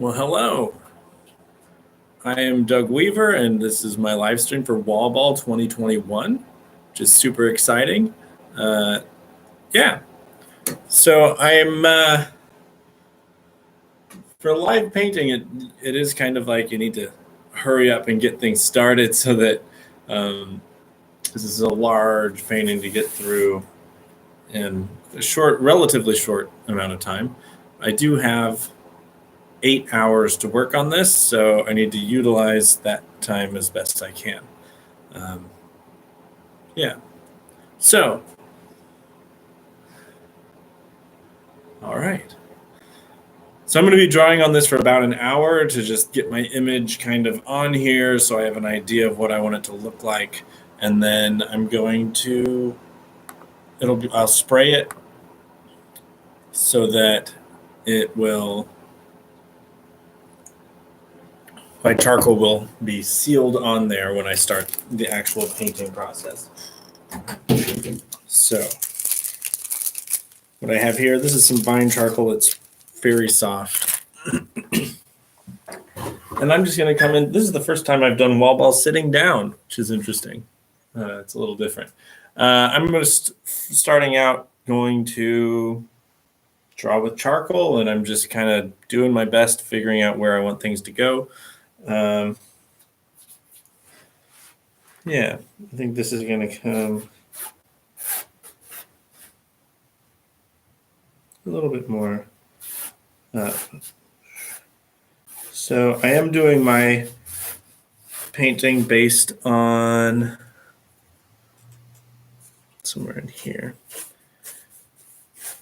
Well, hello. I am Doug Weaver, and this is my live stream for Wall Ball 2021, which is super exciting. Yeah. So I'm for live painting. It is kind of like you need to hurry up and get things started so that this is a large painting to get through in a relatively short amount of time. I do have 8 hours to work on this, so I need to utilize that time as best I can. Yeah. So, all right. So I'm going to be drawing on this for about an hour to just get my image kind of on here so I have an idea of what I want it to look like. And then I'm going to, I'll spray it so that it will, my charcoal will be sealed on there when I start the actual painting process. So what I have here, this is some vine charcoal. It's very soft. And I'm just going to come in. This is the first time I've done wall ball sitting down, which is interesting. It's a little different. I'm going to starting out going to draw with charcoal, and I'm just kind of doing my best, figuring out where I want things to go. Yeah, I think this is going to come a little bit more up. So I am doing my painting based on somewhere in here,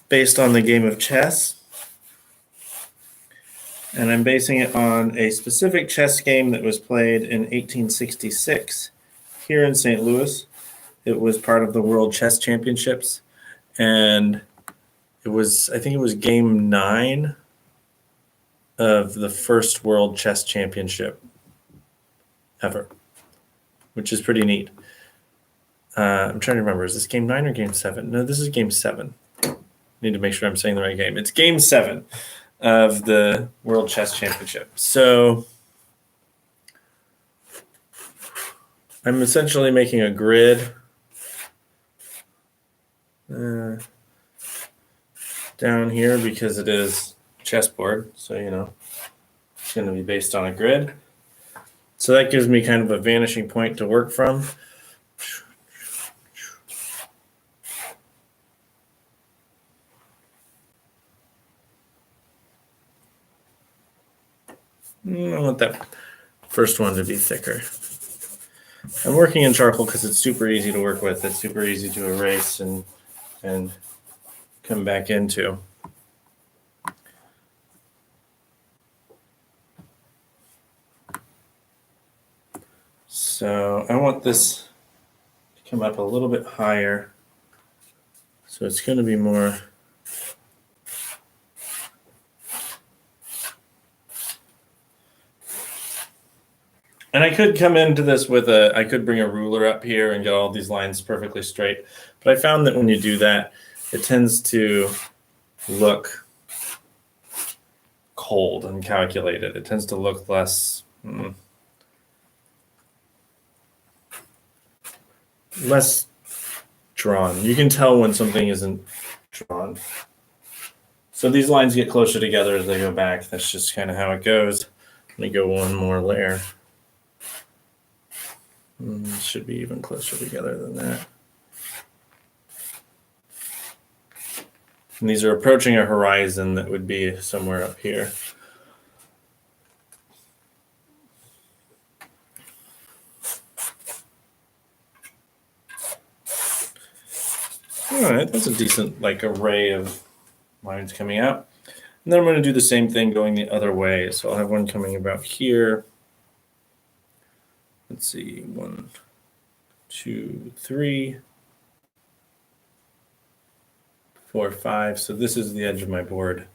based on the game of chess. And I'm basing it on a specific chess game that was played in 1866 here in St. Louis. It was part of the World Chess Championships. And I think it was game 9 of the first World Chess Championship ever, which is pretty neat. I'm trying to remember, is this game 9 or game 7? No, this is game 7. I need to make sure I'm saying the right game. It's game 7 of the World Chess Championship. So I'm essentially making a grid down here because it is chessboard. So, it's going to be based on a grid. So that gives me kind of a vanishing point to work from. I want that first one to be thicker. I'm working in charcoal because it's super easy to work with. It's super easy to erase and come back into. So I want this to come up a little bit higher. So it's going to be more. And I could come into this with I could bring a ruler up here and get all these lines perfectly straight. But I found that when you do that, it tends to look cold and calculated. It tends to look less drawn. You can tell when something isn't drawn. So these lines get closer together as they go back. That's just kind of how it goes. Let me go one more layer. Should be even closer together than that. And these are approaching a horizon that would be somewhere up here. All right, that's a decent array of lines coming out. And then I'm going to do the same thing going the other way. So I'll have one coming about here. Let's see, 1, 2, 3, 4, 5. So this is the edge of my board.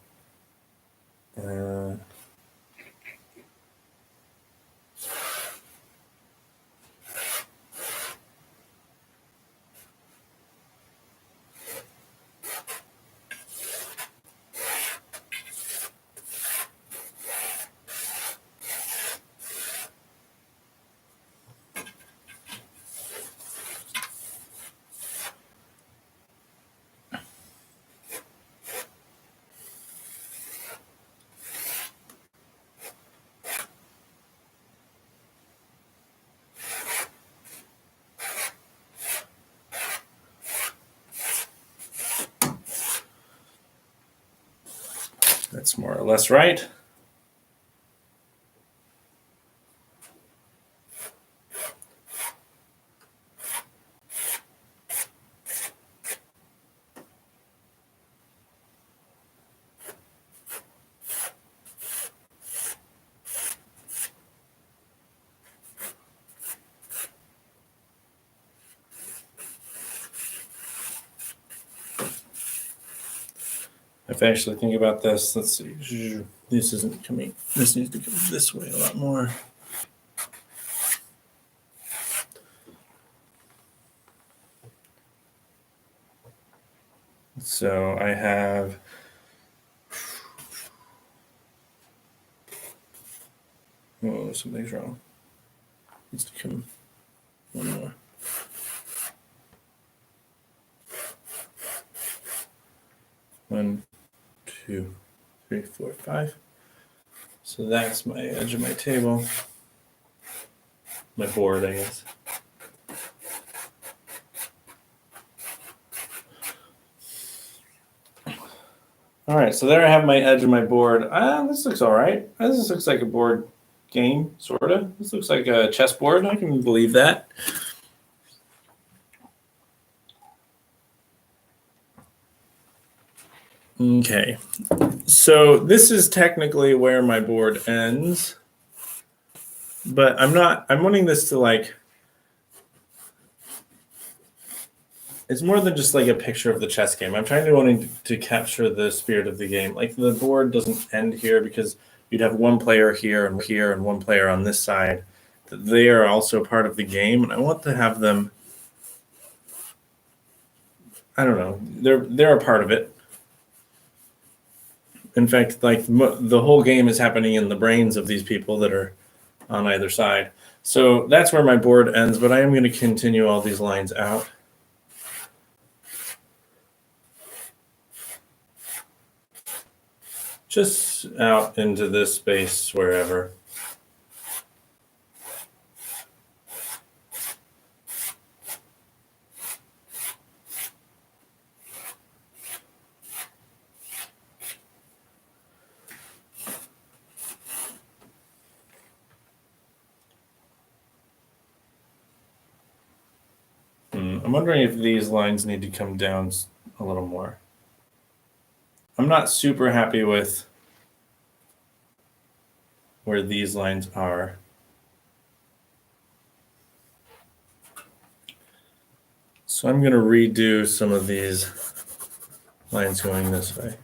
That's more or less right. If I actually think about this, let's see. This isn't coming. This needs to come this way a lot more. So I have something's wrong. Needs to come one more. One, 2, 3, 4, 5. So that's my edge of my table. My board, I guess. All right, so there I have my edge of my board. This looks all right. This looks like a board game, sort of. This looks like a chessboard. I can believe that. Okay, so this is technically where my board ends, but I'm wanting this to like, it's more than just like a picture of the chess game. I'm wanting to capture the spirit of the game. Like the board doesn't end here because you'd have one player here and one player on this side. They are also part of the game, and I want to have them, I don't know, they're a part of it. In fact, like the whole game is happening in the brains of these people that are on either side. So that's where my board ends, but I am going to continue all these lines out. Just out into this space wherever. I'm wondering if these lines need to come down a little more. I'm not super happy with where these lines are. So I'm going to redo some of these lines going this way.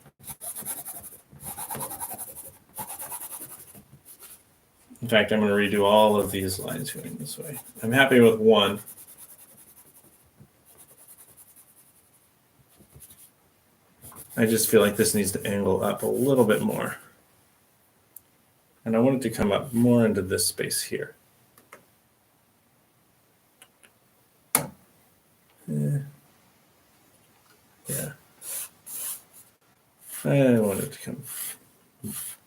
In fact, I'm going to redo all of these lines going this way. I'm happy with one. I just feel like this needs to angle up a little bit more. And I want it to come up more into this space here. Yeah. I want it to come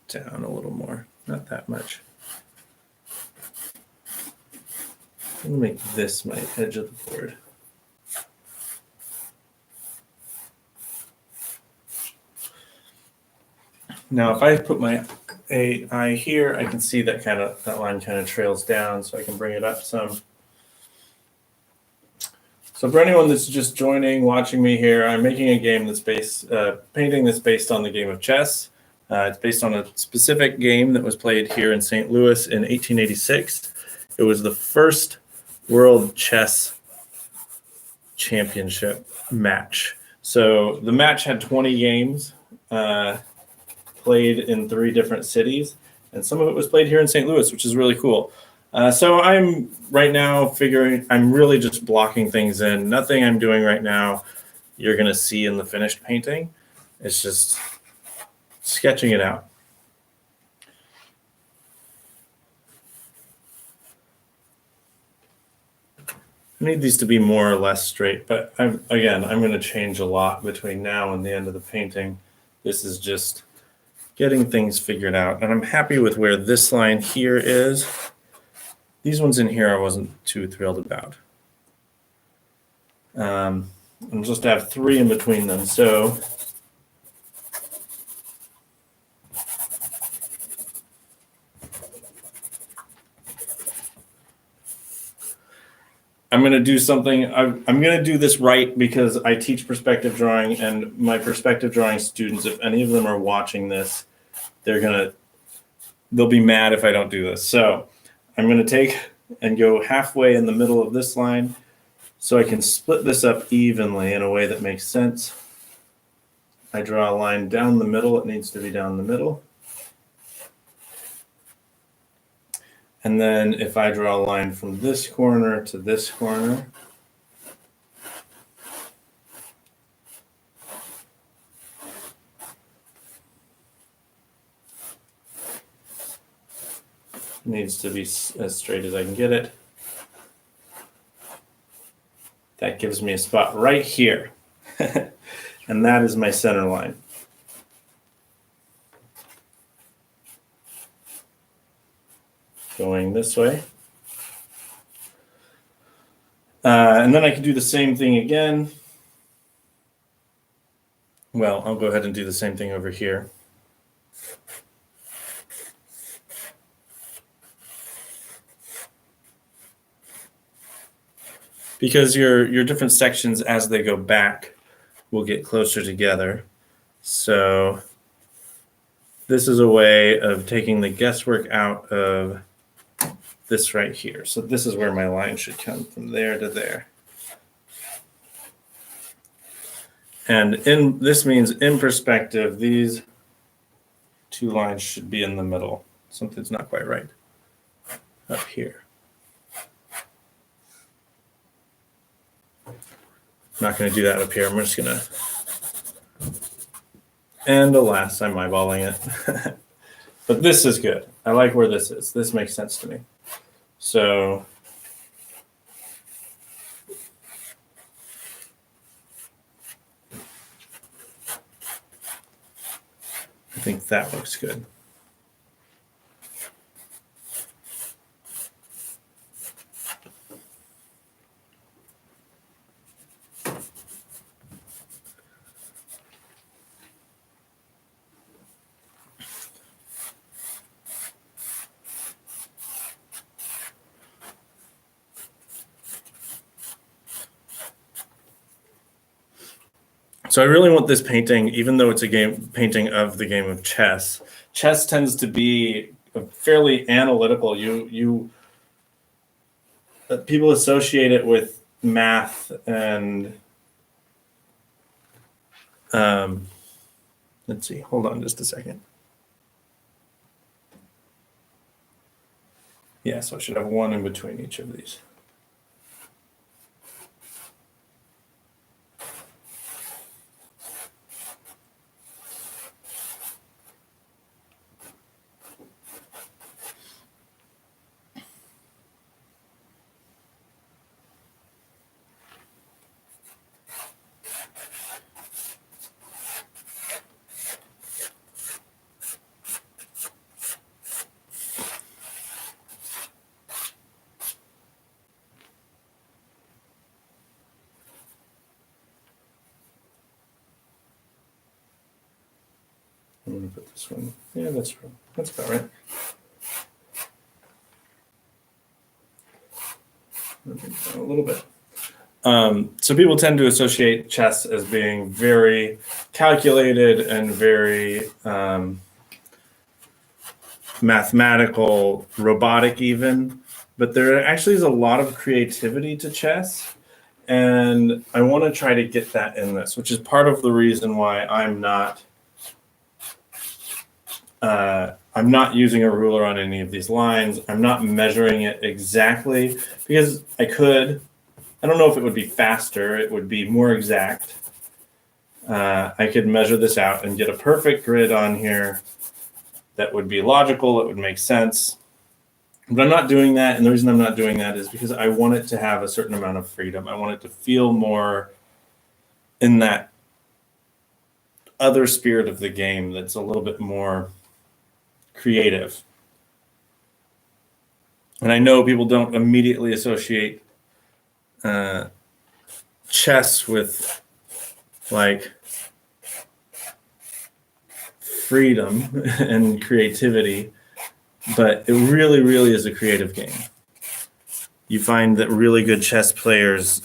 down a little more, not that much. I'm going to make this my edge of the board. Now, if I put my eye here, I can see that line kind of trails down, so I can bring it up some. So for anyone that's just joining, watching me here, I'm making a game that's painting that's based on the game of chess. It's based on a specific game that was played here in St. Louis in 1886. It was the first World Chess Championship match. So the match had 20 games. Played in 3 different cities, and some of it was played here in St. Louis, which is really cool. So I'm right now I'm really just blocking things in. Nothing I'm doing right now you're going to see in the finished painting. It's just sketching it out. I need these to be more or less straight, but I'm going to change a lot between now and the end of the painting. This is just getting things figured out, and I'm happy with where this line here is. These ones in here I wasn't too thrilled about. I'm supposed to have 3 in between them, so I'm going to do something. I'm going to do this right because I teach perspective drawing, and my perspective drawing students, if any of them are watching this, they'll be mad if I don't do this. So I'm going to take and go halfway in the middle of this line so I can split this up evenly in a way that makes sense. I draw a line down the middle. It needs to be down the middle. And then if I draw a line from this corner to this corner, it needs to be as straight as I can get it. That gives me a spot right here. And that is my center line. Going this way. And then I can do the same thing again. Well, I'll go ahead and do the same thing over here. Because your different sections as they go back will get closer together. So this is a way of taking the guesswork out of this right here. So this is where my line should come, from there to there. And this means in perspective, these two lines should be in the middle. Something's not quite right up here. I'm not going to do that up here. I'm just going to, and alas, I'm eyeballing it. But this is good. I like where this is. This makes sense to me. So I think that looks good. So I really want this painting, even though it's a painting of the game of chess. Chess tends to be fairly analytical. People associate it with math and let's see. Hold on just a second. Yeah, so I should have one in between each of these. I'm going to put this one. Yeah, that's about right. A little bit. So people tend to associate chess as being very calculated and very mathematical, robotic even. But there actually is a lot of creativity to chess. And I want to try to get that in this, which is part of the reason why I'm not using a ruler on any of these lines. I'm not measuring it exactly because I could. I don't know if it would be faster. It would be more exact. I could measure this out and get a perfect grid on here that would be logical. It would make sense. But I'm not doing that. And the reason I'm not doing that is because I want it to have a certain amount of freedom. I want it to feel more in that other spirit of the game that's a little bit more creative. And I know people don't immediately associate chess with like freedom and creativity, but it really, really is a creative game. you find that really good chess players,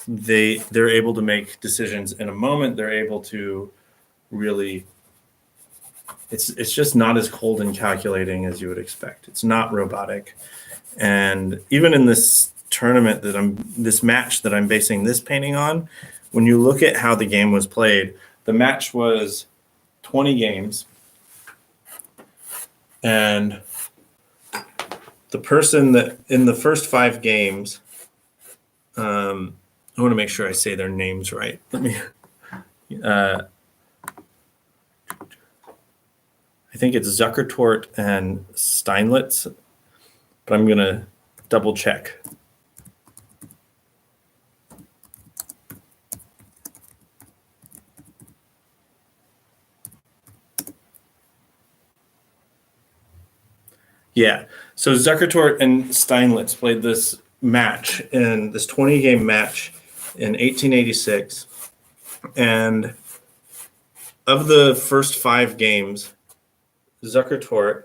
they're able to make decisions in a moment. They're able to really, it's just not as cold and calculating as you would expect. It's not robotic. And even in this tournament this match that I'm basing this painting on, when you look at how the game was played, the match was 20 games. And the person that in the first 5 games, I want to make sure I say their names right. Let me, I think it's Zukertort and Steinitz, but I'm going to double check. Yeah, so Zukertort and Steinitz played this match in this 20-game match in 1886. And of the first 5 games, Zukertort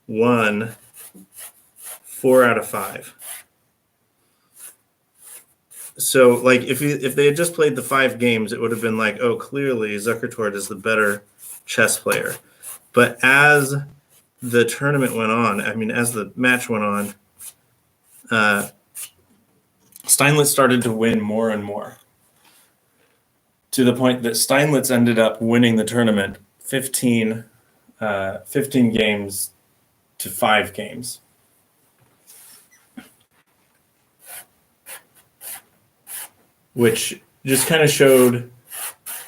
won 4 out of 5. So, like, if they had just played the 5 games, it would have been like, oh, clearly Zukertort is the better chess player. But as the tournament went on, as the match went on, Steinitz started to win more and more, to the point that Steinitz ended up winning the tournament 15 games to 5 games. Which just kind of showed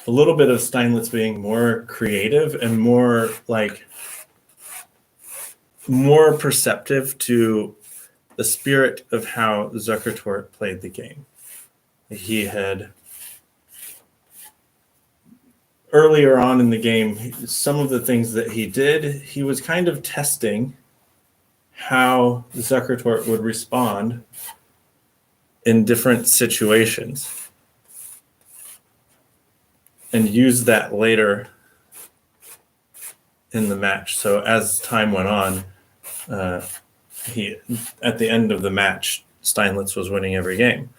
a little bit of Steinitz being more creative and more perceptive to the spirit of how Zukertort played the game. He had, earlier on in the game, some of the things that he did, he was kind of testing how Zukertort would respond in different situations, and use that later in the match. So as time went on, at the end of the match, Steinitz was winning every game.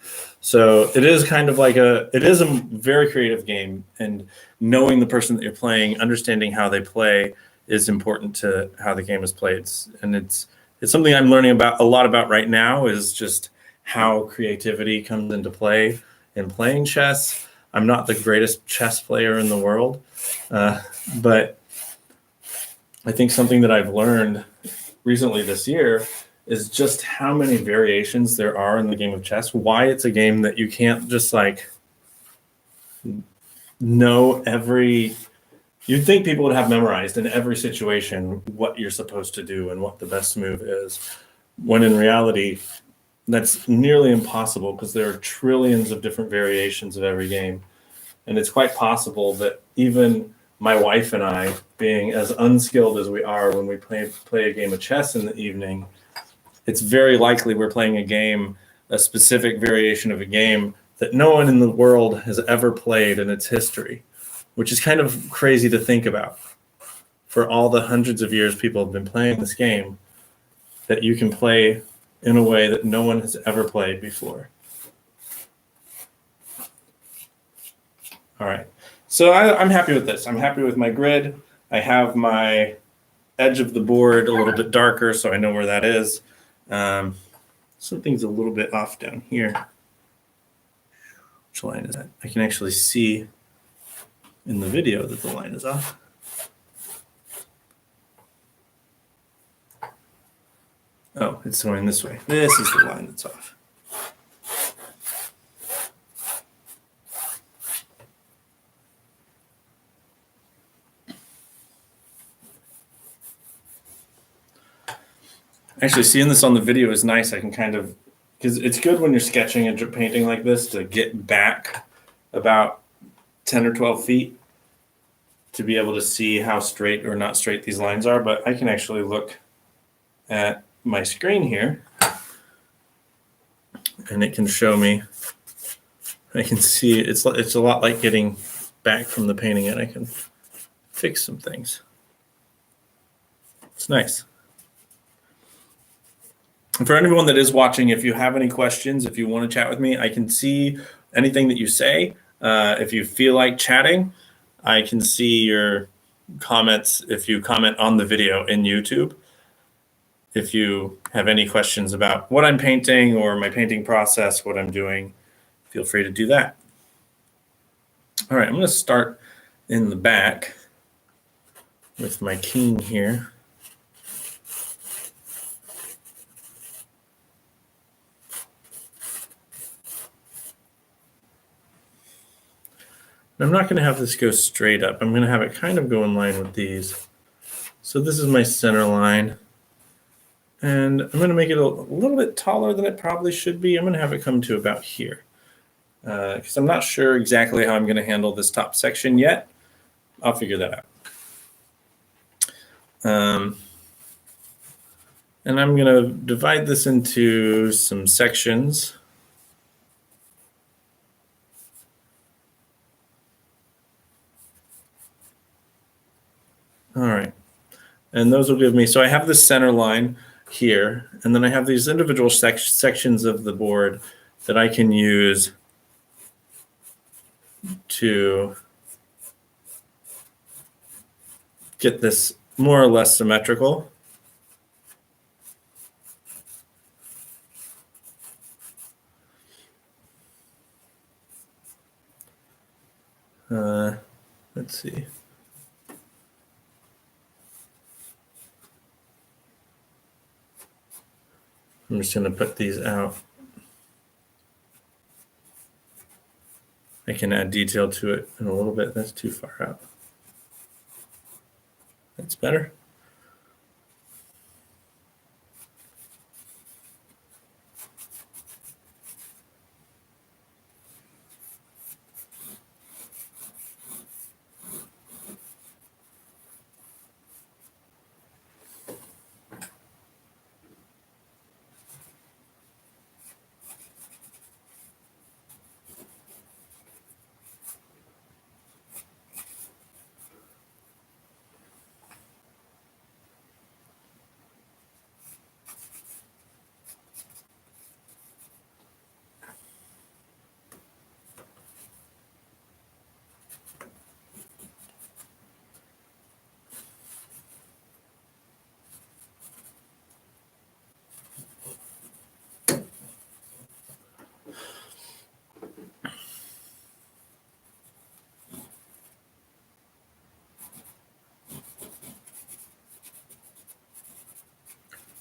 So it is kind of like it is a very creative game, and knowing the person that you're playing, understanding how they play is important to how the game is played. And it's something I'm learning a lot about right now, is just how creativity comes into play in playing chess. I'm not the greatest chess player in the world, but I think something that I've learned recently this year is just how many variations there are in the game of chess, why it's a game that you can't just know you'd think people would have memorized in every situation what you're supposed to do and what the best move is, when in reality, that's nearly impossible, because there are trillions of different variations of every game. And it's quite possible that even my wife and I, being as unskilled as we are when we play a game of chess in the evening, it's very likely we're playing a specific variation of a game that no one in the world has ever played in its history, which is kind of crazy to think about. For all the hundreds of years people have been playing this game, that you can play in a way that no one has ever played before. All right, so I'm happy with this. I'm happy with my grid. I have my edge of the board a little bit darker, so I know where that is. Something's a little bit off down here. Which line is that? I can actually see in the video that the line is off. Oh, it's going this way. This is the line that's off. Actually, seeing this on the video is nice. I can because it's good when you're sketching and painting like this to get back about 10 or 12 feet to be able to see how straight or not straight these lines are. But I can actually look at my screen here, and it can show me. I can see it's a lot like getting back from the painting, and I can fix some things. It's nice. For anyone that is watching, if you have any questions, if you want to chat with me, I can see anything that you say. If you feel like chatting, I can see your comments if you comment on the video in YouTube. If you have any questions about what I'm painting or my painting process, what I'm doing, feel free to do that. All right, I'm going to start in the back with my king here. I'm not going to have this go straight up. I'm going to have it kind of go in line with these. So this is my center line. And I'm going to make it a little bit taller than it probably should be. I'm going to have it come to about here. Because I'm not sure exactly how I'm going to handle this top section yet. I'll figure that out. And I'm going to divide this into some sections. All right. And those will give me, so I have the center line here, and then I have these individual sections of the board that I can use to get this more or less symmetrical. Let's see. I'm just going to put these out. I can add detail to it in a little bit. That's too far out. That's better.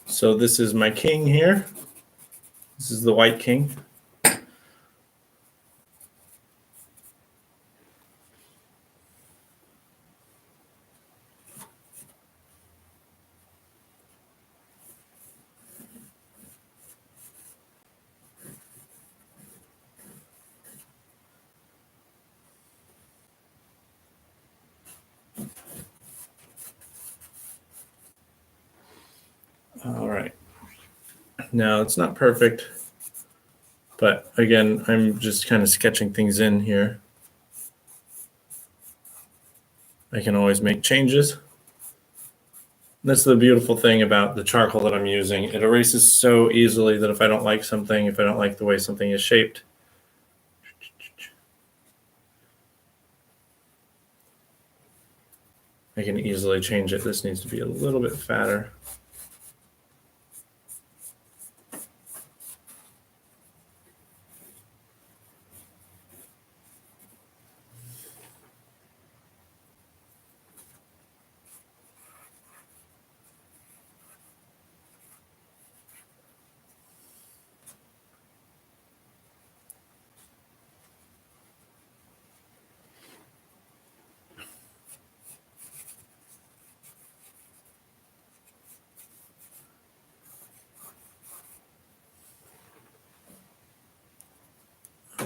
So this is my king here. This is the white king. All right. Now it's not perfect, but again, I'm just kind of sketching things in here. I can always make changes. That's the beautiful thing about the charcoal that I'm using. It erases so easily that if I don't like something, if I don't like the way something is shaped, I can easily change it. This needs to be a little bit fatter.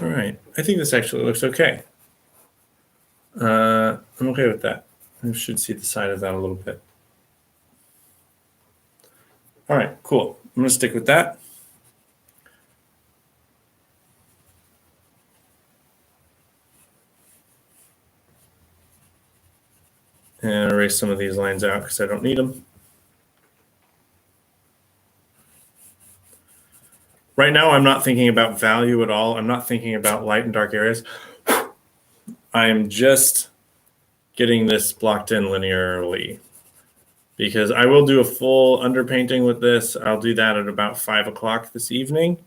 All right, I think this actually looks okay. I'm okay with that. I should see the side of that a little bit. All right, cool. I'm gonna stick with that. And erase some of these lines out because I don't need them. right now I'm not thinking about value at all. I'm not thinking about light and dark areas. I am just getting this blocked in linearly, because I will do a full underpainting with this. I'll do that at about 5 o'clock this evening.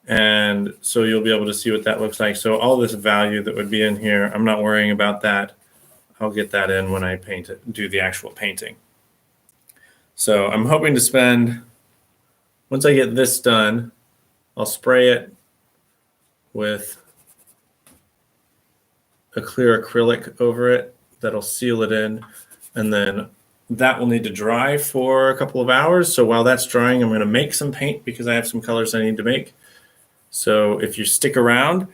And so you'll be able to see what that looks like. So all this value that would be in here, I'm not worrying about that. I'll get that in when I paint it, do the actual painting. So I'm hoping to spend, once I get this done, I'll spray it with a clear acrylic over it that'll seal it in, and then that will need to dry for a couple of hours. So while that's drying, I'm going to make some paint because I have some colors I need to make. So if you stick around,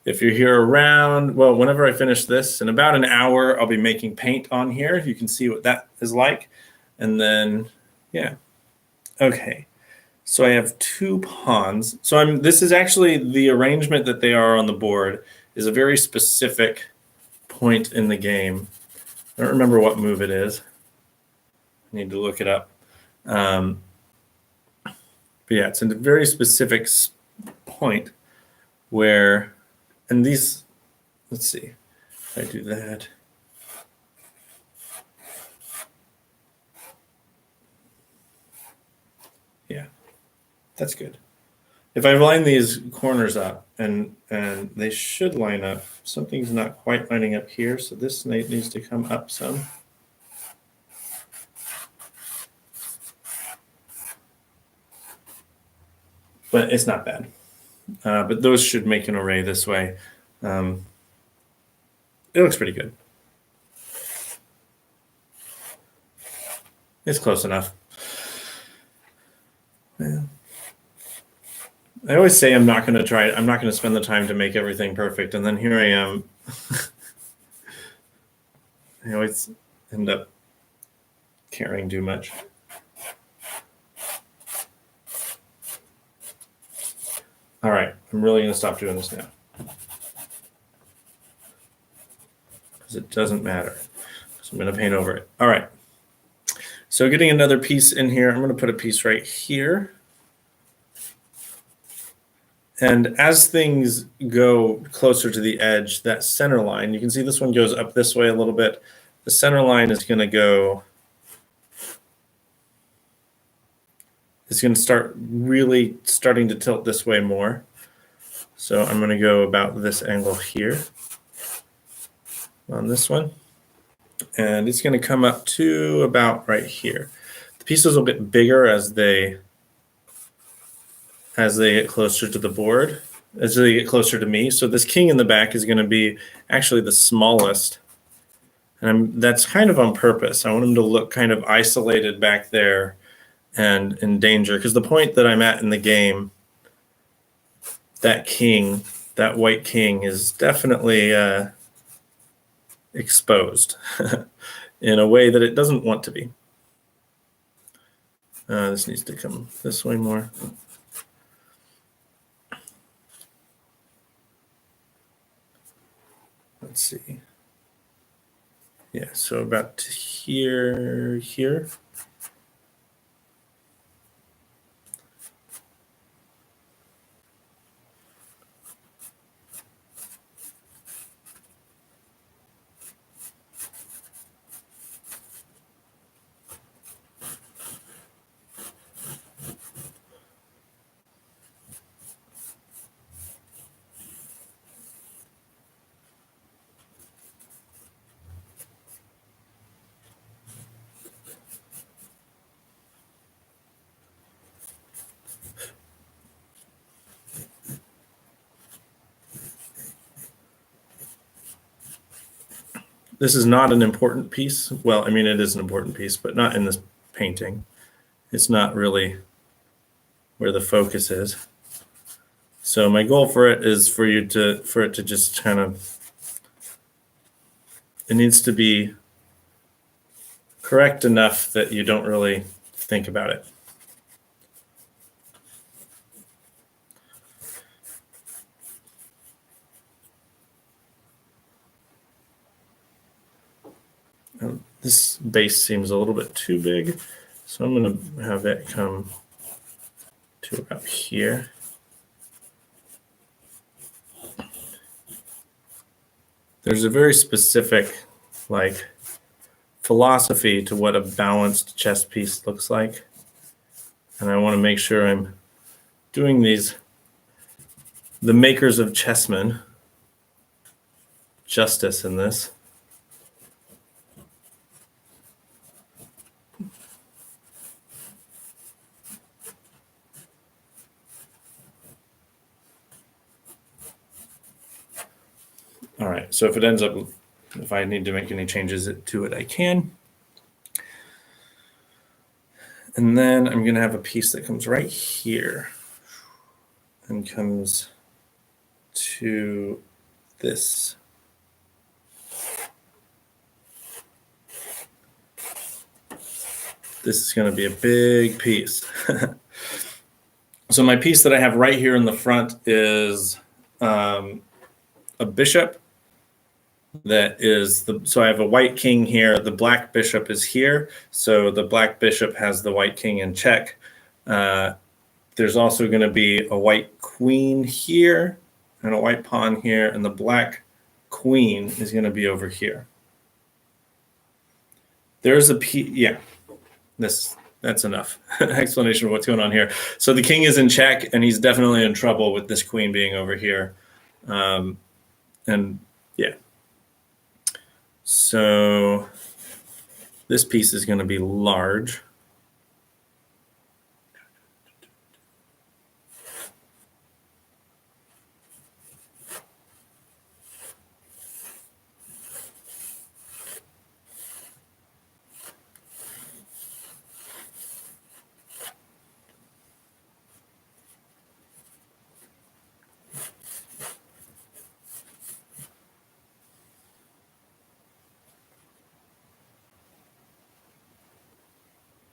if you're here around, well, whenever I finish this, in about an hour, I'll be making paint on here. You can see what that is like. And then, yeah. Okay. So I have 2 pawns. So this is actually the arrangement that they are on the board is a very specific point in the game. I don't remember what move it is. I need to look it up. But yeah, it's a very specific point where, and these, let's see, if I do that. Yeah, that's good. If I line these corners up, and they should line up, something's not quite lining up here, so this needs to come up some. But it's not bad. But those should make an array this way. It looks pretty good. It's close enough. Yeah. I always say I'm not going to try it. I'm not going to spend the time to make everything perfect. And then here I am. I always end up caring too much. All right, I'm really going to stop doing this now, because it doesn't matter. So I'm going to paint over it. All right. So getting another piece in here, I'm going to put a piece right here. And as things go closer to the edge, that center line, you can see this one goes up this way a little bit. The center line is going to go, it's going to start really starting to tilt this way more. So I'm going to go about this angle here on this one. And it's going to come up to about right here. The pieces will get bigger as they get closer to the board, as they get closer to me. So this king in the back is going to be actually the smallest. And that's kind of on purpose. I want him to look kind of isolated back there and in danger. Because the point that I'm at in the game, that king, that white king, is definitely exposed in a way that it doesn't want to be. This needs to come this way more. Let's see. Yeah, so about here. This is not an important piece. Well, I mean, it is an important piece, but not in this painting. It's not really where the focus is. So my goal for it is for it to just kind of, it needs to be correct enough that you don't really think about it. This base seems a little bit too big, so I'm going to have it come to about here. there's a very specific like philosophy to what a balanced chess piece looks like. And I want to make sure I'm doing these, the makers of Chessmen, justice in this. All right, so if it ends up, if I need to make any changes to it, I can. And then I'm going to have a piece that comes right here and comes to this. This is going to be a big piece. So my piece that I have right here in the front is a bishop that is so I have a white king here. The black bishop is here. So the black bishop has the white king in check. There's also going to be a white queen here and a white pawn here, and the black queen is going to be over here. There's a piece, yeah, that's enough explanation of what's going on here. So the king is in check, and he's definitely in trouble with this queen being over here. And yeah. So this piece is going to be large.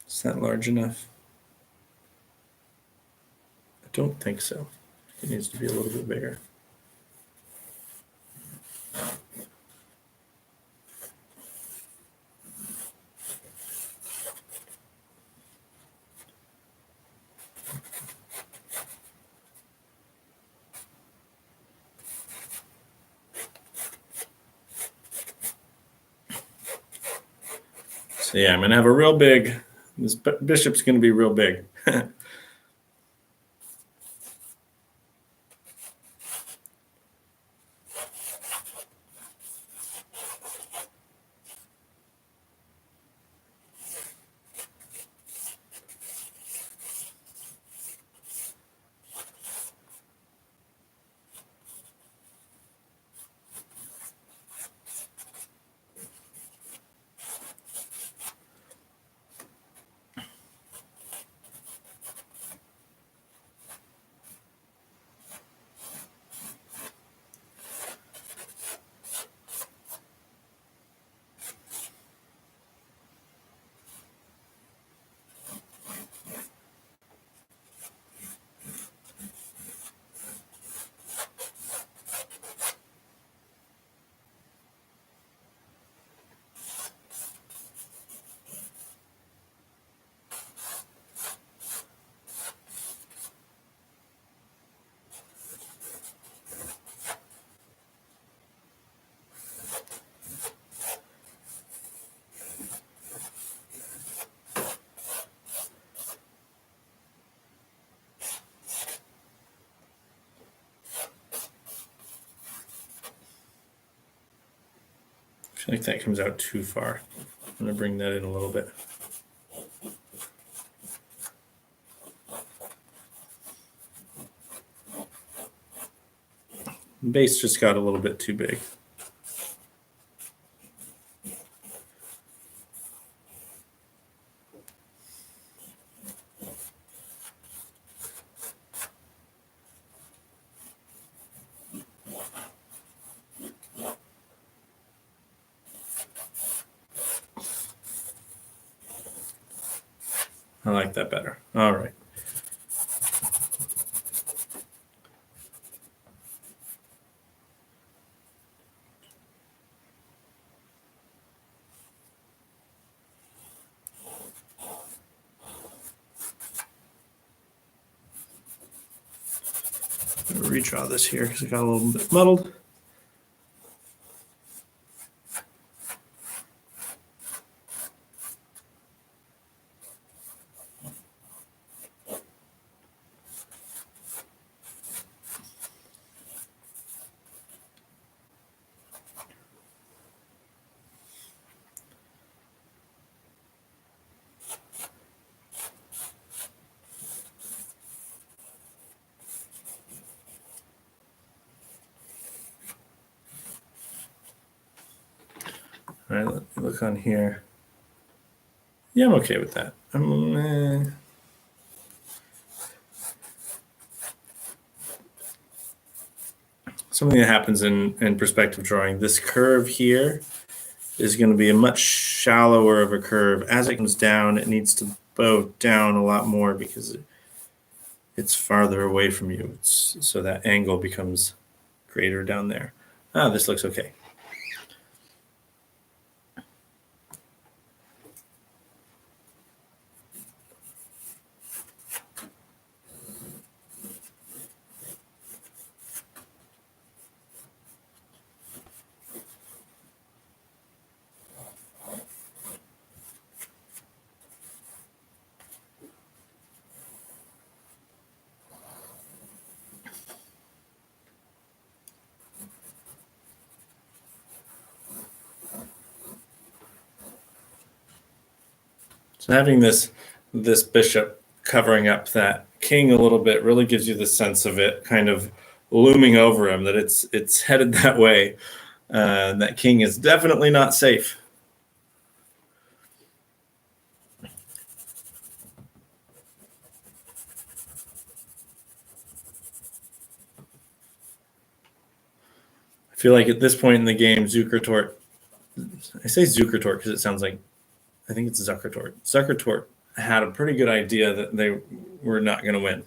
Is that large enough? I don't think so. It needs to be a little bit bigger. So yeah, I'm going to have a real big, this bishop's going to be real big. I feel like that comes out too far. I'm going to bring that in a little bit. The base just got a little bit too big. I like that better. All right. I'm going to redraw this here because it got a little bit muddled. All right, let me look on here. Yeah, I'm okay with that. Something that happens in perspective drawing. This curve here is going to be a much shallower of a curve. As it comes down, it needs to bow down a lot more because it's farther away from you. So that angle becomes greater down there. This looks okay. So having this bishop covering up that king a little bit really gives you the sense of it kind of looming over him, that it's headed that way. That king is definitely not safe. I feel like at this point in the game, Zukertort, I say Zukertort because it sounds like, I think it's Zukertort. Zukertort had a pretty good idea that they were not going to win.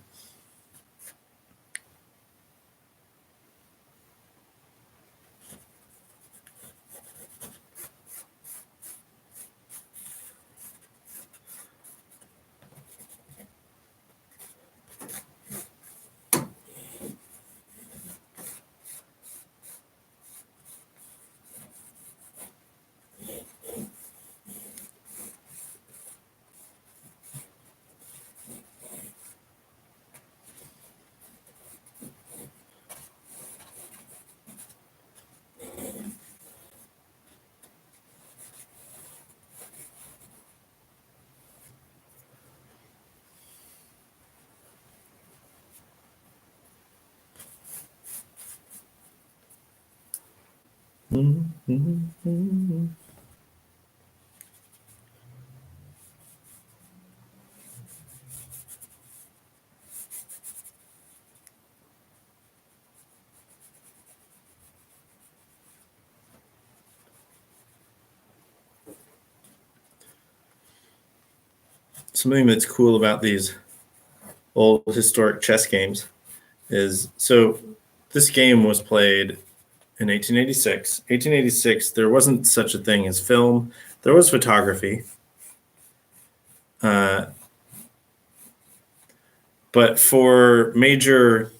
Something that's cool about these old historic chess games is, so this game was played in 1886. 1886, there wasn't such a thing as film. There was photography. But for major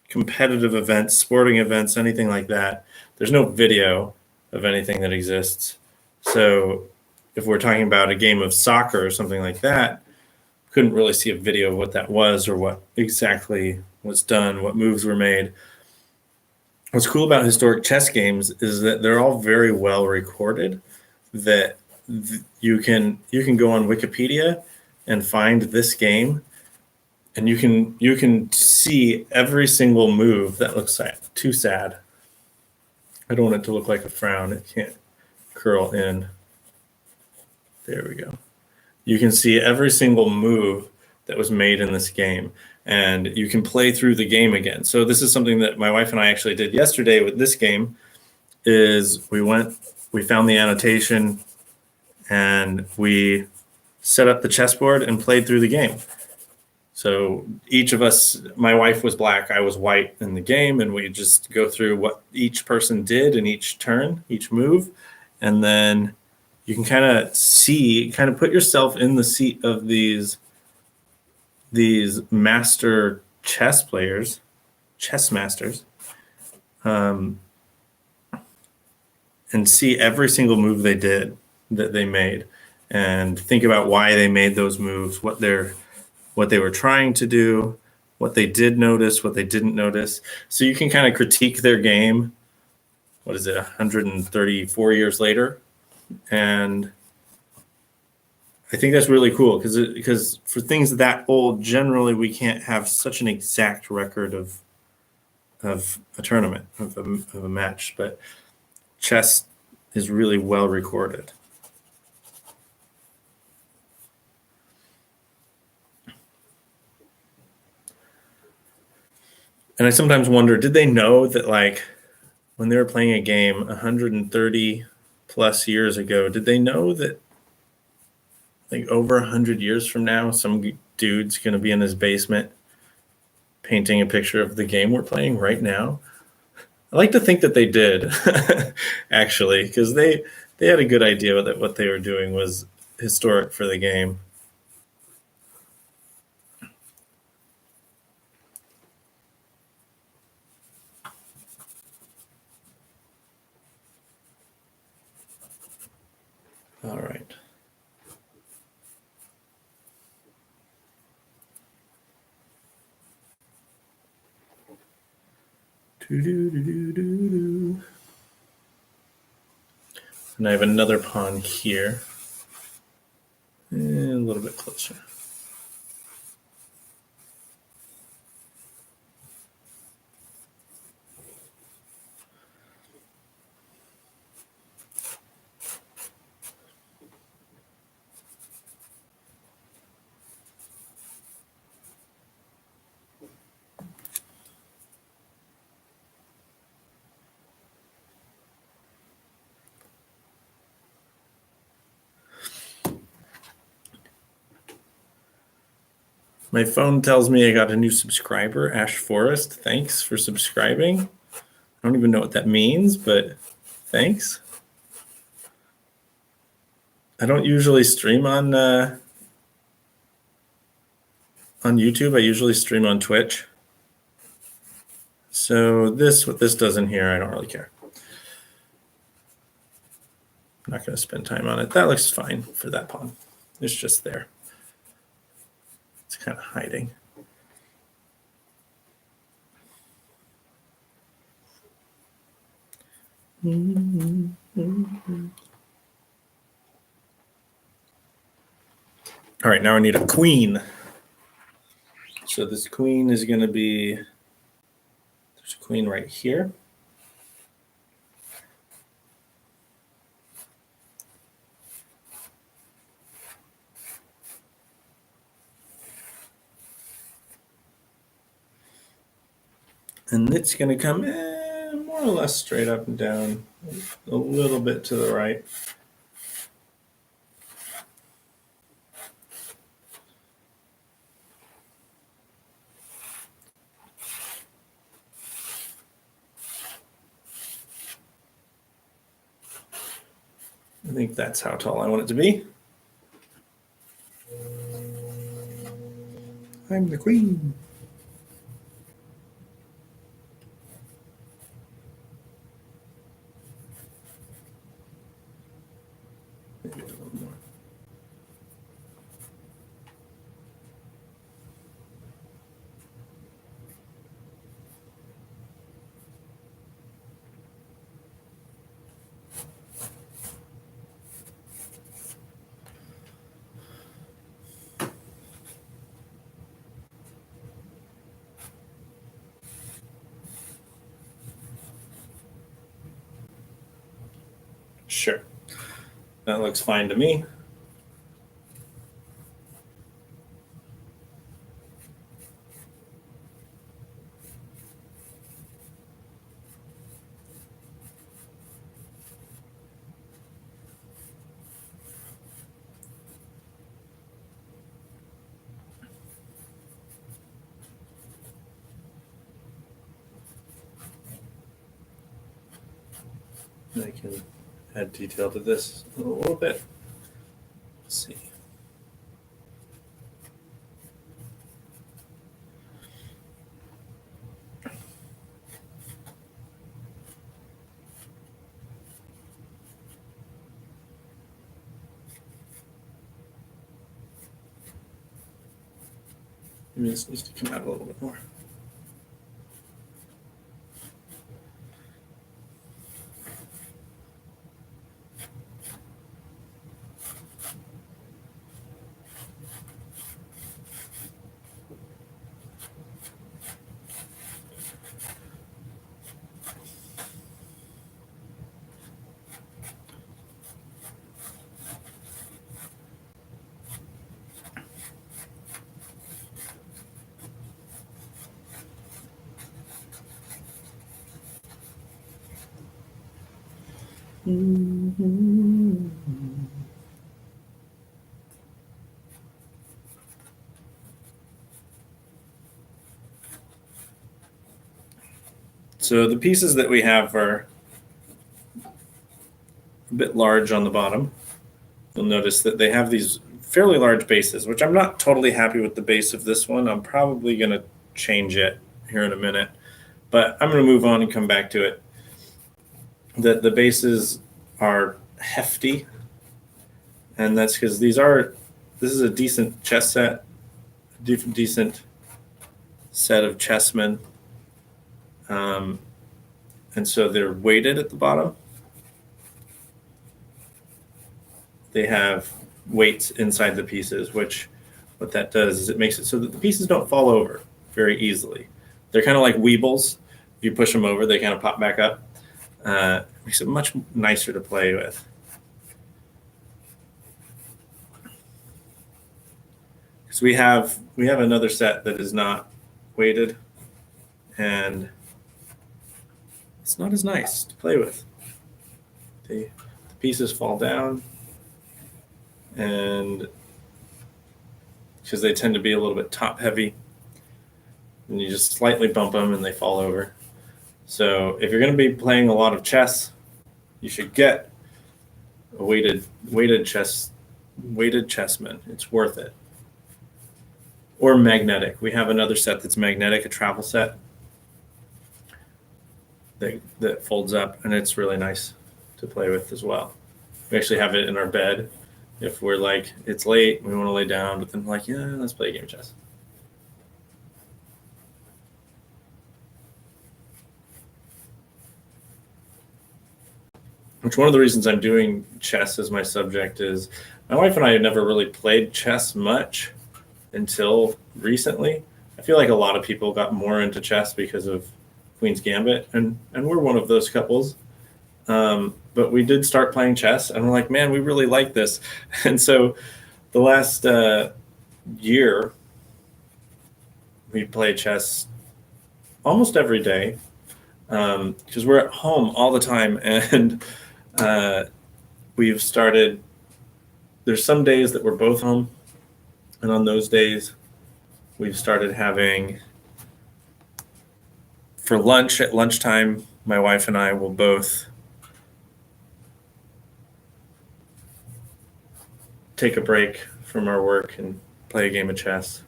competitive events, sporting events, anything like that, there's no video of anything that exists. So if we're talking about a game of soccer or something like that, couldn't really see a video of what that was or what exactly was done, what moves were made. What's cool about historic chess games is that they're all very well recorded, that you can go on Wikipedia and find this game, and you can see every single move. That looks too sad. I don't want it to look like a frown. It can't curl in. There we go. You can see every single move that was made in this game, and you can play through the game again. So this is something that my wife and I actually did yesterday with this game, is we found the annotation and we set up the chessboard and played through the game. So each of us, my wife was black, I was white in the game, and we just go through what each person did in each turn, each move, and then you can kind of put yourself in the seat of these master chess players, chess masters, and see every single move they did, that they made, and think about why they made those moves, what they were trying to do, what they did notice, what they didn't notice. So you can kind of critique their game, what is it, 134 years later? And I think that's really cool because for things that old, generally we can't have such an exact record of a tournament, of a match. But chess is really well recorded. And I sometimes wonder, did they know that, like, when they were playing a game 130 plus years ago, did they know that, like, over 100 years from now, some dude's going to be in his basement painting a picture of the game we're playing right now? I like to think that they did, actually, because they had a good idea that what they were doing was historic for the game. All right. And I have another pawn here. And a little bit closer. My phone tells me I got a new subscriber, Ash Forest. Thanks for subscribing. I don't even know what that means, but thanks. I don't usually stream on YouTube. I usually stream on Twitch. So what this does in here, I don't really care. I'm not going to spend time on it. That looks fine for that pawn. It's just there. It's kind of hiding. All right, now I need a queen. So this queen is going to be, there's a queen right here. And it's going to come more or less straight up and down, a little bit to the right. I think that's how tall I want it to be. I'm the queen. Maybe a little more. Sure. That looks fine to me. I can add detail to this a little bit. Let's see. Maybe this needs to come out a little bit more. So the pieces that we have are a bit large on the bottom. You'll notice that they have these fairly large bases, which I'm not totally happy with the base of this one. I'm probably going to change it here in a minute, but I'm going to move on and come back to it. The bases are hefty, and that's because this is a decent chess set, decent set of chessmen, and so they're weighted at the bottom. They have weights inside the pieces, which what that does is it makes it so that the pieces don't fall over very easily. They're kind of like weebles. If you push them over, they kind of pop back up. Makes it much nicer to play with. Because we have another set that is not weighted, and it's not as nice to play with. The pieces fall down, and because they tend to be a little bit top heavy, and you just slightly bump them and they fall over. So if you're going to be playing a lot of chess, you should get a weighted chessman. It's worth it. Or magnetic. We have another set that's magnetic, a travel set that folds up, and it's really nice to play with as well. We actually have it in our bed if we're like, it's late, we want to lay down, but then like, yeah, let's play a game of chess. Which one of the reasons I'm doing chess as my subject is my wife and I have never really played chess much until recently. I feel like a lot of people got more into chess because of Queen's Gambit, and we're one of those couples. But we did start playing chess, and we're like, man, we really like this. And so the last year, we play chess almost every day because we're at home all the time, and we've started. There's some days that we're both home, and on those days, we've started having for lunch at lunchtime. My wife and I will both take a break from our work and play a game of chess.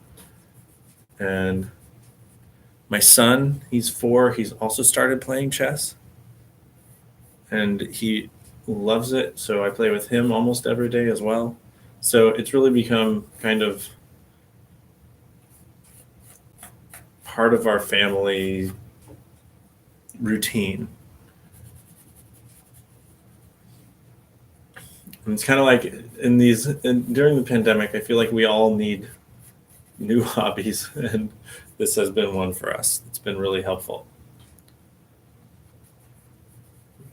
And my son, he's 4, he's also started playing chess. And he loves it, so I play with him almost every day as well. So it's really become kind of part of our family routine. And it's kind of like during the pandemic, I feel like we all need new hobbies, and this has been one for us. It's been really helpful.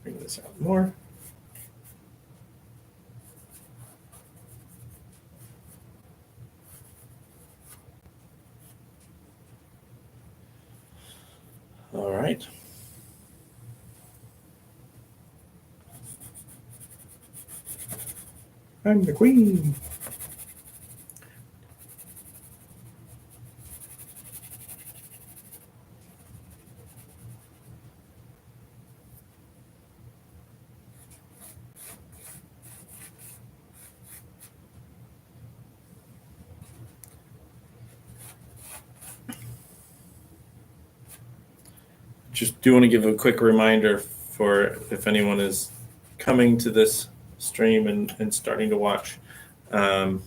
Bring this out more. All right. I'm the queen. Just do want to give a quick reminder for if anyone is coming to this stream and starting to watch, that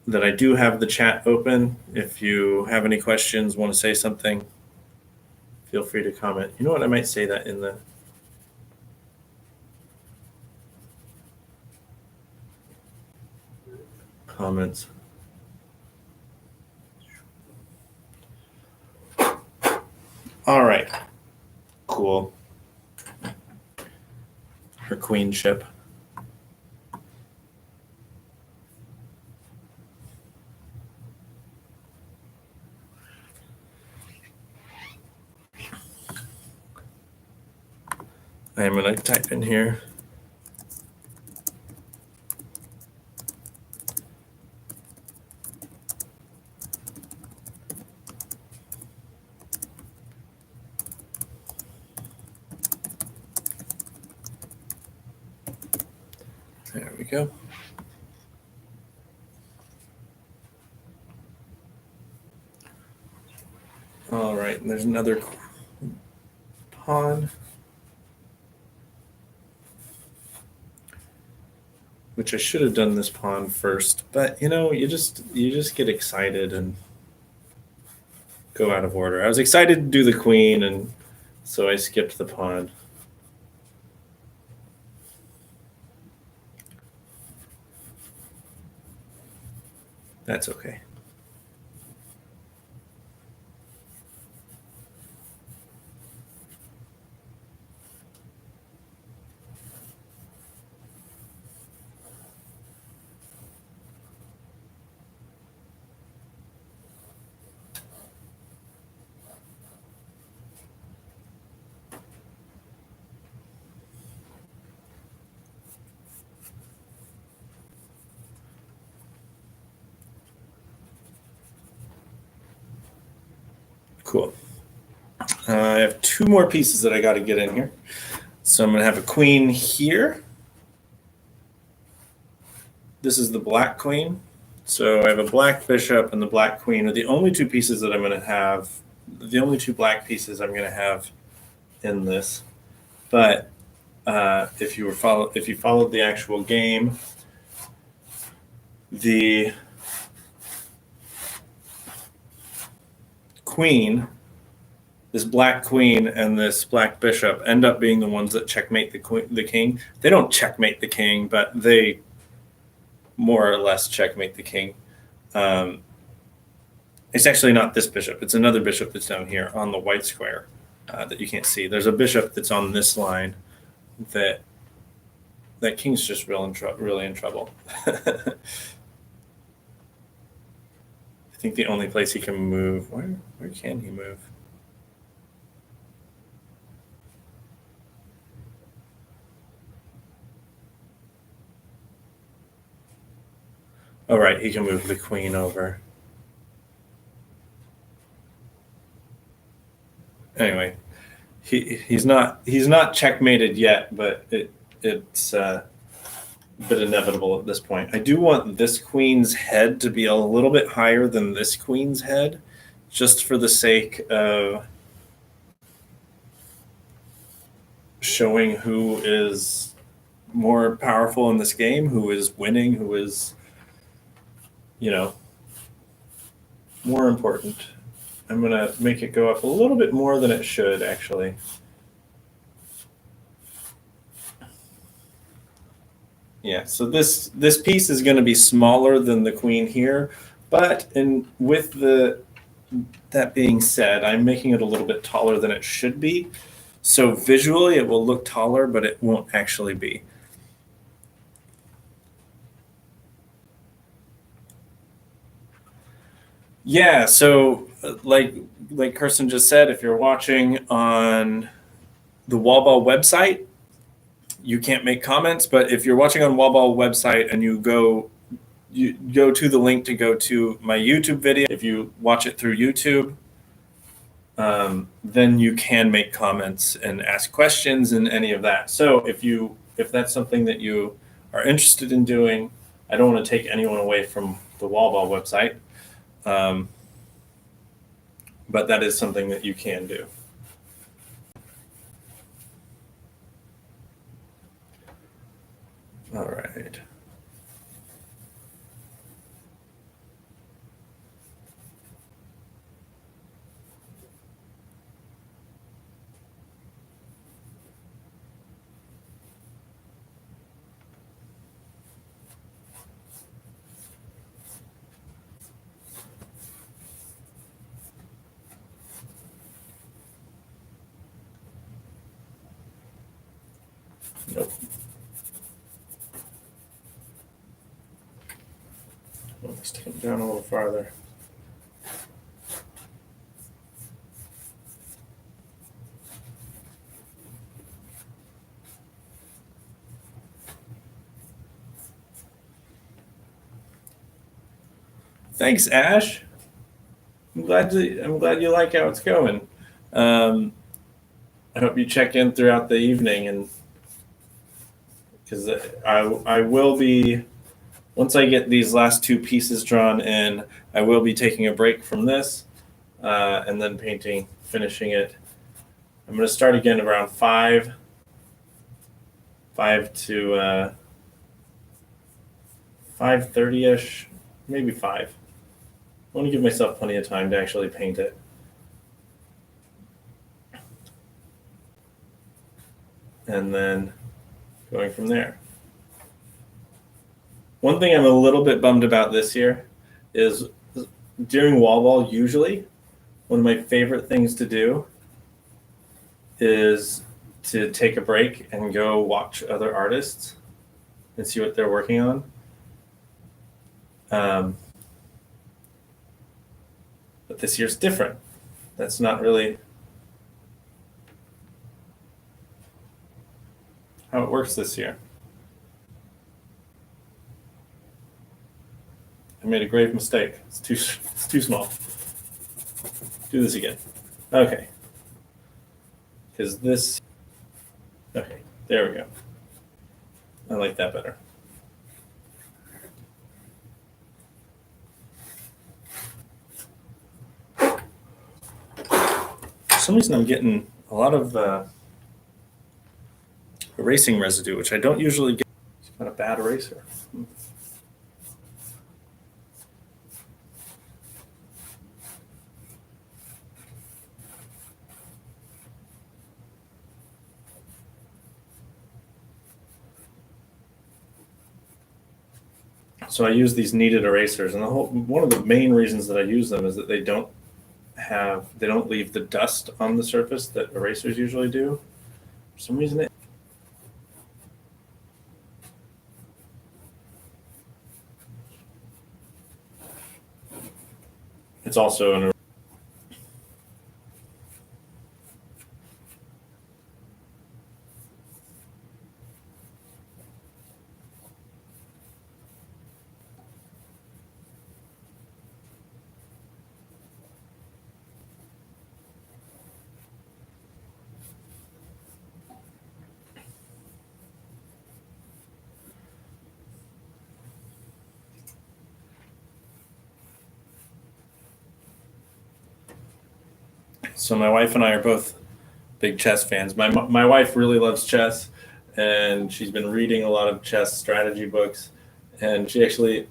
I do have the chat open. If you have any questions, want to say something, feel free to comment. You know what? I might say that in the comments. All right. Cool. Her queenship. I'm going to type in here. There we go. All right, and there's another pawn, which I should have done this pawn first, but you just get excited and go out of order. I was excited to do the queen, and so I skipped the pawn. That's okay. Cool. I have two more pieces that I got to get in here. So I'm going to have a queen here. This is the black queen. So I have a black bishop and the black queen are the only two pieces that I'm going to have, the only two black pieces I'm going to have in this. But if you followed the actual game, the queen, this black queen and this black bishop end up being the ones that checkmate the king. They don't checkmate the king, but they more or less checkmate the king. It's actually not this bishop. It's another bishop that's down here on the white square that you can't see. There's a bishop that's on this line that king's just really in trouble. I think the only place he can move, where can he move? Oh, right, he can move the queen over. Anyway, he's not checkmated yet, but it's a bit inevitable at this point. I do want this queen's head to be a little bit higher than this queen's head, just for the sake of showing who is more powerful in this game, who is winning, who is, more important. I'm going to make it go up a little bit more than it should, actually. Yeah, so this piece is going to be smaller than the queen here, but with that being said, I'm making it a little bit taller than it should be. So visually it will look taller, but it won't actually be. Yeah, so like Kirsten just said, if you're watching on the Wallball website, you can't make comments, but if you're watching on Wallball website and you go to the link to go to my YouTube video, if you watch it through YouTube, then you can make comments and ask questions and any of that. So if that's something that you are interested in doing, I don't want to take anyone away from the Wallball website, but that is something that you can do. All right. Nope. Let's take it down a little farther. Thanks, Ash. I'm glad you like how it's going. Um, I hope you check in throughout the evening, and because I will be, once I get these last two pieces drawn in, I will be taking a break from this and then finishing it. I'm going to start again around 5 to 5:30ish, maybe 5. I want to give myself plenty of time to actually paint it. And then going from there. One thing I'm a little bit bummed about this year is during wall ball, usually one of my favorite things to do is to take a break and go watch other artists and see what they're working on. But this year's different. That's not really how it works this year. I made a grave mistake. It's too small. Do this again. Okay. Because this. Okay, there we go. I like that better. For some reason, I'm getting a lot of erasing residue, which I don't usually get. It's got a bad eraser. So I use these kneaded erasers, and one of the main reasons that I use them is that they don't leave the dust on the surface that erasers usually do. For some reason, it's also an. So my wife and I are both big chess fans. My wife really loves chess, and she's been reading a lot of chess strategy books. And she actually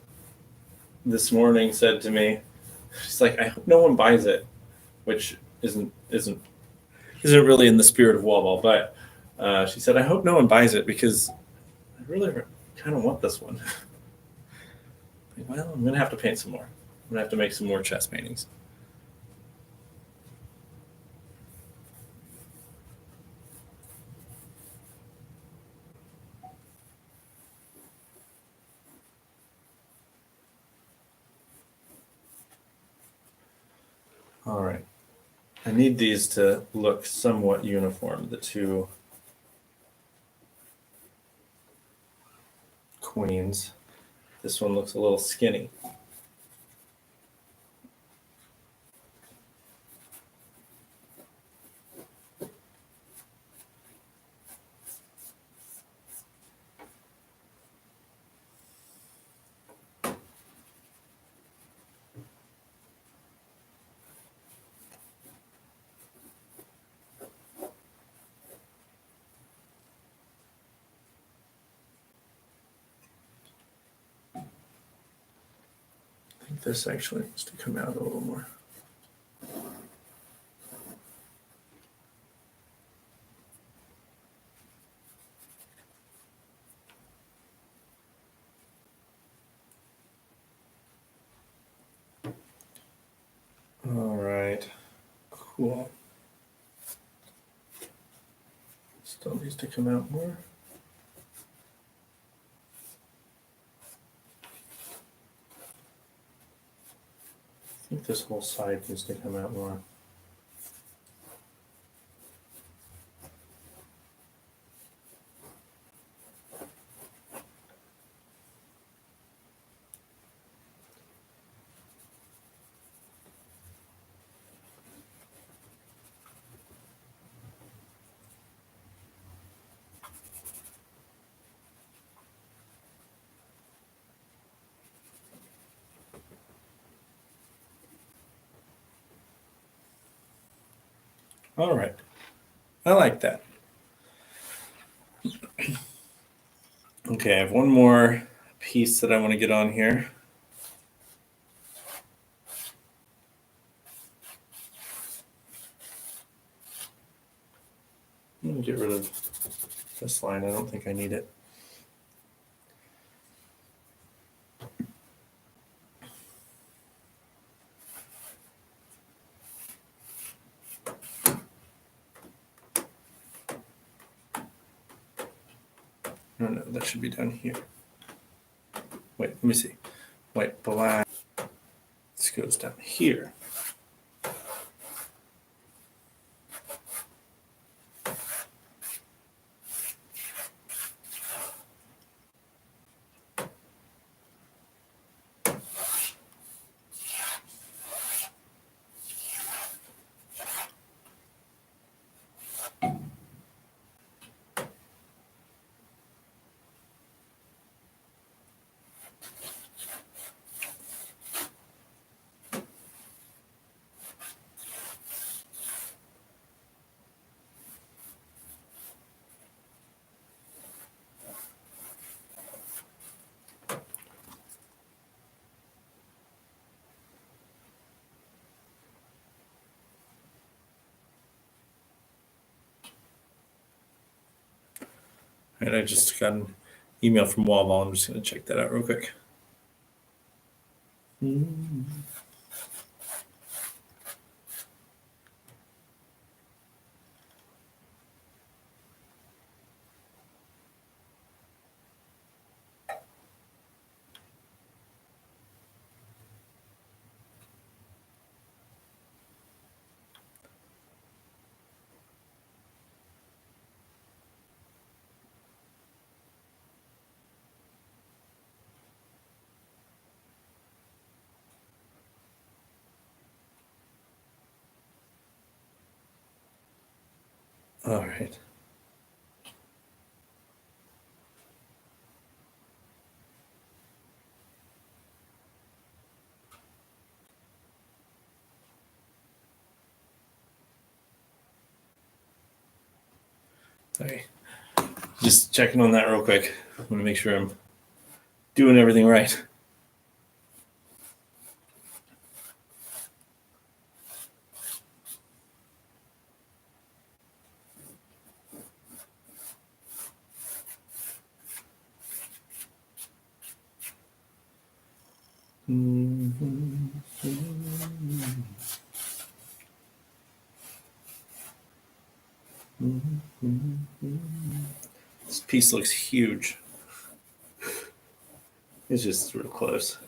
this morning said to me, she's like, "I hope no one buys it," which isn't really in the spirit of wall ball. But she said, "I hope no one buys it because I really kind of want this one." Well, I'm gonna have to paint some more. I'm gonna have to make some more chess paintings. All right. I need these to look somewhat uniform, the two queens. This one looks a little skinny. I think this actually needs to come out a little more. All right, cool. Still needs to come out more. I think this whole side needs to come out more. All right. I like that. Okay, I have one more piece that I want to get on here. I'm going to get rid of this line. I don't think I need it. No, that should be down here. Wait, let me see. White, black. This goes down here. All right, I just got an email from Wallball. I'm just going to check that out real quick. All right. Sorry. Just checking on that real quick. I want to make sure I'm doing everything right. This piece looks huge. It's just real close.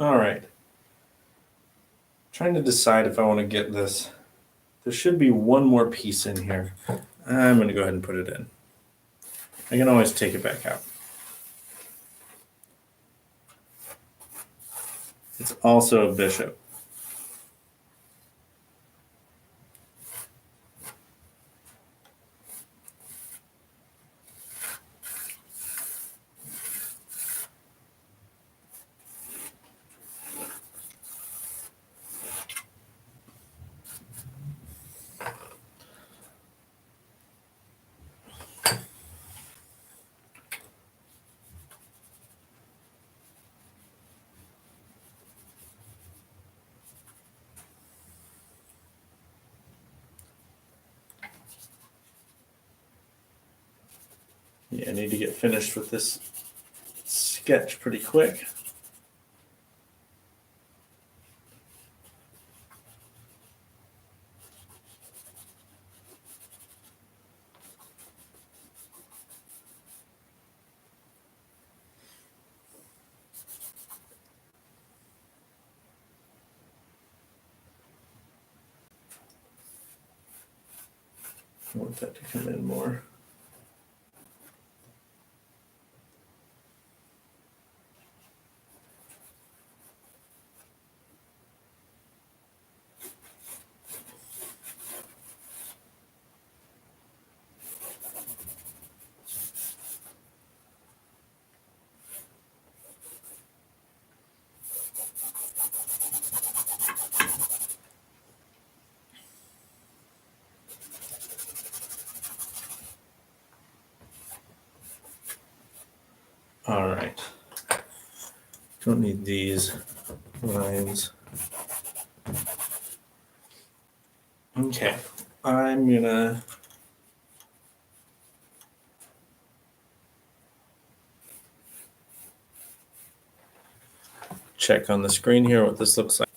All right. Trying to decide if I want to get this. There should be one more piece in here. I'm going to go ahead and put it in. I can always take it back out. It's also a bishop. Yeah, I need to get finished with this sketch pretty quick. I want that to come in more. All right. Don't need these lines. Okay, I'm gonna check on the screen here what this looks like.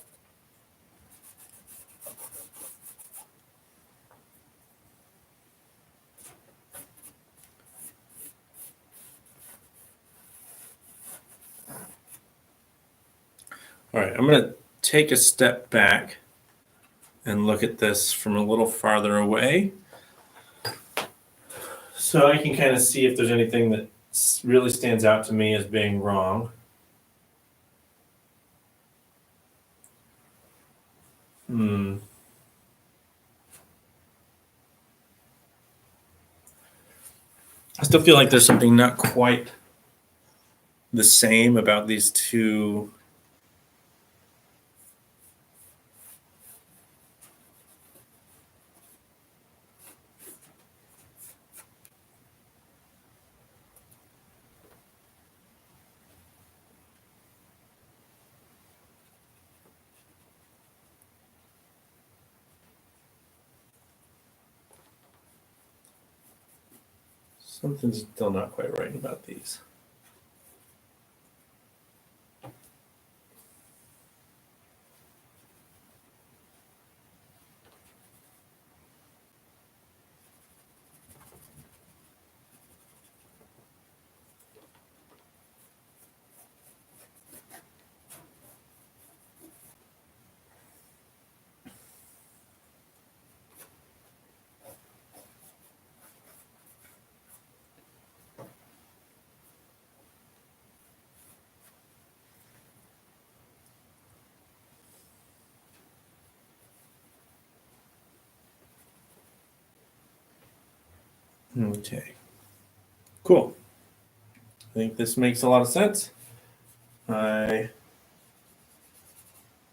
All right, I'm going to take a step back and look at this from a little farther away so I can kind of see if there's anything that really stands out to me as being wrong. I still feel like there's something not quite the same about these two. Something's still not quite right about these. Okay, cool. I think this makes a lot of sense. I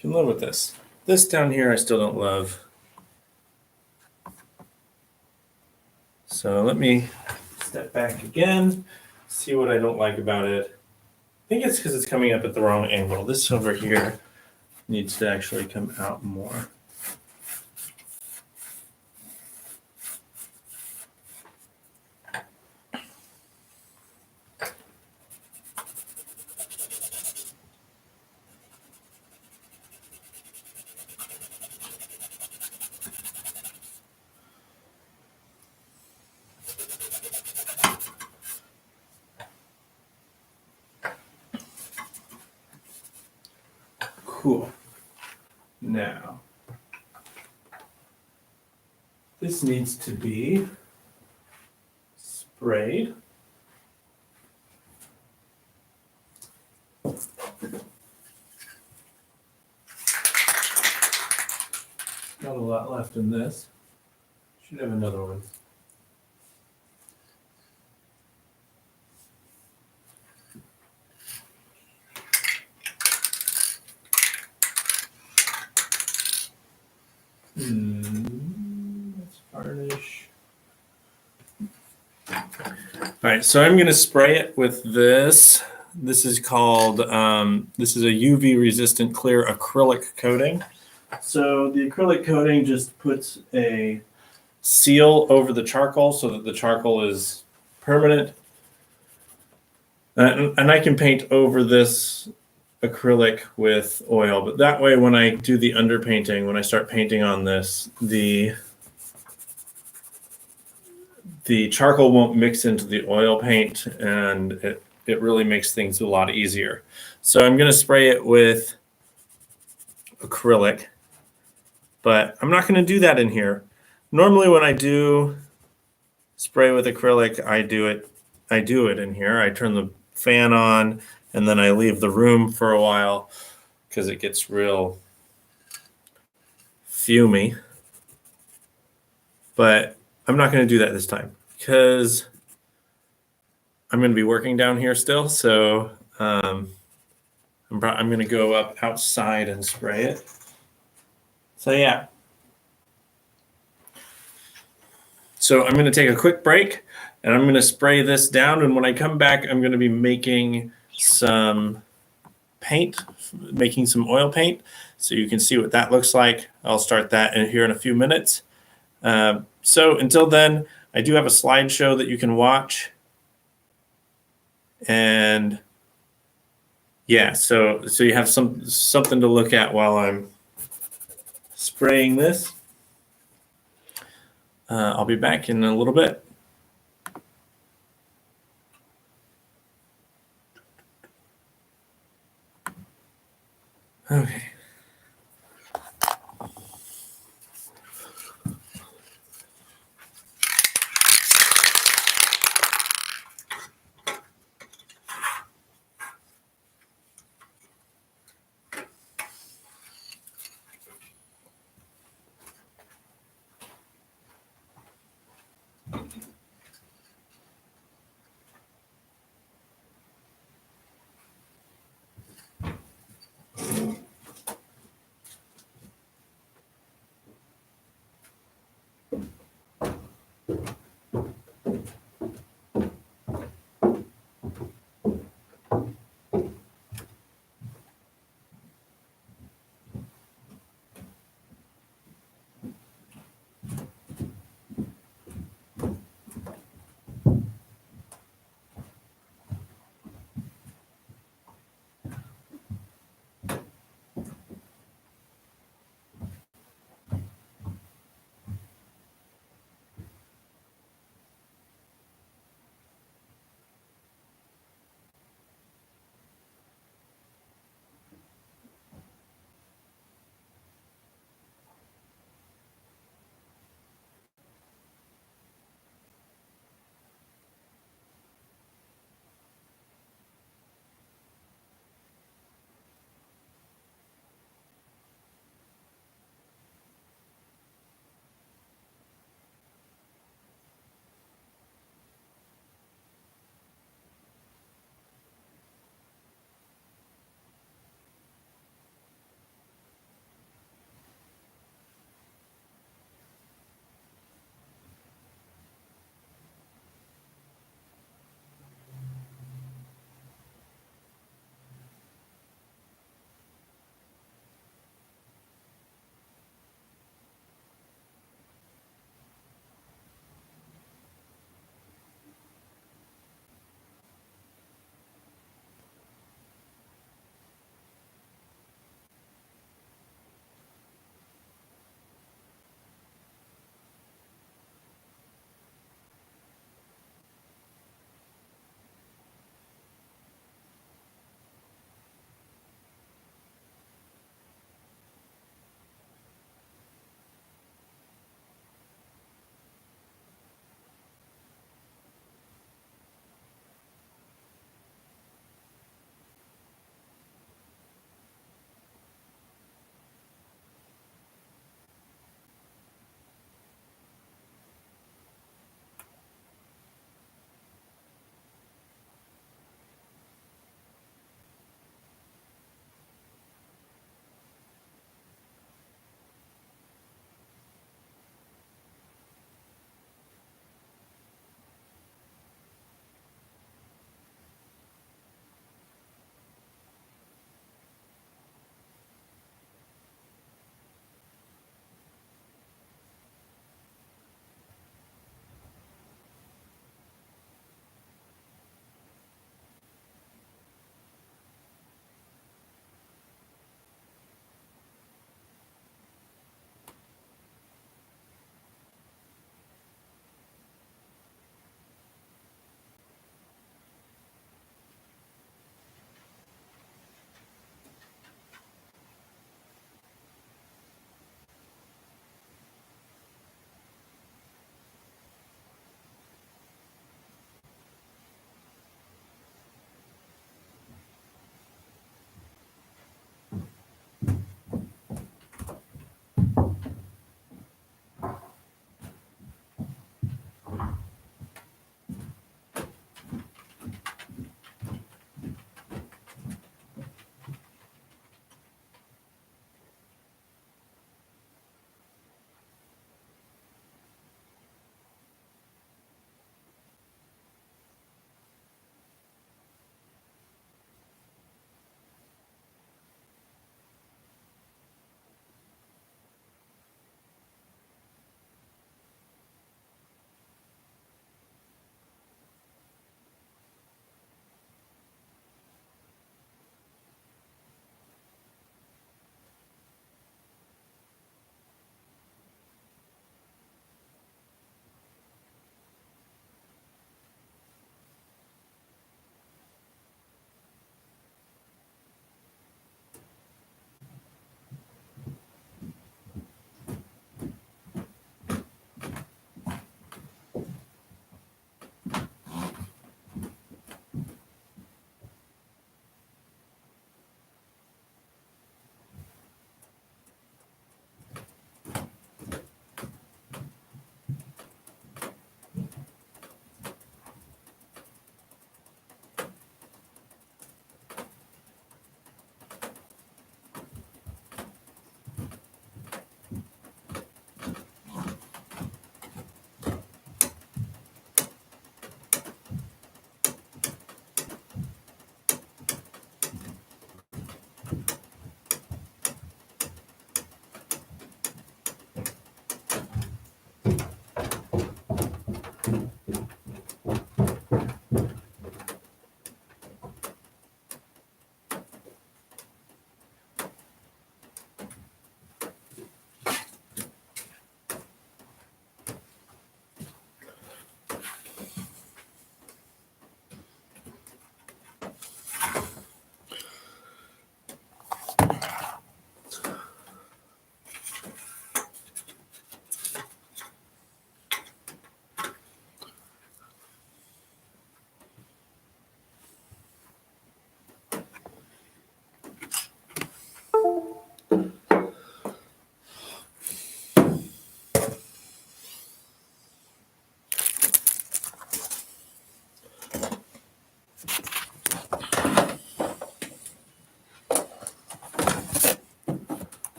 can live with this. This down here I still don't love. So let me step back again, see what I don't like about it. I think it's because it's coming up at the wrong angle. This over here needs to actually come out more. Cool. Now, this needs to be sprayed. Not a lot left in this. Should have another one. Let's varnish. All right, so I'm going to spray it with this. This is called, this is a UV resistant clear acrylic coating. So the acrylic coating just puts a seal over the charcoal so that the charcoal is permanent And I can paint over this acrylic with oil, but that way when I do the underpainting, when I start painting on this, the charcoal won't mix into the oil paint, and it really makes things a lot easier. So I'm going to spray it with acrylic, but I'm not going to do that in here. Normally when I do spray with acrylic, I do it in here. I turn the fan on and then I leave the room for a while because it gets real fumy. But I'm not going to do that this time because I'm going to be working down here still. So I'm going to go up outside and spray it. So yeah. So I'm going to take a quick break and I'm going to spray this down. And when I come back, I'm going to be making some paint, making some oil paint. So you can see what that looks like. I'll start that here in a few minutes. So until then, I do have a slideshow that you can watch. And yeah, so you have something to look at while I'm spraying this. I'll be back in a little bit. Okay.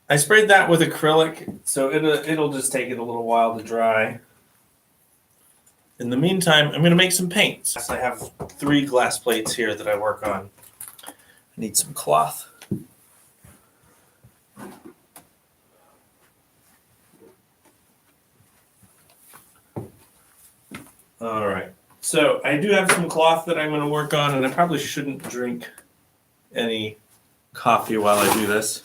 I sprayed that with acrylic, so it'll just take it a little while to dry. In the meantime, I'm going to make some paints. I have 3 glass plates here that I work on. I need some cloth. All right. So I do have some cloth that I'm going to work on, and I probably shouldn't drink any coffee while I do this.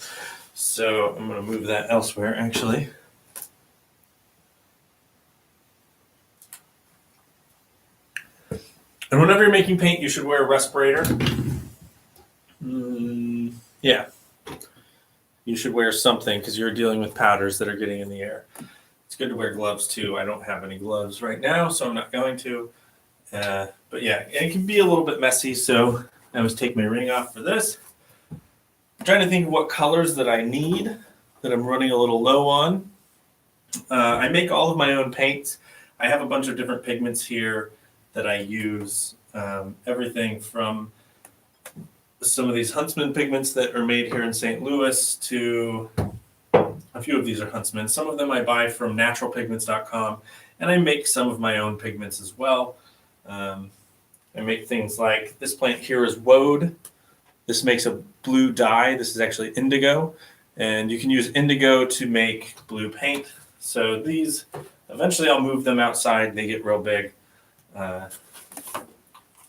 So I'm going to move that elsewhere, actually. And whenever you're making paint, you should wear a respirator. Yeah. You should wear something because you're dealing with powders that are getting in the air. It's good to wear gloves too. I don't have any gloves right now, so I'm not going to. But yeah, it can be a little bit messy, so I always take my ring off for this. I'm trying to think of what colors that I need that I'm running a little low on. I make all of my own paints. I have a bunch of different pigments here that I use. Everything from some of these Huntsman pigments that are made here in St. Louis to a few of these are Huntsman. Some of them I buy from naturalpigments.com, and I make some of my own pigments as well. I make things like this plant here is woad. This makes a blue dye. This is actually indigo, and you can use indigo to make blue paint. So these, eventually I'll move them outside. They get real big. I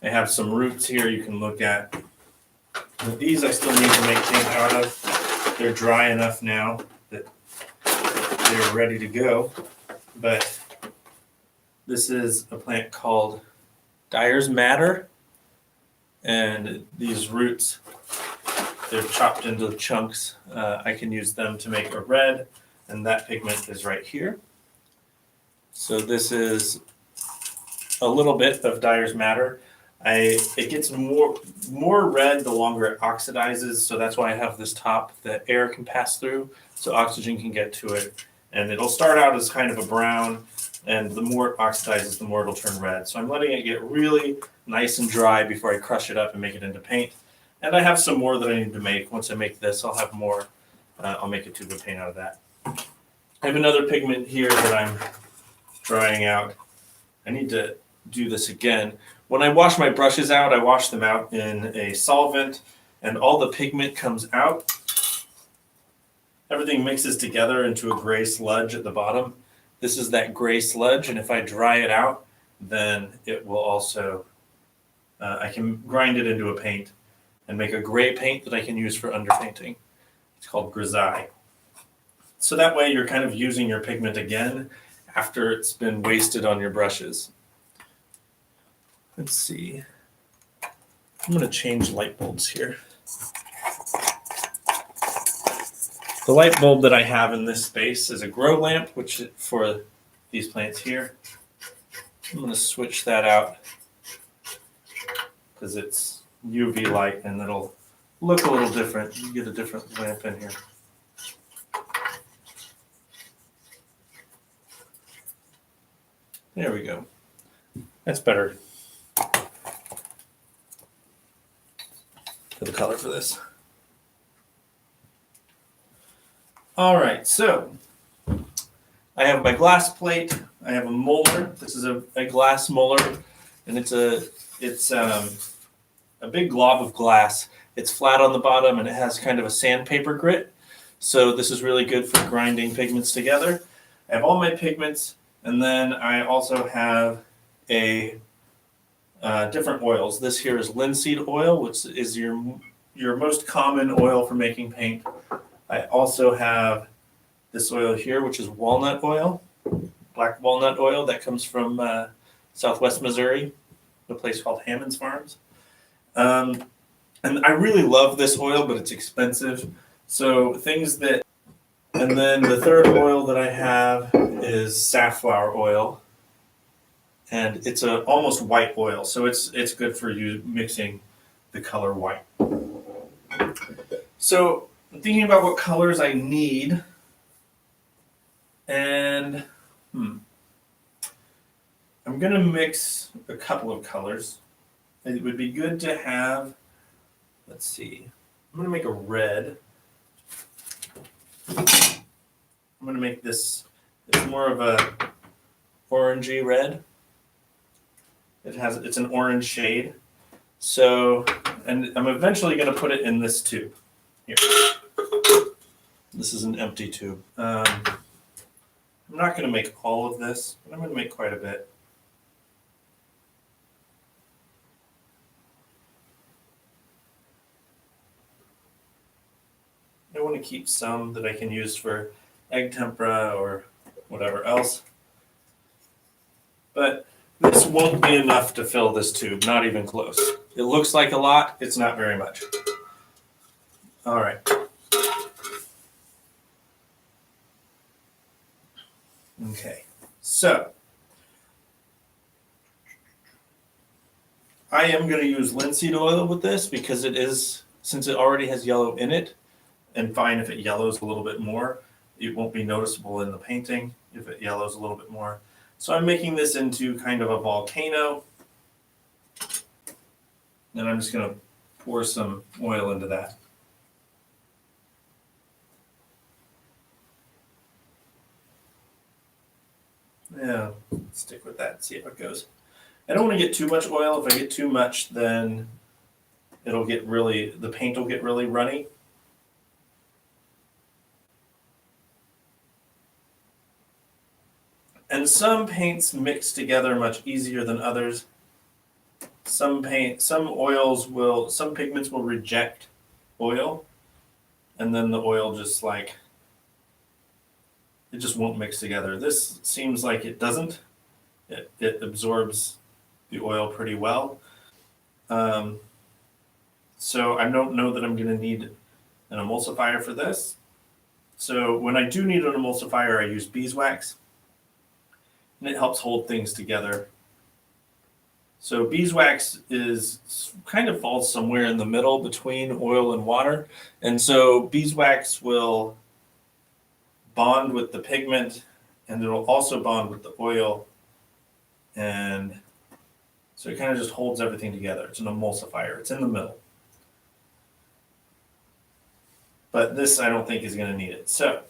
have some roots here you can look at. But these I still need to make paint out of. They're dry enough now that they're ready to go. But this is a plant called Dyer's Madder. And these roots, they're chopped into chunks. I can use them to make a red, and that pigment is right here. So this is a little bit of Dyer's Madder. It gets more red the longer it oxidizes, so that's why I have this top that air can pass through, so oxygen can get to it. And it'll start out as kind of a brown, and the more it oxidizes, the more it'll turn red. So I'm letting it get really nice and dry before I crush it up and make it into paint. And I have some more that I need to make. Once I make this, I'll have more. I'll make a tube of paint out of that. I have another pigment here that I'm drying out. I need to do this again. When I wash my brushes out, I wash them out in a solvent, and all the pigment comes out. Everything mixes together into a gray sludge at the bottom. This is that gray sludge, and if I dry it out, then it will also, I can grind it into a paint and make a gray paint that I can use for underpainting. It's called grisaille. So that way you're kind of using your pigment again after it's been wasted on your brushes. Let's see. I'm going to change light bulbs here. The light bulb that I have in this space is a grow lamp, which for these plants here. I'm going to switch that out because it's UV light and it'll look a little different. You get a different lamp in here. There we go. That's better for the color for this. All right, so I have my glass plate. I have a molar. This is a glass molar, and it's a big glob of glass. It's flat on the bottom, and it has kind of a sandpaper grit. So this is really good for grinding pigments together. I have all my pigments, and then I also have a different oils. This here is linseed oil, which is your most common oil for making paint. I also have this oil here, which is walnut oil, black walnut oil that comes from Southwest Missouri, a place called Hammond's Farms. And I really love this oil, but it's expensive. So and then the third oil that I have is safflower oil. And it's a almost white oil, so it's good for you mixing the color white. So I'm thinking about what colors I need, and I'm going to mix a couple of colors. It would be good to have, let's see, I'm going to make a red. I'm going to make this, it's more of a orangey red. It's an orange shade. So, and I'm eventually going to put it in this tube. Here. This is an empty tube. I'm not going to make all of this, but I'm going to make quite a bit. I want to keep some that I can use for egg tempera or whatever else. But this won't be enough to fill this tube, not even close. It looks like a lot, it's not very much. All right. Okay, so I am going to use linseed oil with this because it is, since it already has yellow in it, and fine if it yellows a little bit more. It won't be noticeable in the painting if it yellows a little bit more. So I'm making this into kind of a volcano. And I'm just going to pour some oil into that. Yeah, stick with that, see how it goes. I don't want to get too much oil. If I get too much, then it'll get really, the paint will get really runny. And some paints mix together much easier than others. Some pigments will reject oil, and then the oil just like, it just won't mix together. This seems like it doesn't. It absorbs the oil pretty well. So I don't know that I'm going to need an emulsifier for this. So when I do need an emulsifier, I use beeswax, and it helps hold things together. So beeswax kind of falls somewhere in the middle between oil and water. And so beeswax will bond with the pigment, and it'll also bond with the oil. And so it kind of just holds everything together. It's an emulsifier. It's in the middle. But this I don't think is going to need it. So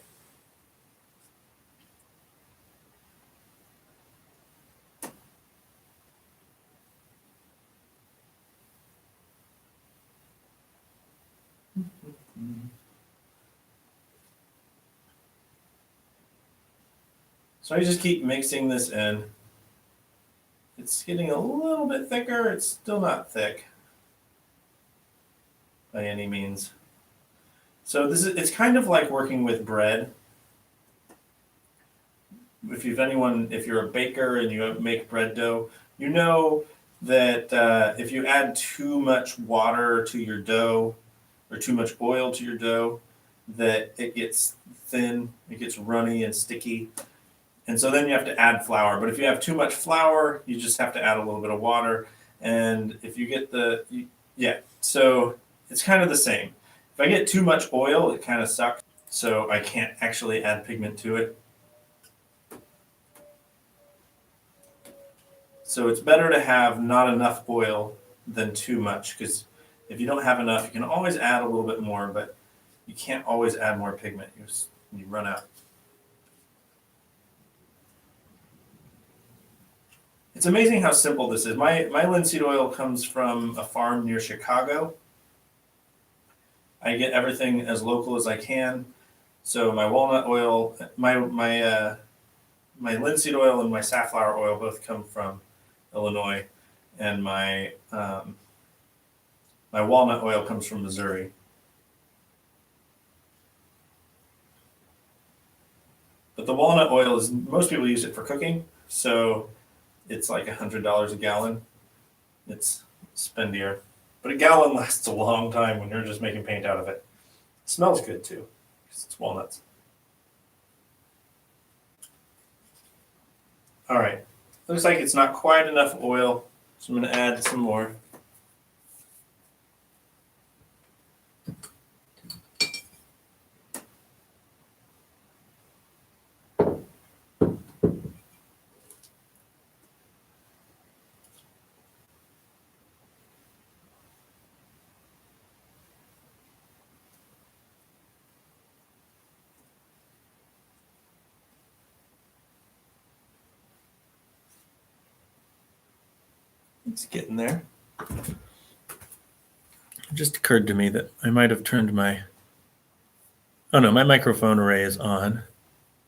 I just keep mixing this in. It's getting a little bit thicker. It's still not thick by any means. So it's kind of like working with bread. If you're a baker and you make bread dough, you know that if you add too much water to your dough or too much oil to your dough, that it gets thin, it gets runny and sticky. And so then you have to add flour. But if you have too much flour, you just have to add a little bit of water. And if you get so it's kind of the same. If I get too much oil, it kind of sucks. So I can't actually add pigment to it. So it's better to have not enough oil than too much, because if you don't have enough, you can always add a little bit more, but you can't always add more pigment. You run out. It's amazing how simple this is. My linseed oil comes from a farm near Chicago. I get everything as local as I can. So my walnut oil, my linseed oil and my safflower oil both come from Illinois, and my walnut oil comes from Missouri. But the walnut oil most people use it for cooking, so it's like $100 a gallon. It's spendier, but a gallon lasts a long time when you're just making paint out of it. It smells good too, because it's walnuts. All right, looks like it's not quite enough oil, so I'm going to add some more. It's getting there. It just occurred to me that I might have turned my... Oh no, my microphone array is on.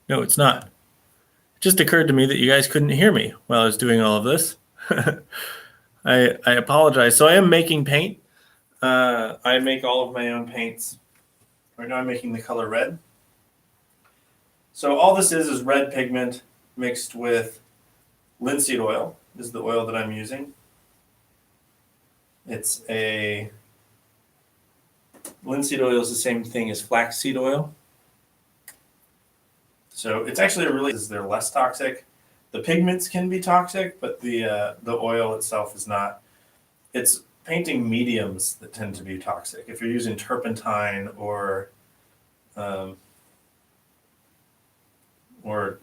No, it's not. It just occurred to me that you guys couldn't hear me while I was doing all of this. I apologize. So I am making paint. I make all of my own paints. Right now I'm making the color red. So all this is red pigment mixed with linseed oil, is the oil that I'm using. It's a... Linseed oil is the same thing as flaxseed oil. So it's actually they're less toxic. The pigments can be toxic, but the oil itself is not. It's painting mediums that tend to be toxic. If you're using turpentine or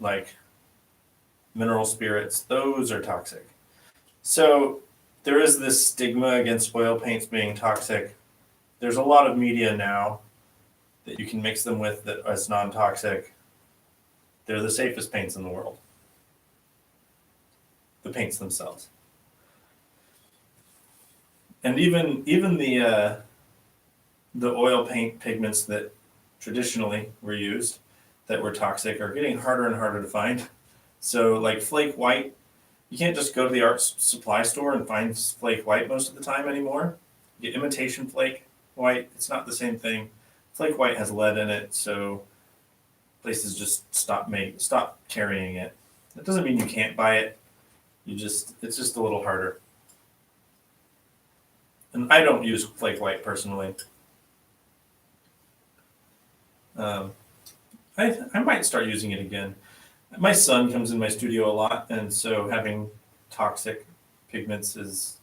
like mineral spirits, those are toxic. So there is this stigma against oil paints being toxic. There's a lot of media now that you can mix them with that is non-toxic. They're the safest paints in the world. The paints themselves. And even the oil paint pigments that traditionally were used that were toxic are getting harder and harder to find. So like flake white, you can't just go to the art supply store and find flake white most of the time anymore. You get imitation flake white, it's not the same thing. Flake white has lead in it, so places just stop carrying it. That doesn't mean you can't buy it. It's just a little harder. And I don't use flake white personally. I might start using it again. My son comes in my studio a lot, and so having toxic pigments is,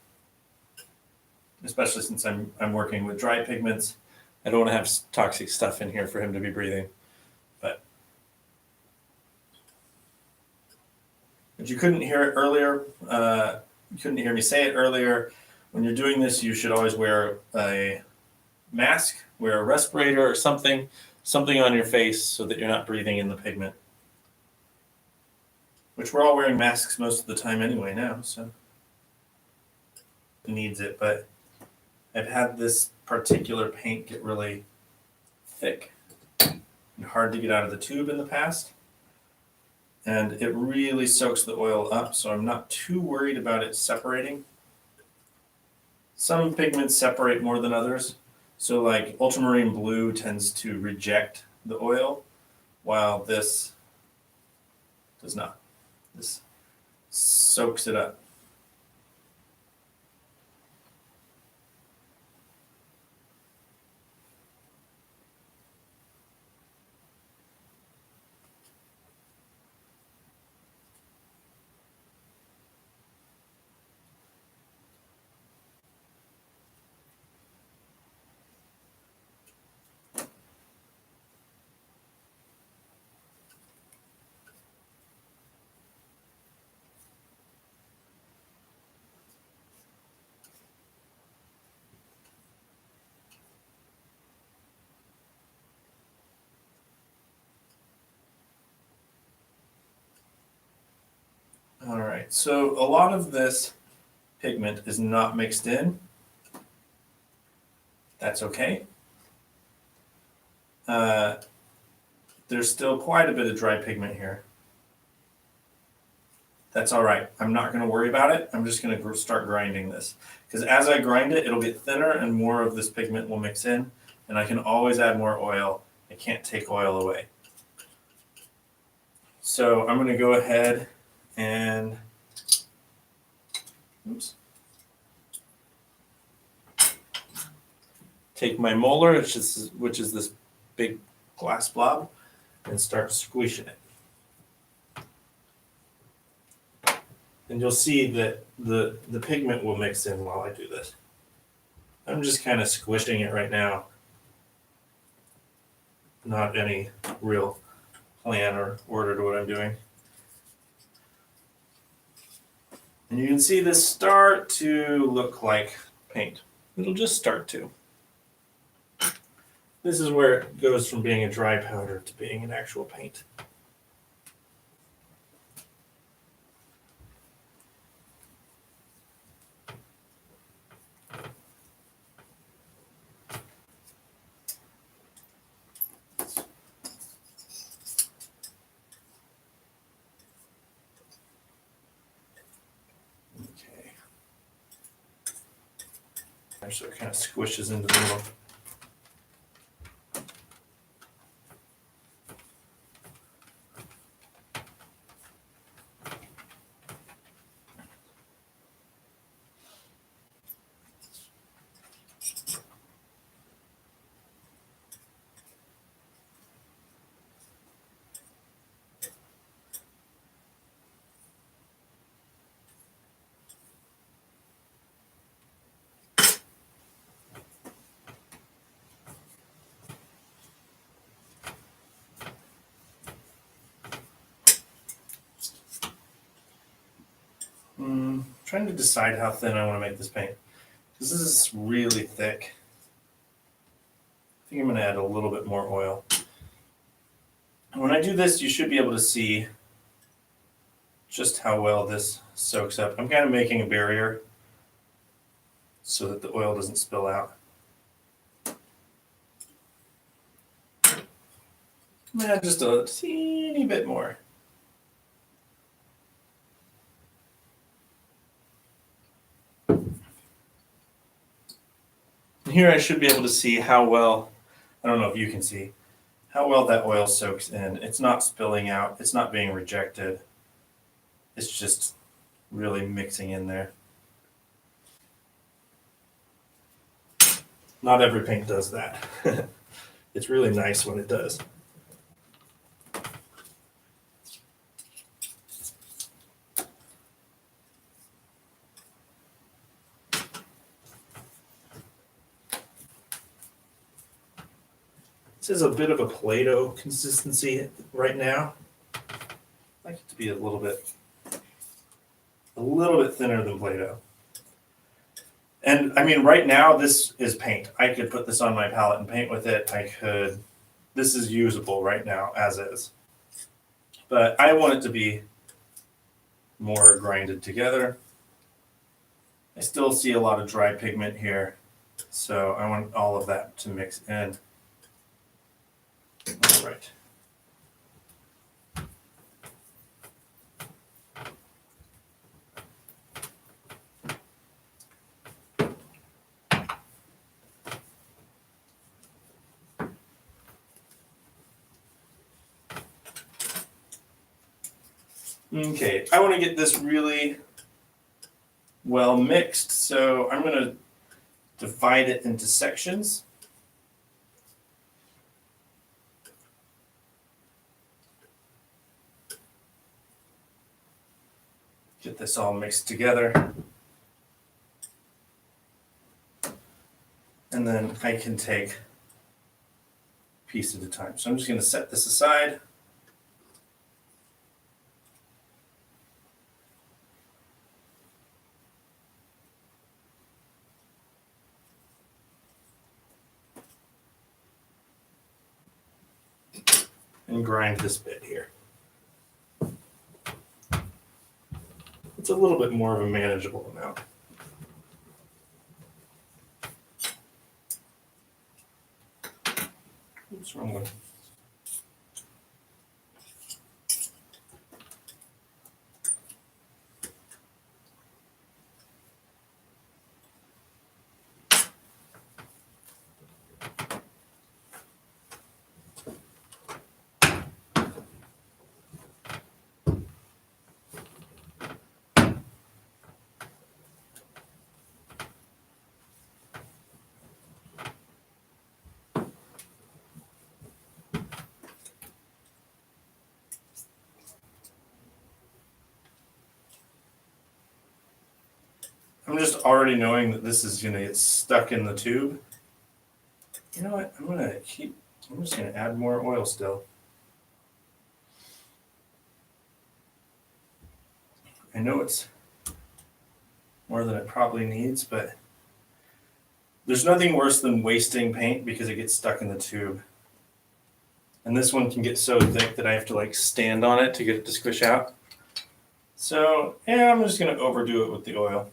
especially since I'm working with dry pigments, I don't want to have toxic stuff in here for him to be breathing. But you couldn't hear it earlier. You couldn't hear me say it earlier. When you're doing this, you should always wear a mask, wear a respirator or something on your face so that you're not breathing in the pigment. Which we're all wearing masks most of the time anyway now, so it needs it. But I've had this particular paint get really thick and hard to get out of the tube in the past. And it really soaks the oil up, so I'm not too worried about it separating. Some pigments separate more than others. So like ultramarine blue tends to reject the oil, while this does not. This soaks it up. All right, so a lot of this pigment is not mixed in. That's okay. There's still quite a bit of dry pigment here. That's all right. I'm not going to worry about it. I'm just going to start grinding this. Because as I grind it, it'll get thinner and more of this pigment will mix in. And I can always add more oil. I can't take oil away. So I'm going to go ahead and take my molar, which is this big glass blob, and start squishing it. And you'll see that the pigment will mix in while I do this. I'm just kind of squishing it right now. Not any real plan or order to what I'm doing. And you can see this start to look like paint. It'll just start to. This is where it goes from being a dry powder to being an actual paint. there so it kind of squishes into the middle. Trying to decide how thin I want to make this paint. This is really thick. I think I'm going to add a little bit more oil. And when I do this, you should be able to see just how well this soaks up. I'm kind of making a barrier so that the oil doesn't spill out. I'm going to add just a teeny bit more. And here I should be able to see how well, I don't know if you can see, how well that oil soaks in. It's not spilling out. It's not being rejected. It's just really mixing in there. Not every paint does that. It's really nice when it does. This is a bit of a Play-Doh consistency right now. I'd like it to be a little bit thinner than Play-Doh. And I mean, right now this is paint. I could put this on my palette and paint with it. This is usable right now as is. But I want it to be more grinded together. I still see a lot of dry pigment here, so I want all of that to mix in. All right. Okay, I want to get this really well mixed, so I'm going to divide it into sections. Get this all mixed together. And then I can take a piece at a time. So I'm just going to set this aside. And grind this bit here. It's a little bit more of a manageable amount. Oops, wrong one. I'm just already knowing that this is going to get stuck in the tube. You know what? I'm just going to add more oil still. I know it's more than it probably needs, but there's nothing worse than wasting paint because it gets stuck in the tube. And this one can get so thick that I have to like stand on it to get it to squish out. So yeah, I'm just going to overdo it with the oil.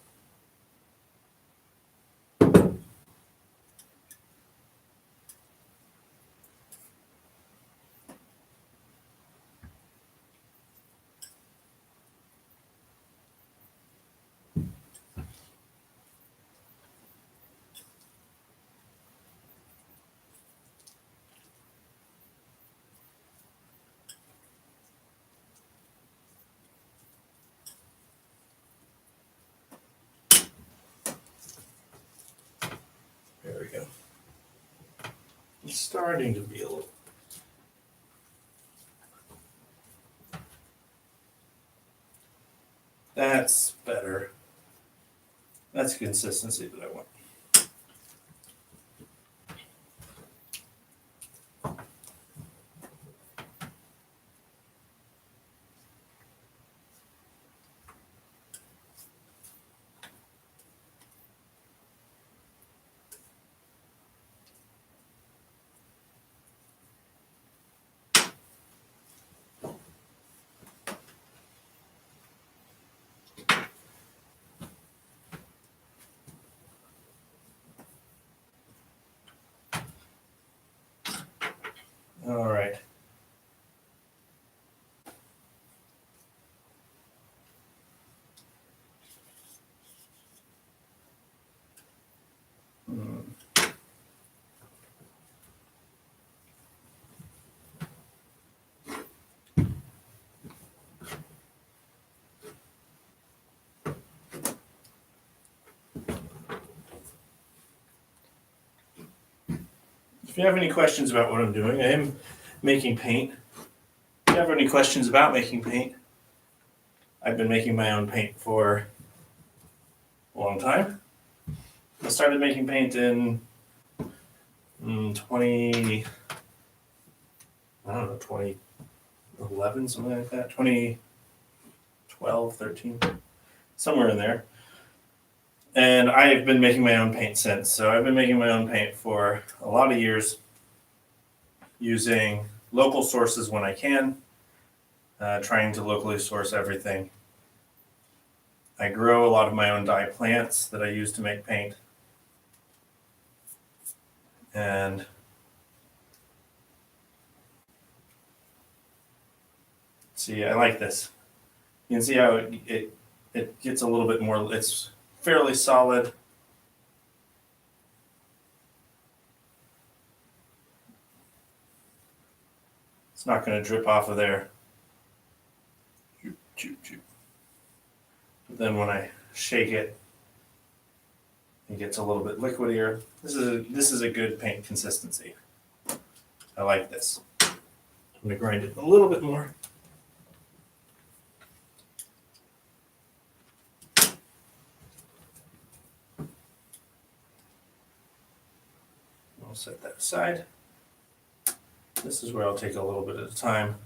go. It's starting to be a little. That's better. That's consistency that I want. All right. If you have any questions about what I'm doing, I am making paint. If you have any questions about making paint, I've been making my own paint for a long time. I started making paint in 2011, something like that, 2012, 13, somewhere in there. And I've been making my own paint since. So I've been making my own paint for a lot of years, using local sources when I can, trying to locally source everything. I grow a lot of my own dye plants that I use to make paint. And see, I like this. You can see how it gets a little bit more, it's fairly solid. It's not going to drip off of there. But then when I shake it, it gets a little bit liquidier. This is a good paint consistency. I like this. I'm going to grind it a little bit more. I'll set that aside. This is where I'll take a little bit at a time.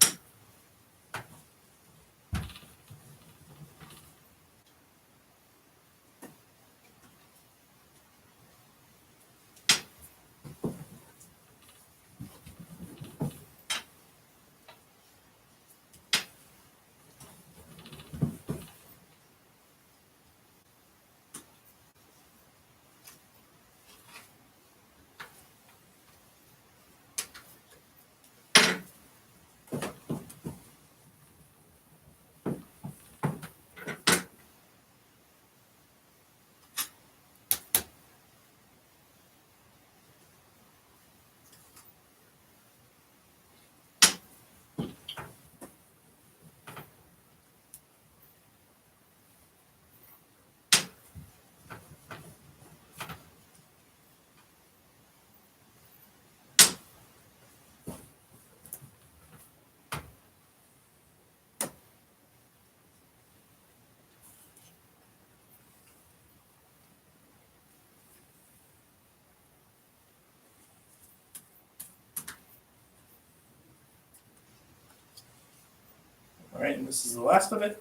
All right, and this is the last of it.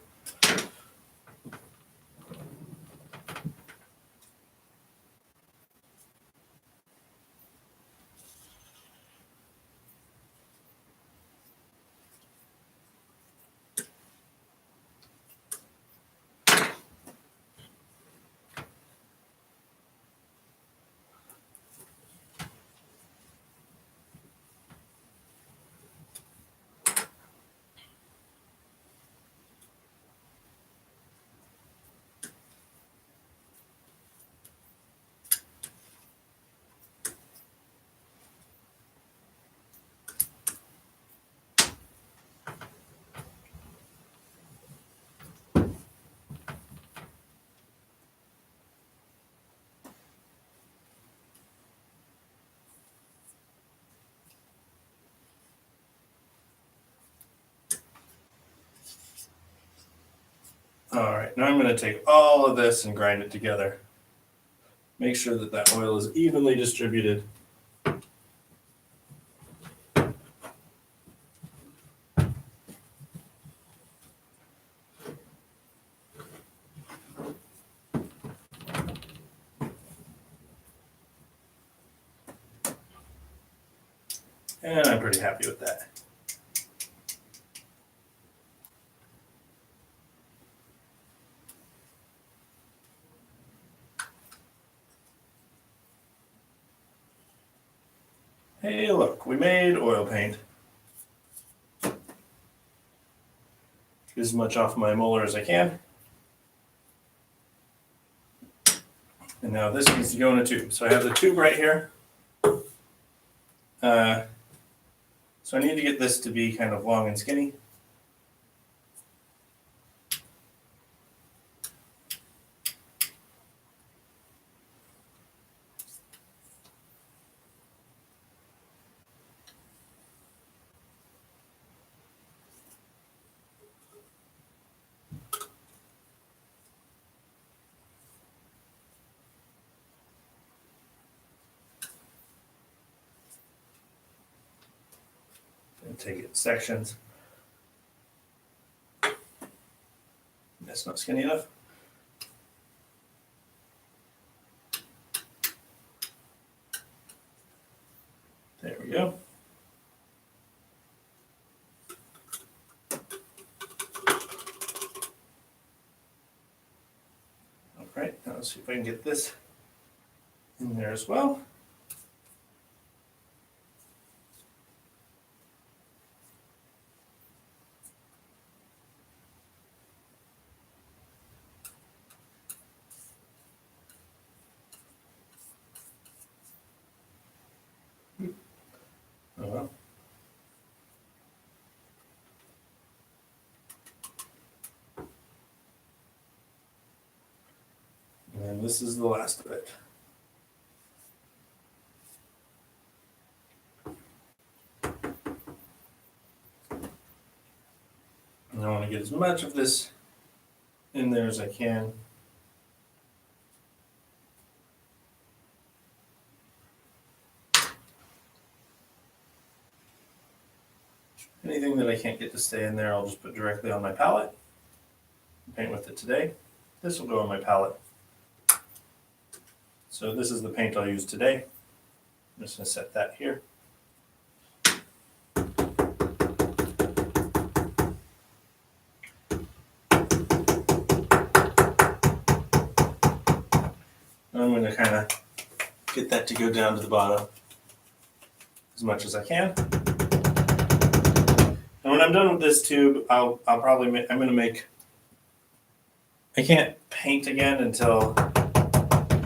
All right, now I'm going to take all of this and grind it together. Make sure that that oil is evenly distributed. And I'm pretty happy with that. Hey, look, we made oil paint. Get as much off my molar as I can. And now this needs to go in a tube. So I have the tube right here. So I need to get this to be kind of long and skinny. And take it in sections. That's not skinny enough. There we go. All right, now let's see if I can get this in there as well. Oh well. And this is the last of it. And I want to get as much of this in there as I can. Anything that I can't get to stay in there, I'll just put directly on my palette. Paint with it today. This will go on my palette. So this is the paint I'll use today. I'm just going to set that here. I'm going to kind of get that to go down to the bottom as much as I can. And when I'm done with this tube, I'll probably make, I'm going to make, I can't paint again until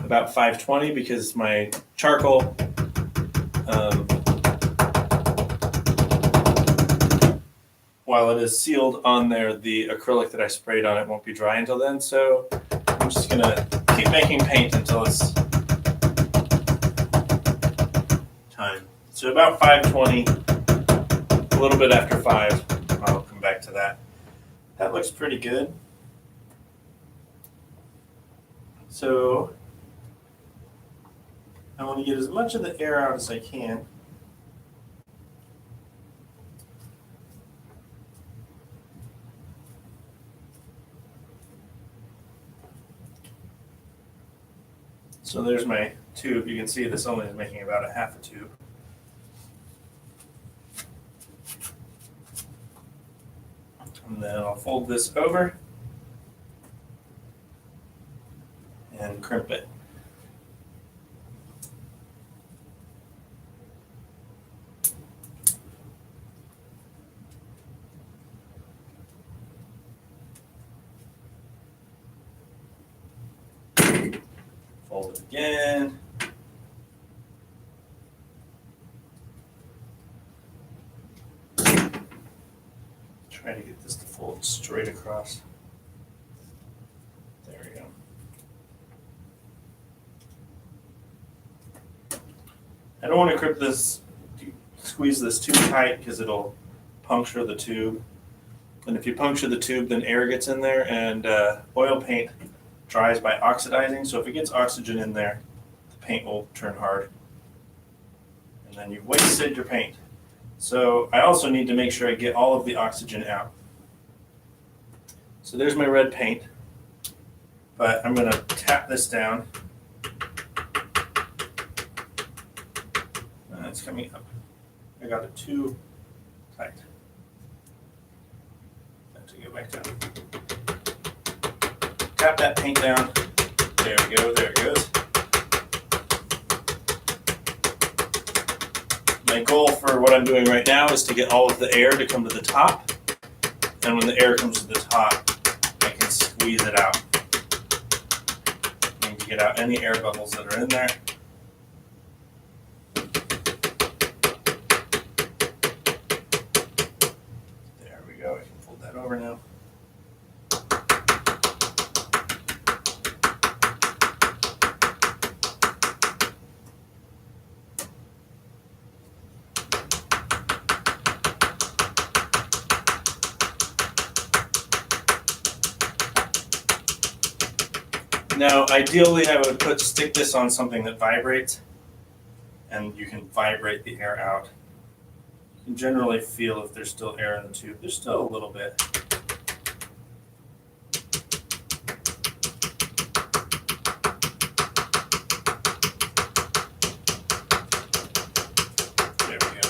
about 520 because my charcoal while it is sealed on there, the acrylic that I sprayed on it won't be dry until then. So I'm just going to keep making paint until it's time. So about 520, a little bit after 5, I'll come back to that. That looks pretty good. So I want to get as much of the air out as I can. So there's my tube. You can see this only is making about a half a tube. And then I'll fold this over and crimp it. Fold it again. Try to get this to fold straight across. There we go. I don't want to squeeze this too tight because it'll puncture the tube. And if you puncture the tube, then air gets in there, and oil paint dries by oxidizing. So if it gets oxygen in there, the paint will turn hard. And then you've wasted your paint. So I also need to make sure I get all of the oxygen out. So there's my red paint. But I'm going to tap this down. And it's coming up. I got it too tight. Go back down. Tap that paint down. There we go. There it goes. My goal for what I'm doing right now is to get all of the air to come to the top. And when the air comes to the top, I can squeeze it out. And to get out any air bubbles that are in there. There we go. I can fold that over now. Now, ideally, I would stick this on something that vibrates, and you can vibrate the air out. You can generally feel if there's still air in the tube. There's still a little bit. There we go.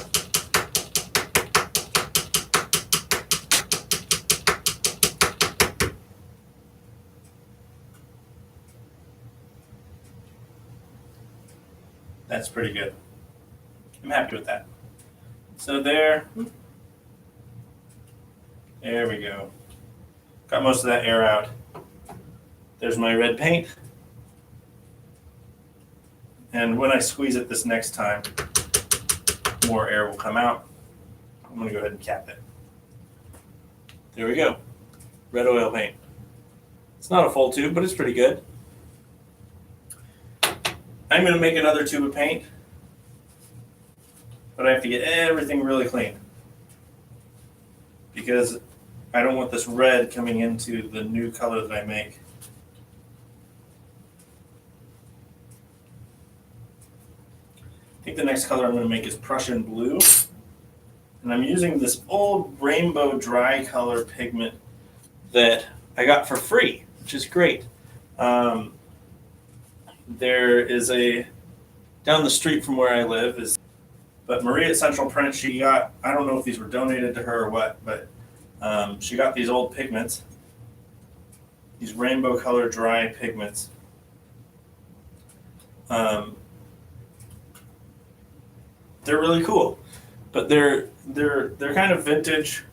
That's pretty good. I'm happy with that. So there we go. Got most of that air out. There's my red paint. And when I squeeze it this next time, more air will come out. I'm going to go ahead and cap it. There we go. Red oil paint. It's not a full tube, but it's pretty good. I'm going to make another tube of paint, but I have to get everything really clean because I don't want this red coming into the new color that I make. I think the next color I'm going to make is Prussian blue, and I'm using this old rainbow dry color pigment that I got for free, which is great. There is down the street from where I live but Marie at Central Print, she got, I don't know if these were donated to her or what, but she got these old pigments, these rainbow color dry pigments. They're really cool, but they're kind of vintage.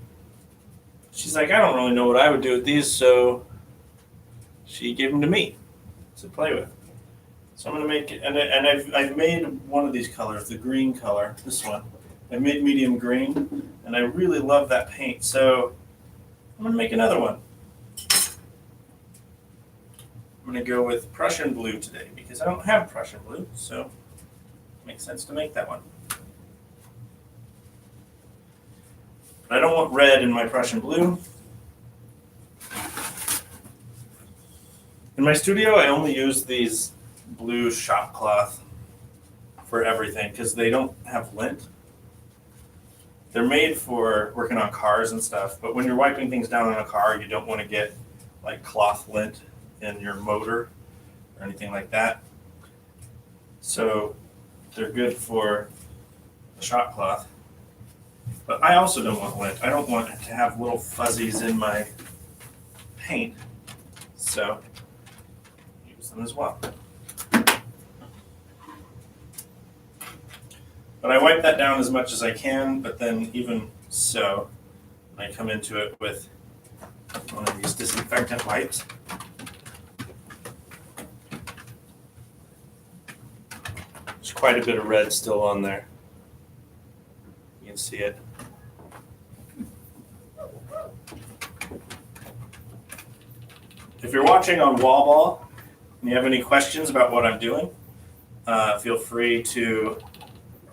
She's like, I don't really know what I would do with these, so she gave them to me to play with. So I'm going to make it, and I've made one of these colors, the green color, this one. I made medium green, and I really love that paint, so I'm going to make another one. I'm going to go with Prussian blue today, because I don't have Prussian blue, so it makes sense to make that one. But I don't want red in my Prussian blue. In my studio, I only use these blue shop cloth for everything because they don't have lint. They're made for working on cars and stuff, but when you're wiping things down on a car, you don't want to get like cloth lint in your motor or anything like that. So they're good for the shop cloth. But I also don't want lint. I don't want to have little fuzzies in my paint. So use them as well. But I wipe that down as much as I can, but then even so, I come into it with one of these disinfectant wipes. There's quite a bit of red still on there. You can see it. If you're watching on Wallball and you have any questions about what I'm doing, feel free to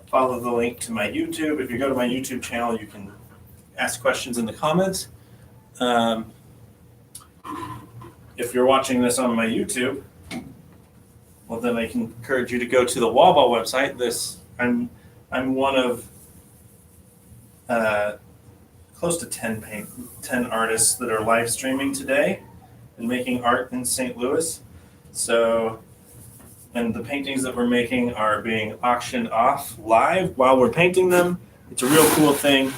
follow the link to my YouTube. If you go to my YouTube channel, you can ask questions in the comments. If you're watching this on my YouTube, well, then I can encourage you to go to the Wallball website. I'm one of close to 10 artists that are live streaming today and making art in St. Louis. So, and the paintings that we're making are being auctioned off live while we're painting them. It's a real cool thing.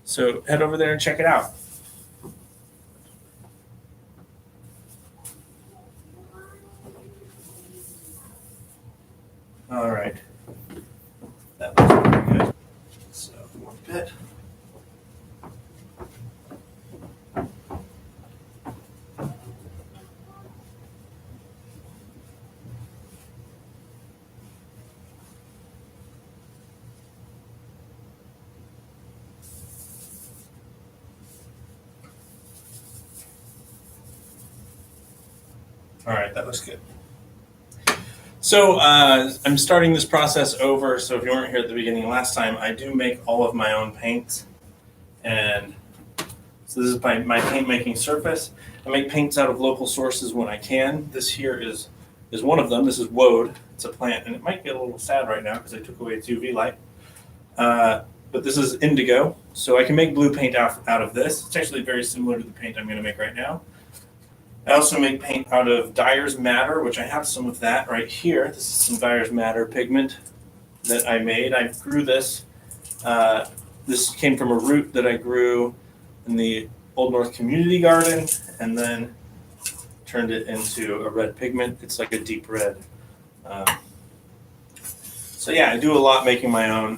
So head over there and check it out. All right. That looks pretty good. So one bit. All right, that looks good. So I'm starting this process over. So if you weren't here at the beginning last time, I do make all of my own paints. And so this is my paint making surface. I make paints out of local sources when I can. This here is one of them. This is woad. It's a plant, and it might get a little sad right now because I took away its UV light. But this is indigo. So I can make blue paint out of this. It's actually very similar to the paint I'm going to make right now. I also make paint out of Dyer's Madder, which I have some of that right here. This is some Dyer's Madder pigment that I made. I grew this. This came from a root that I grew in the Old North Community Garden and then turned it into a red pigment. It's like a deep red. So yeah, I do a lot making my own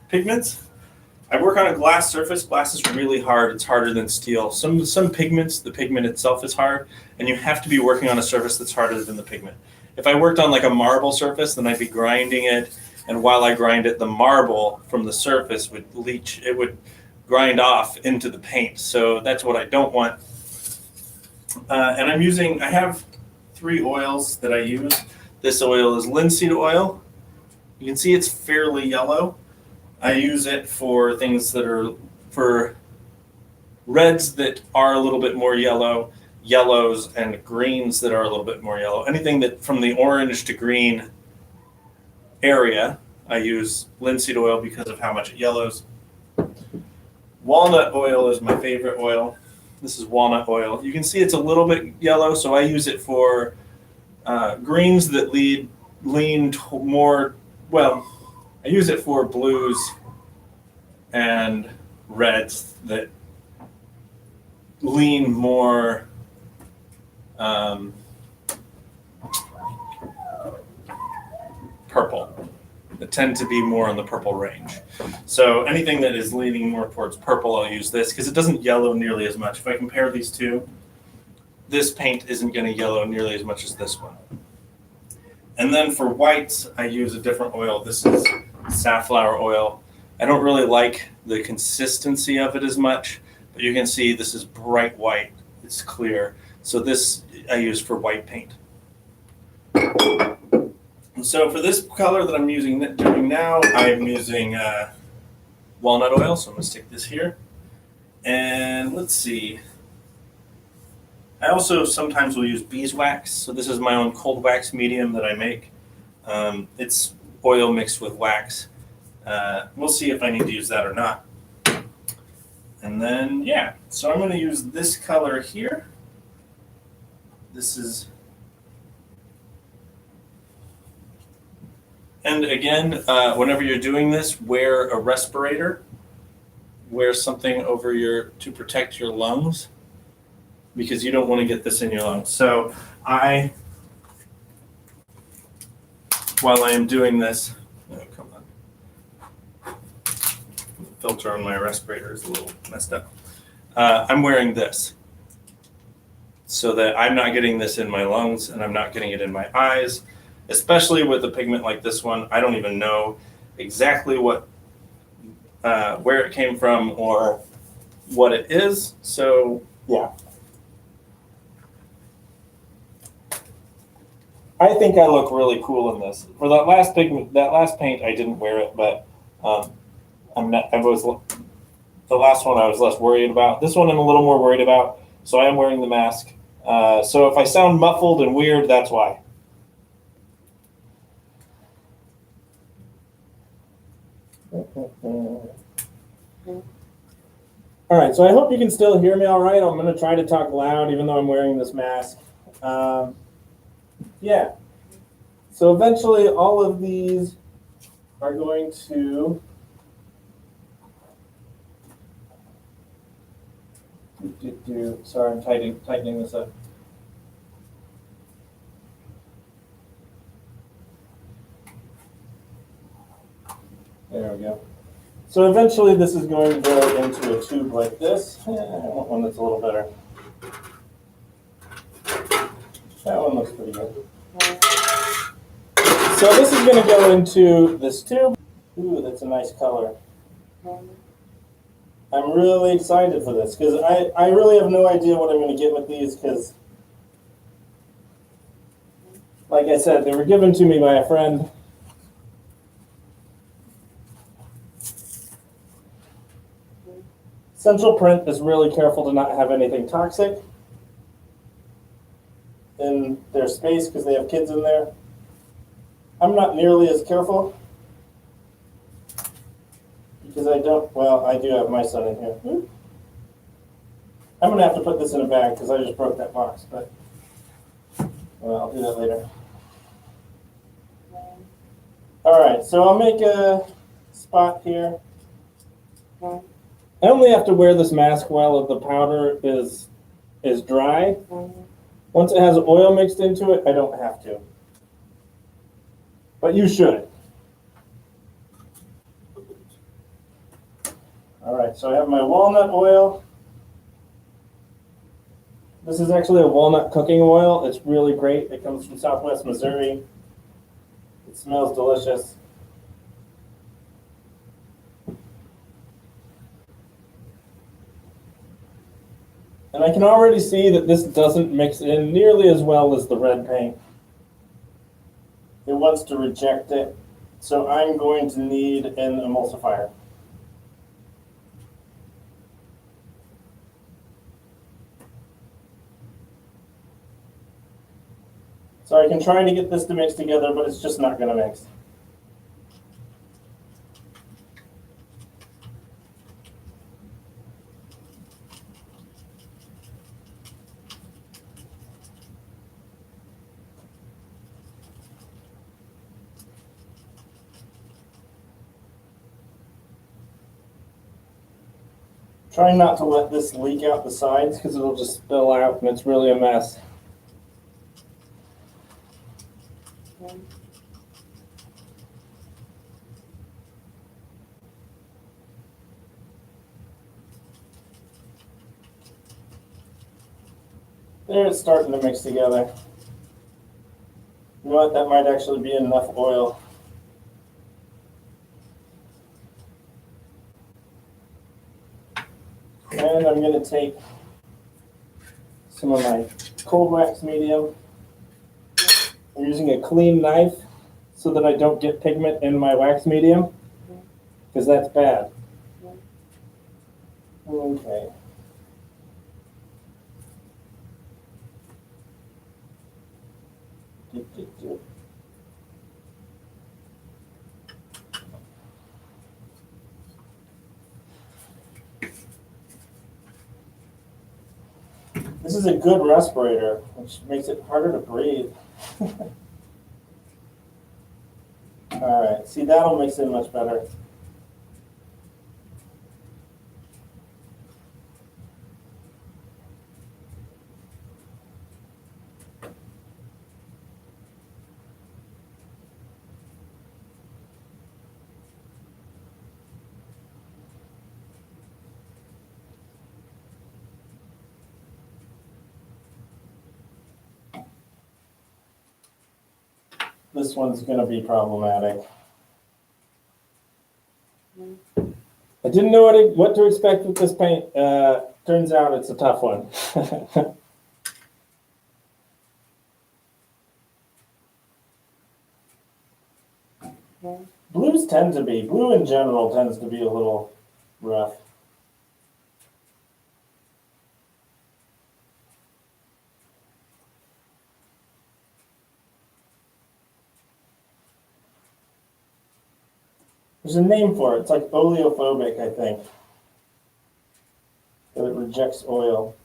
pigments. I work on a glass surface. Glass is really hard. It's harder than steel. Some pigments, the pigment itself is hard, and you have to be working on a surface that's harder than the pigment. If I worked on like a marble surface, then I'd be grinding it, and while I grind it, the marble from the surface would leach. It would grind off into the paint. So that's what I don't want. And I have 3 oils that I use. This oil is linseed oil. You can see it's fairly yellow. I use it for things that are for reds that are a little bit more yellow, yellows, and greens that are a little bit more yellow. Anything that from the orange to green area, I use linseed oil because of how much it yellows. Walnut oil is my favorite oil. This is walnut oil. You can see it's a little bit yellow, so I use it for greens that lean more, well, I use it for blues and reds that lean more purple. That tend to be more in the purple range. So anything that is leaning more towards purple, I'll use this because it doesn't yellow nearly as much. If I compare these two, this paint isn't going to yellow nearly as much as this one. And then for whites, I use a different oil. This is safflower oil. I don't really like the consistency of it as much, but you can see this is bright white. It's clear. So this I use for white paint. So for this color that I'm doing now, I'm using walnut oil. So I'm going to stick this here. And let's see. I also sometimes will use beeswax. So this is my own cold wax medium that I make. It's oil mixed with wax. We'll see if I need to use that or not. And then, yeah, so I'm going to use this color here. This is, and again, whenever you're doing this, wear a respirator. Wear something over to protect your lungs, because you don't want to get this in your lungs. So while I am doing this, oh, come on. The filter on my respirator is a little messed up. I'm wearing this so that I'm not getting this in my lungs and I'm not getting it in my eyes, especially with a pigment like this one. I don't even know exactly where it came from or what it is. So yeah. I think I look really cool in this. For that last paint, I didn't wear it, but The last one I was less worried about. This one I'm a little more worried about. So I am wearing the mask. So if I sound muffled and weird, that's why. All right, so I hope you can still hear me all right. I'm going to try to talk loud even though I'm wearing this mask. Yeah. So eventually all of these are going to sorry, I'm tightening this up. There we go. So eventually this is going to go into a tube like this. I want one that's a little better. That one looks pretty good. So this is going to go into this tube. Ooh, that's a nice color. I'm really excited for this because I really have no idea what I'm going to get with these because, like I said, they were given to me by a friend. Central Print is really careful to not have anything toxic in their space because they have kids in there. I'm not nearly as careful because I do have my son in here. I'm going to have to put this in a bag because I just broke that box, but I'll do that later. All right, so I'll make a spot here. I only have to wear this mask while the powder is dry. Once it has oil mixed into it, I don't have to. But you should. All right, so I have my walnut oil. This is actually a walnut cooking oil. It's really great. It comes from Southwest Missouri. It smells delicious. And I can already see that this doesn't mix in nearly as well as the red paint. It wants to reject it, so I'm going to need an emulsifier. So I can try to get this to mix together, but it's just not going to mix. Try not to let this leak out the sides because it'll just spill out and it's really a mess. There, it's starting to mix together. You know what, that might actually be enough oil. And I'm going to take some of my cold wax medium. I'm using a clean knife so that I don't get pigment in my wax medium, because that's bad. Okay. This is a good respirator, which makes it harder to breathe. All right, see, that'll mix in much better. This one's going to be problematic. I didn't know what to expect with this paint. Turns out it's a tough one. Blue in general tends to be a little rough. There's a name for it. It's like oleophobic, I think. That it rejects oil.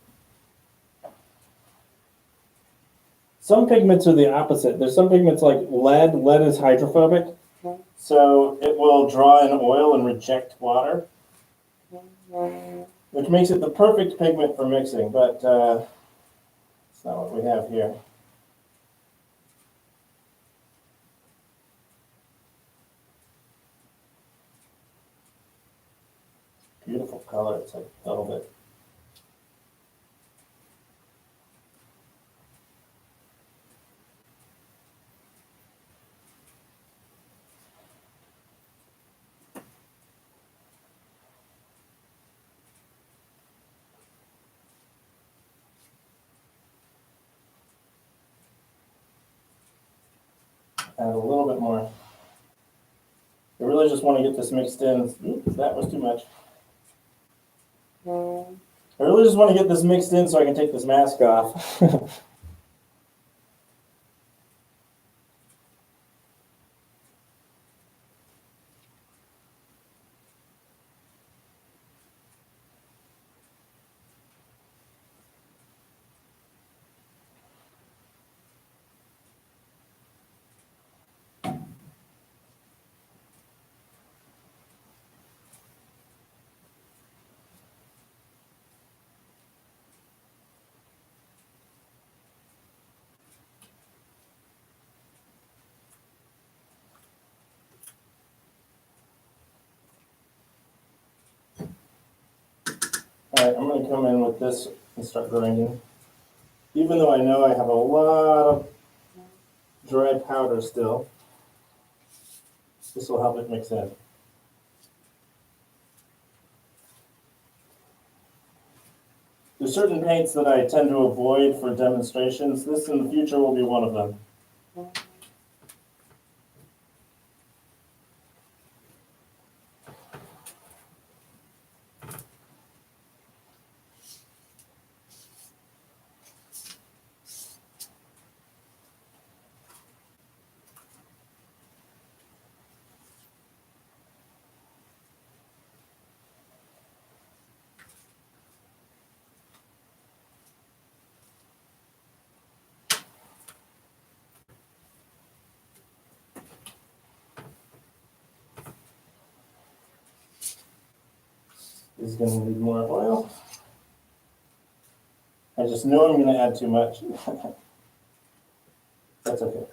Some pigments are the opposite. There's some pigments like lead. Lead is hydrophobic. So it will draw in oil and reject water, which makes it the perfect pigment for mixing, but it's not what we have here. Beautiful color. It's like velvet. Add a little bit more. I really just want to get this mixed in. Oops, that was too much. I really just want to get this mixed in so I can take this mask off. All right, I'm going to come in with this and start grinding. Even though I know I have a lot of dry powder still, this will help it mix in. There's certain paints that I tend to avoid for demonstrations. This in the future will be one of them. This is going to need more oil. I just know I'm going to add too much. That's okay.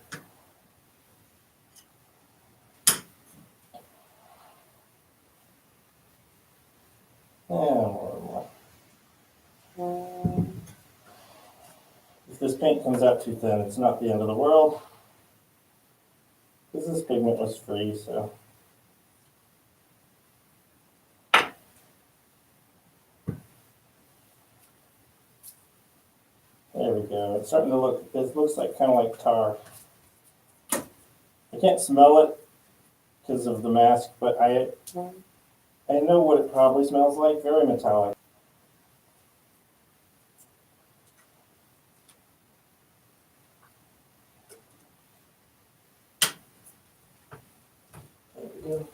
And more and more. If this paint comes out too thin, it's not the end of the world. Because this pigment was free, so. There we go. It's starting to look, it looks like kind of like tar. I can't smell it because of the mask, but I know what it probably smells like. Very metallic. There we go.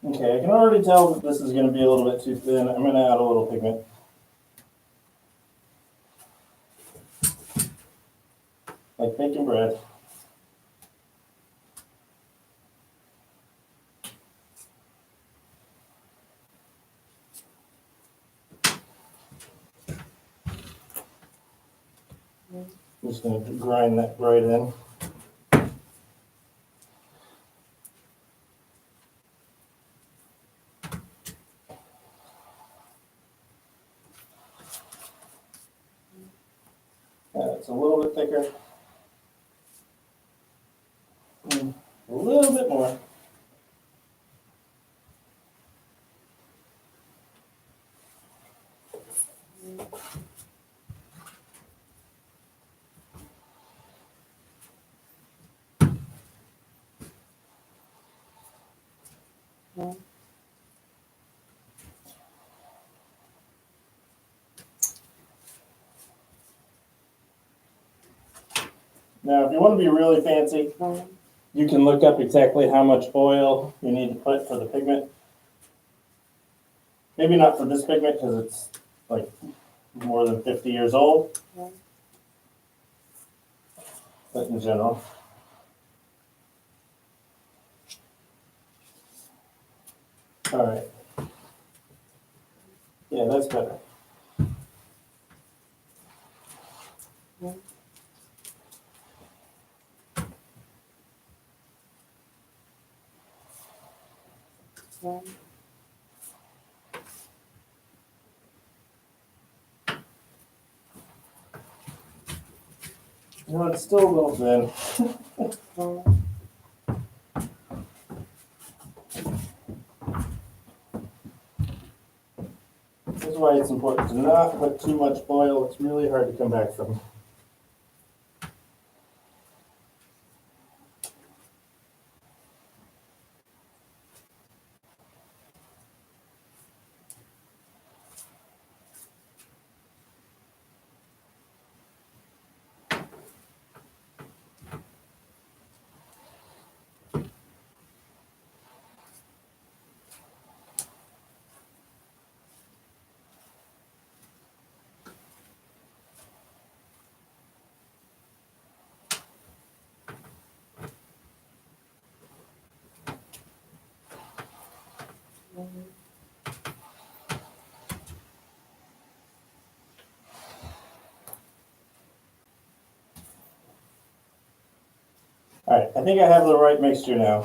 Okay, I can already tell that this is going to be a little bit too thin. I'm going to add a little pigment. Like baking bread. I'm just going to grind that right in. It's a little bit thicker. A little bit more. Now, if you want to be really fancy, you can look up exactly how much oil you need to put for the pigment. Maybe not for this pigment because it's like more than 50 years old. But in general. All right. Yeah, that's better. No, it's still a little thin. This is why it's important to not put too much oil. It's really hard to come back from. All right, I think I have the right mixture now.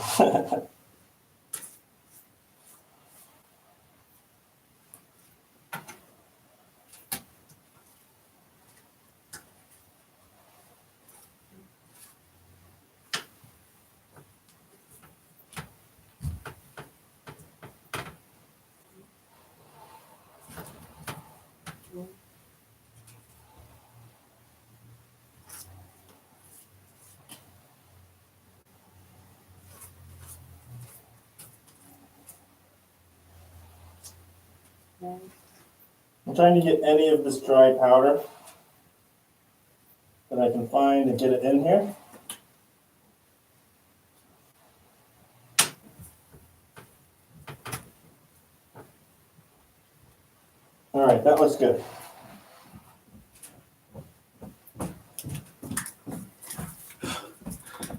I'm trying to get any of this dry powder that I can find and get it in here. All right, that looks good.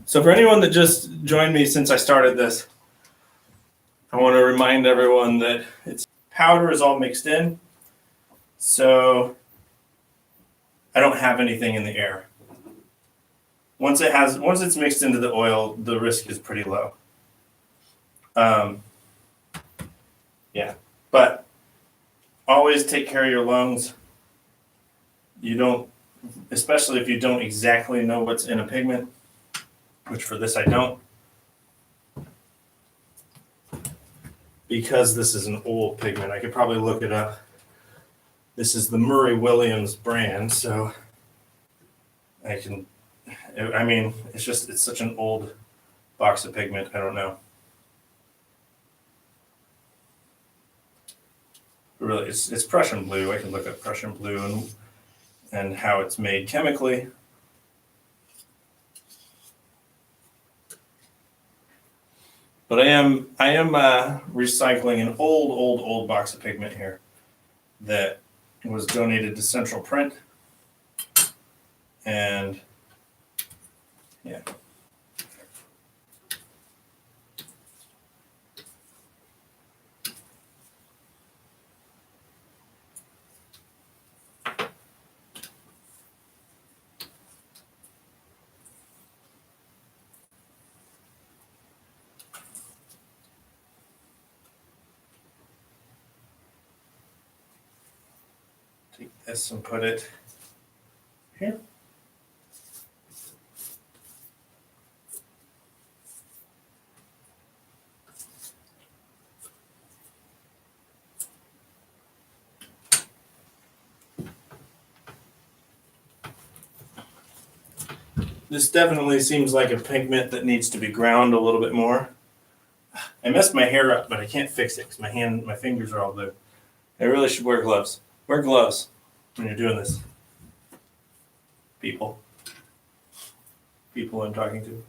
So for anyone that just joined me since I started this, I want to remind everyone that its powder is all mixed in, so I don't have anything in the air. Once it's mixed into the oil, the risk is pretty low. Yeah, but always take care of your lungs. You don't, especially if you don't exactly know what's in a pigment, which for this I don't, because this is an old pigment. I could probably look it up. This is the Murray Williams brand, so I mean, it's such an old box of pigment, I don't know. Really, it's Prussian blue. I can look up Prussian blue and how it's made chemically. But I am recycling an old box of pigment here that was donated to Central Print, and yeah. Take this and put it here. This definitely seems like a pigment that needs to be ground a little bit more. I messed my hair up, but I can't fix it because my fingers are all blue. I really should wear gloves. Wear gloves when you're doing this. People I'm talking to.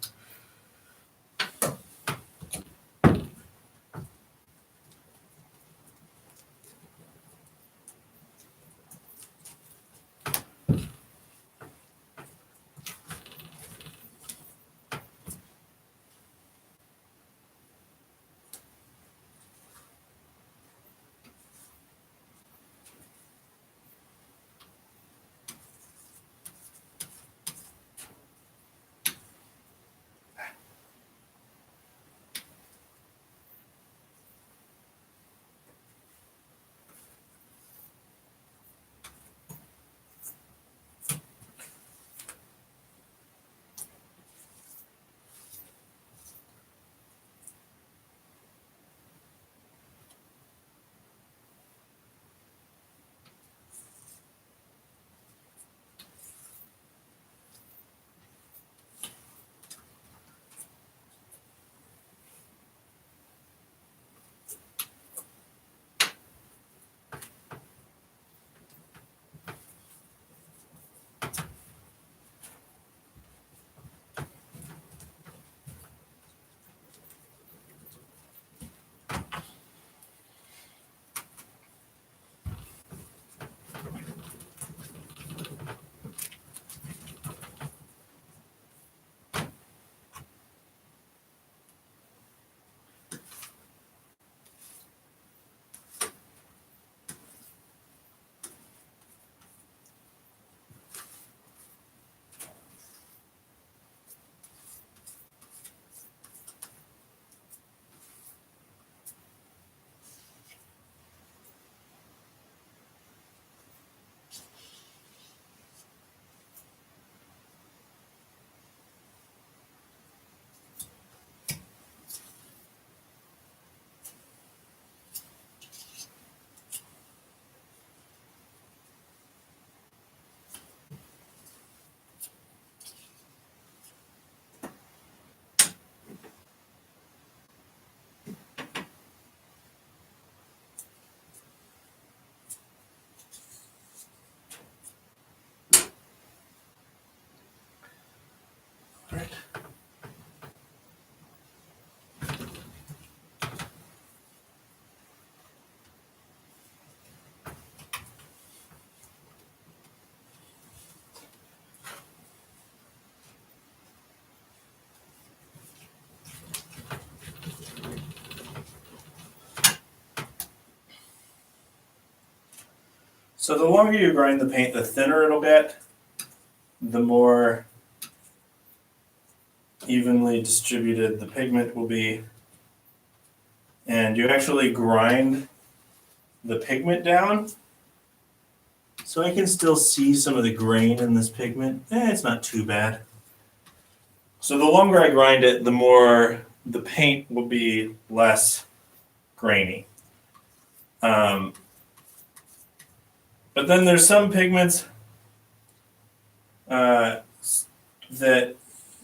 All right. So the longer you grind the paint, the thinner it'll get, the more evenly distributed the pigment will be. And you actually grind the pigment down. So I can still see some of the grain in this pigment. It's not too bad. So the longer I grind it, the more the paint will be less grainy. But then there's some pigments that,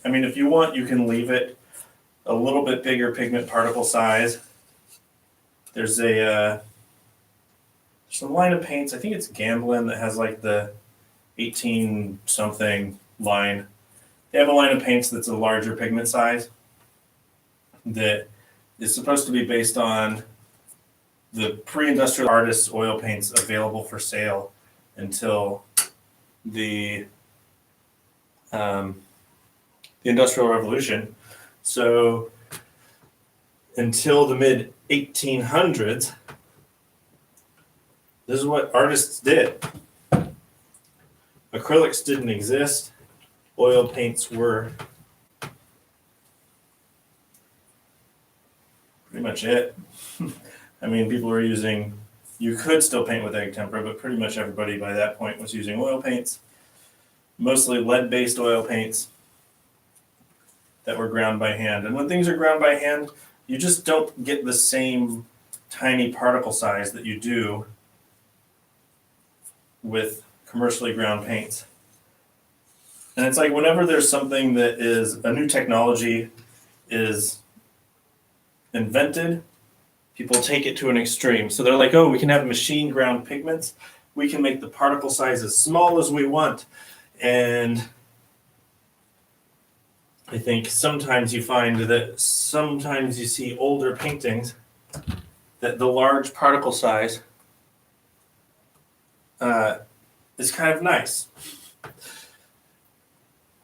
I mean, if you want, you can leave it a little bit bigger pigment particle size. There's a line of paints, I think it's Gamblin, that has like the 18 something line. They have a line of paints that's a larger pigment size that is supposed to be based on the pre-industrial artists' oil paints available for sale until the Industrial Revolution. So until the mid 1800s, this is what artists did. Acrylics didn't exist. Oil paints were pretty much it. I mean, people were using, you could still paint with egg tempera, but pretty much everybody by that point was using oil paints, mostly lead-based oil paints that were ground by hand. And when things are ground by hand, you just don't get the same tiny particle size that you do with commercially ground paints. And it's like whenever there's something that is a new technology is invented, people take it to an extreme. So they're like, oh, we can have machine ground pigments. We can make the particle size as small as we want. And I think sometimes you find that sometimes you see older paintings that the large particle size is kind of nice.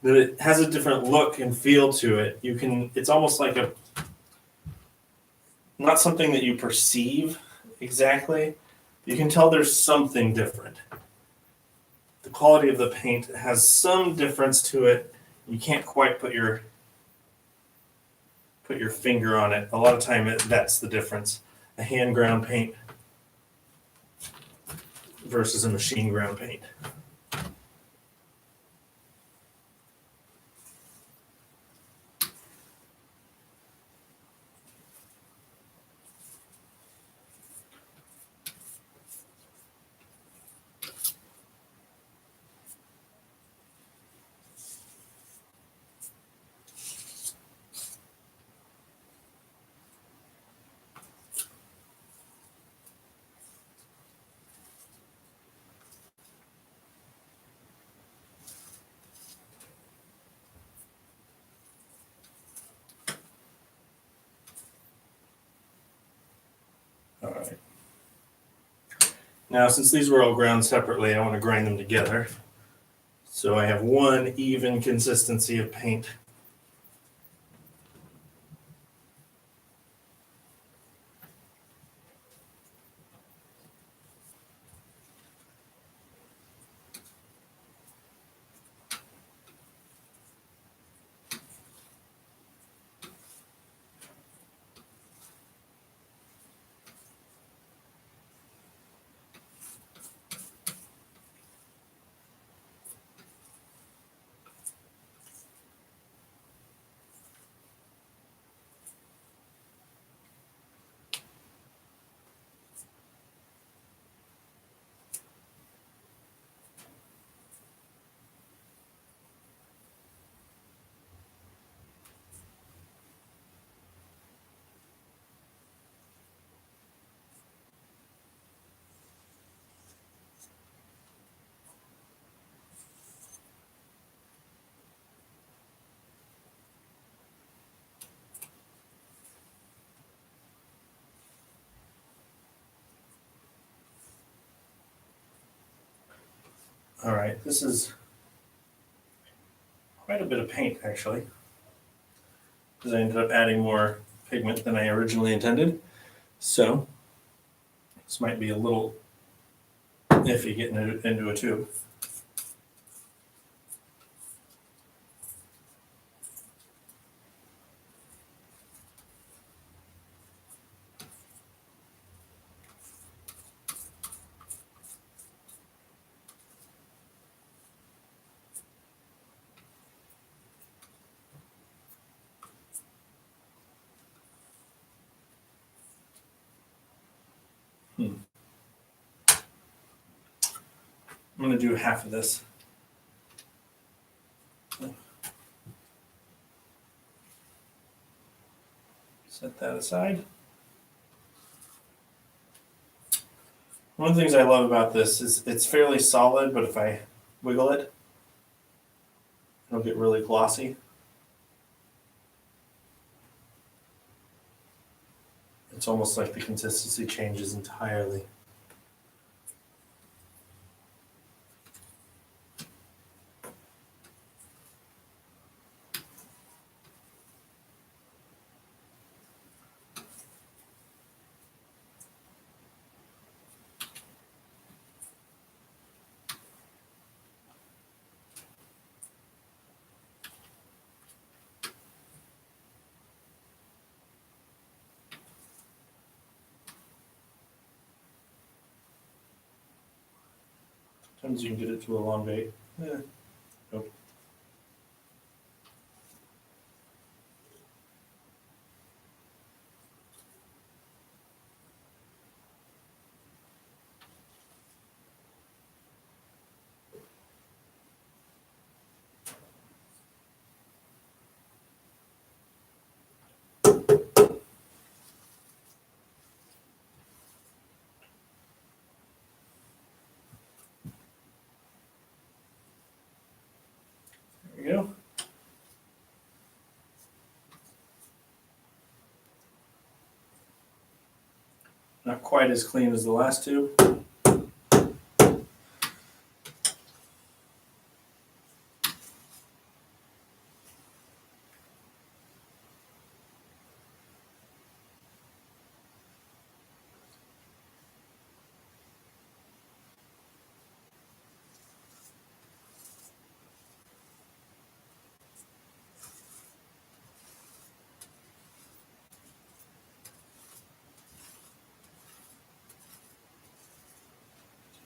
That it has a different look and feel to it. It's almost like not something that you perceive exactly. You can tell there's something different. The quality of the paint has some difference to it. You can't quite put your finger on it. A lot of time that's the difference. A hand ground paint versus a machine ground paint. All right. Now, since these were all ground separately, I want to grind them together. So I have one even consistency of paint. All right, this is quite a bit of paint actually, because I ended up adding more pigment than I originally intended. So this might be a little iffy getting it into a tube. I'm going to do half of this. Set that aside. One of the things I love about this is it's fairly solid, but if I wiggle it, it'll get really glossy. it's almost like the consistency changes entirely. Sometimes you can get it to elongate. Nope. There we go. Not quite as clean as the last two.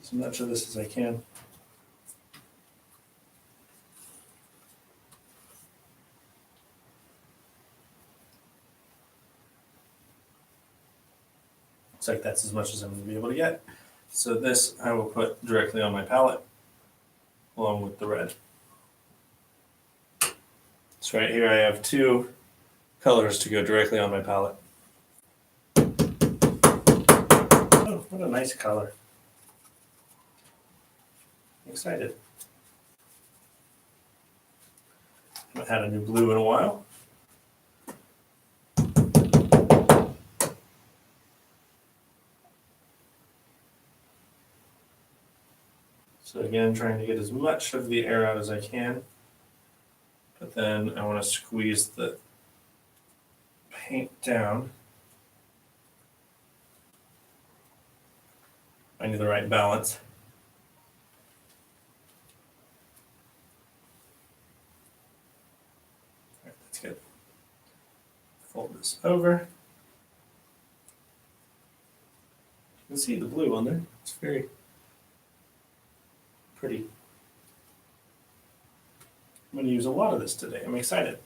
As much of this as I can. Looks like that's as much as I'm going to be able to get. So this I will put directly on my palette along with the red. So right here I have two colors to go directly on my palette. Oh, what a nice color. I'm excited. Haven't had a new blue in a while. So again, trying to get as much of the air out as I can, but then I want to squeeze the paint down. Finding the right balance. All right, that's good. Fold this over. You can see the blue on there. It's very pretty. I'm going to use a lot of this today. I'm excited.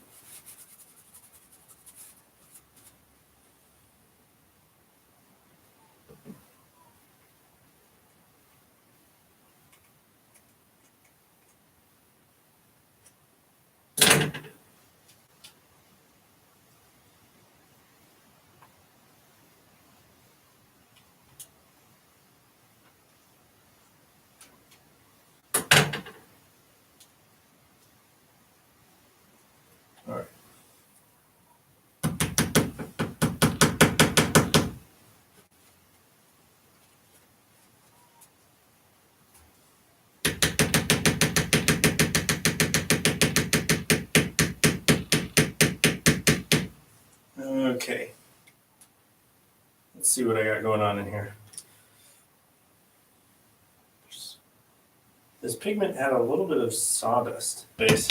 All right. Okay. Let's see what I got going on in here. This pigment had a little bit of sawdust base.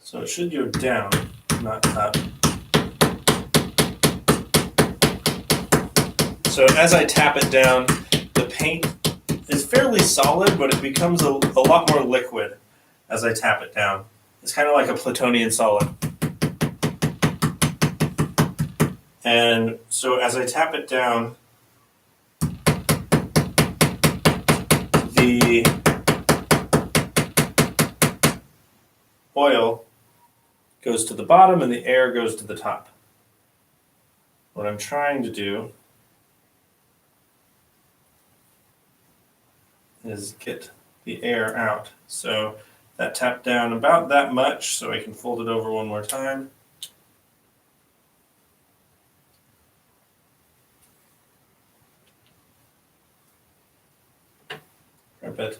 So it should go down, not up. So as I tap it down, the paint is fairly solid, but it becomes a lot more liquid as I tap it down. It's kind of like a Platonian solid. And so as I tap it down, the oil goes to the bottom and the air goes to the top. What I'm trying to do is get the air out. So that tapped down about that much so I can fold it over one more time. A bit.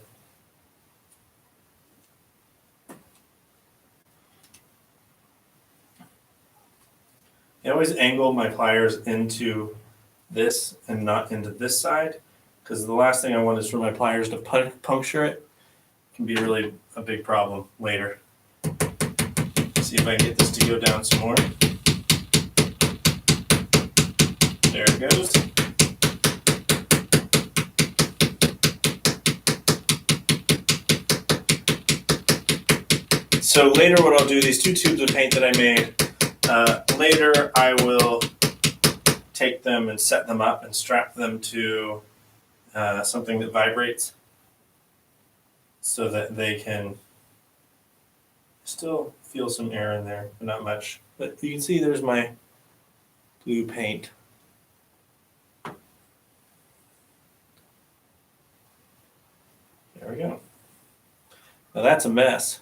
I always angle my pliers into this and not into this side, because the last thing I want is for my pliers to puncture it. It can be really a big problem later. See if I can get this to go down some more. There it goes. So later what I'll do, these 2 tubes of paint that I made, later I will take them and set them up and strap them to something that vibrates so that they can still feel some air in there, but not much. But you can see there's my blue paint. There we go. Now that's a mess.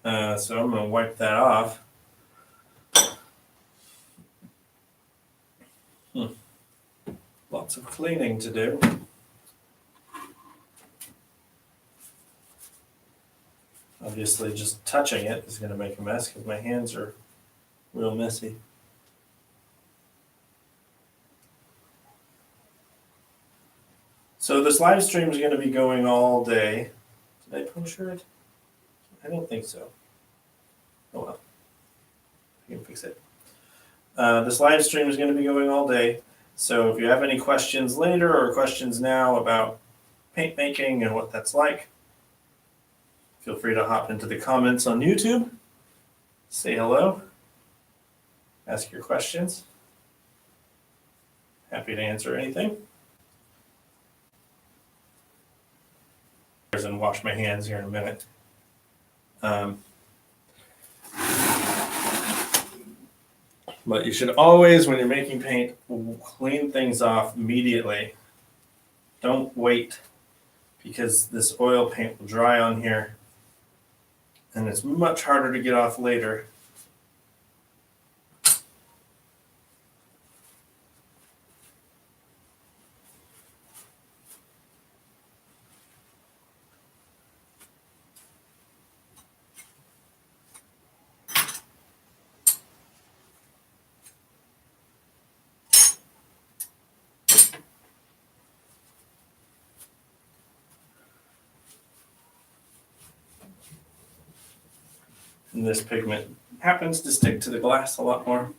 So I'm going to wipe that off. Lots of cleaning to do. Obviously, just touching it is going to make a mess because my hands are real messy. So this live stream is going to be going all day. Did I puncture it? I don't think so. Oh well, I can fix it. This live stream is going to be going all day. So if you have any questions later or questions now about paint making and what that's like, feel free to hop into the comments on YouTube, say hello, ask your questions. Happy to answer anything. And wash my hands here in a minute. But you should always, when you're making paint, clean things off immediately. Don't wait, because this oil paint will dry on here and it's much harder to get off later. And this pigment happens to stick to the glass a lot more.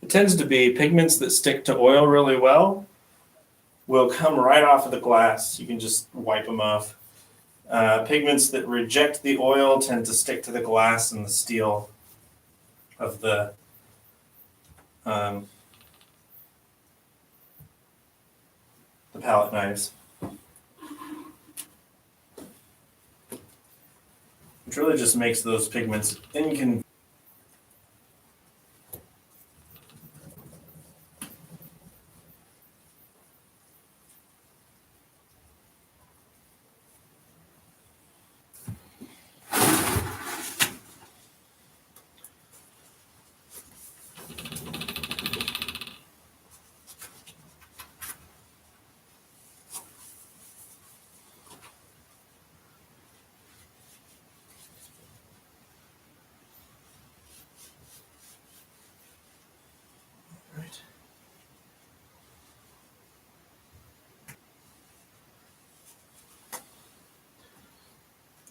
It tends to be pigments that stick to oil really well will come right off of the glass. You can just wipe them off. Pigments that reject the oil tend to stick to the glass and the steel of the palette knives, which really just makes those pigments inconvenient.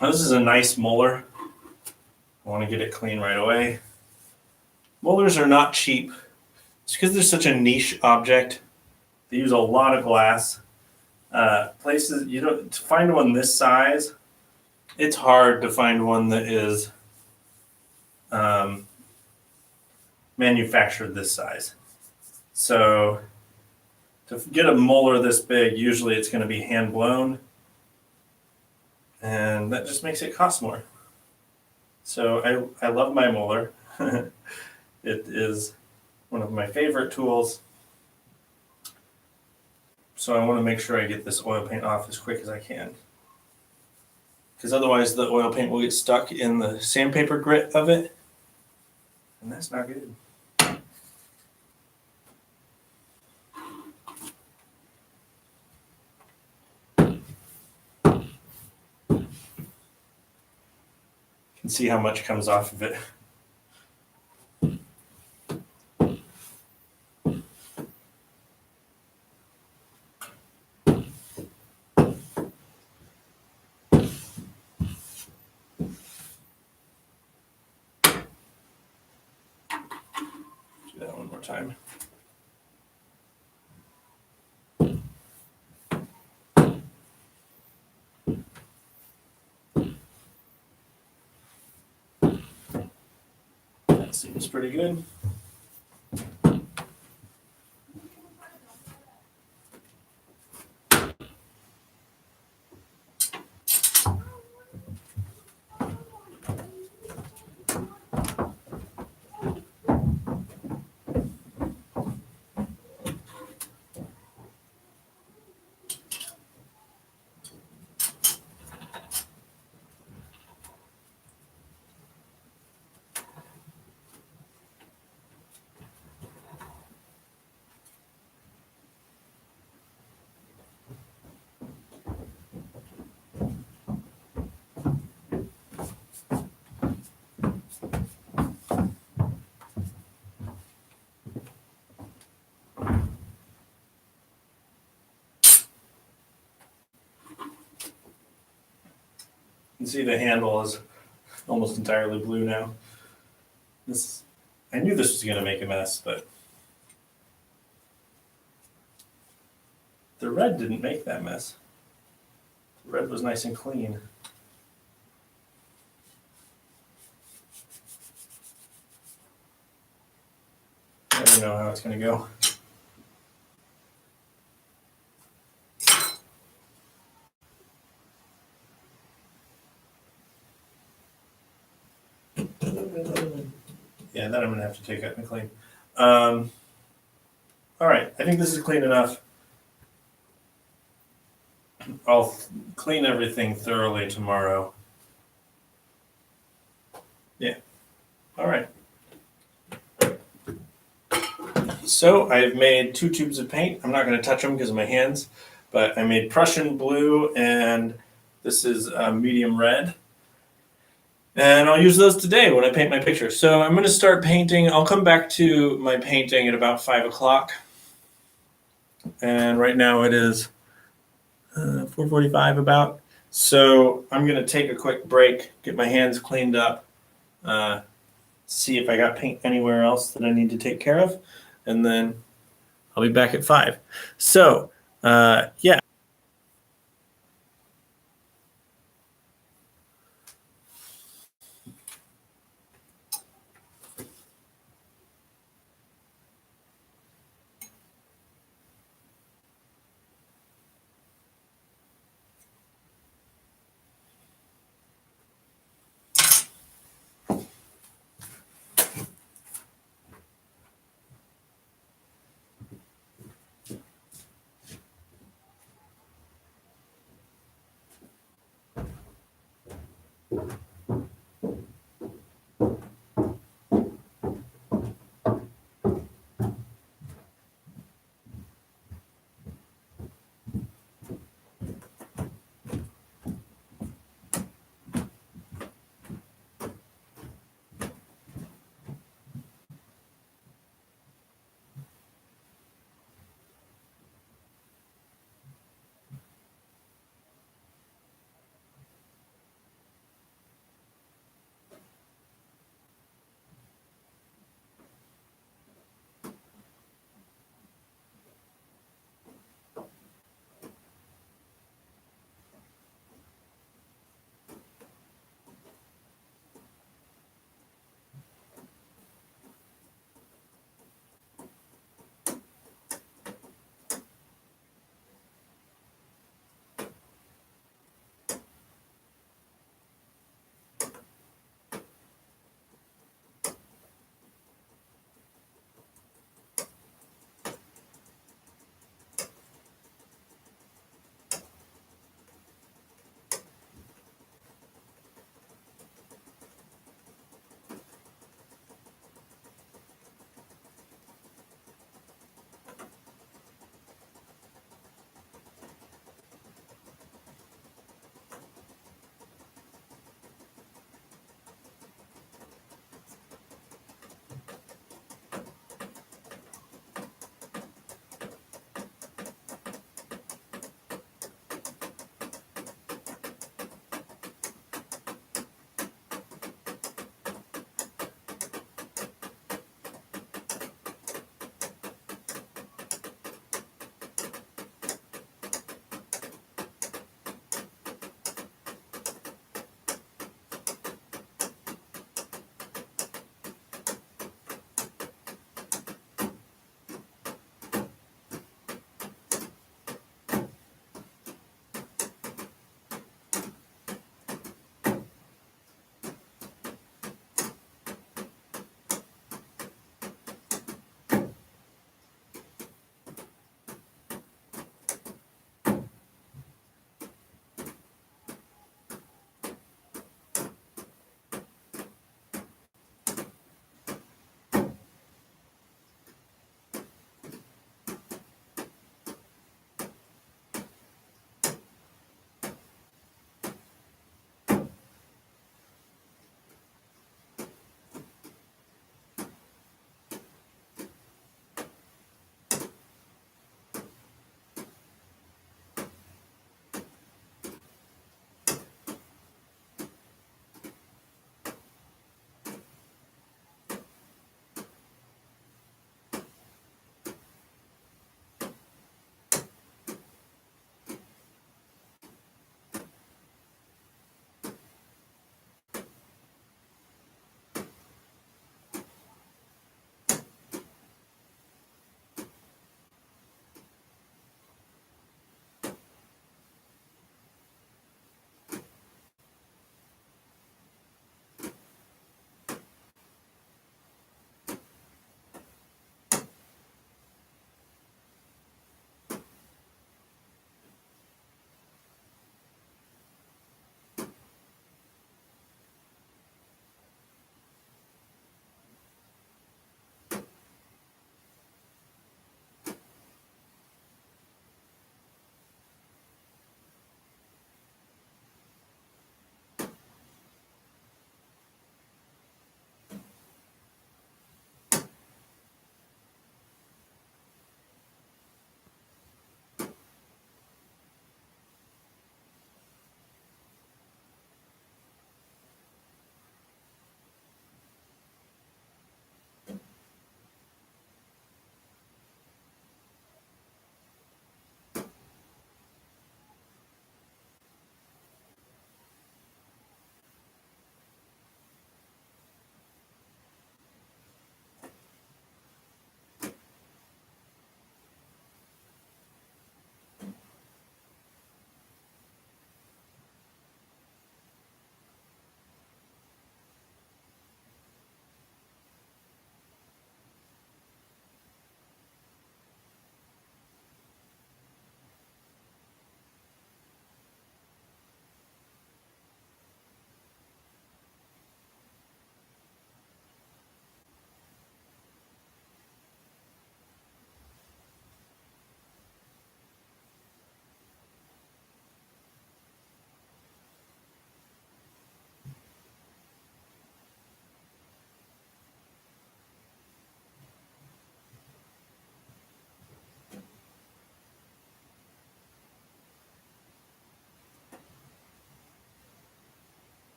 Now, this is a nice molar. I want to get it clean right away. Molars are not cheap. It's because they're such a niche object. They use a lot of glass. Places you don't to find one this size. It's hard to find one that is manufactured this size. So to get a molar this big, usually it's going to be hand blown. And that just makes it cost more. So I love my molar. It is one of my favorite tools. So I want to make sure I get this oil paint off as quick as I can. Because otherwise the oil paint will get stuck in the sandpaper grit of it. And that's not good. You can see how much comes off of it. Do that one more time. That seems pretty good. You can see the handle is almost entirely blue now. I knew this was going to make a mess, but the red didn't make that mess. The red was nice and clean. I don't know how it's going to go. Yeah, that I'm going to have to take out and clean. All right, I think this is clean enough. I'll clean everything thoroughly tomorrow. Yeah, all right. So I've made 2 tubes of paint. I'm not going to touch them because of my hands, but I made Prussian blue and this is medium red. And I'll use those today when I paint my picture. So I'm going to start painting. I'll come back to my painting at about 5 o'clock. And right now it is 4:45 about. So I'm going to take a quick break, get my hands cleaned up, see if I got paint anywhere else that I need to take care of, and then I'll be back at 5. So, yeah.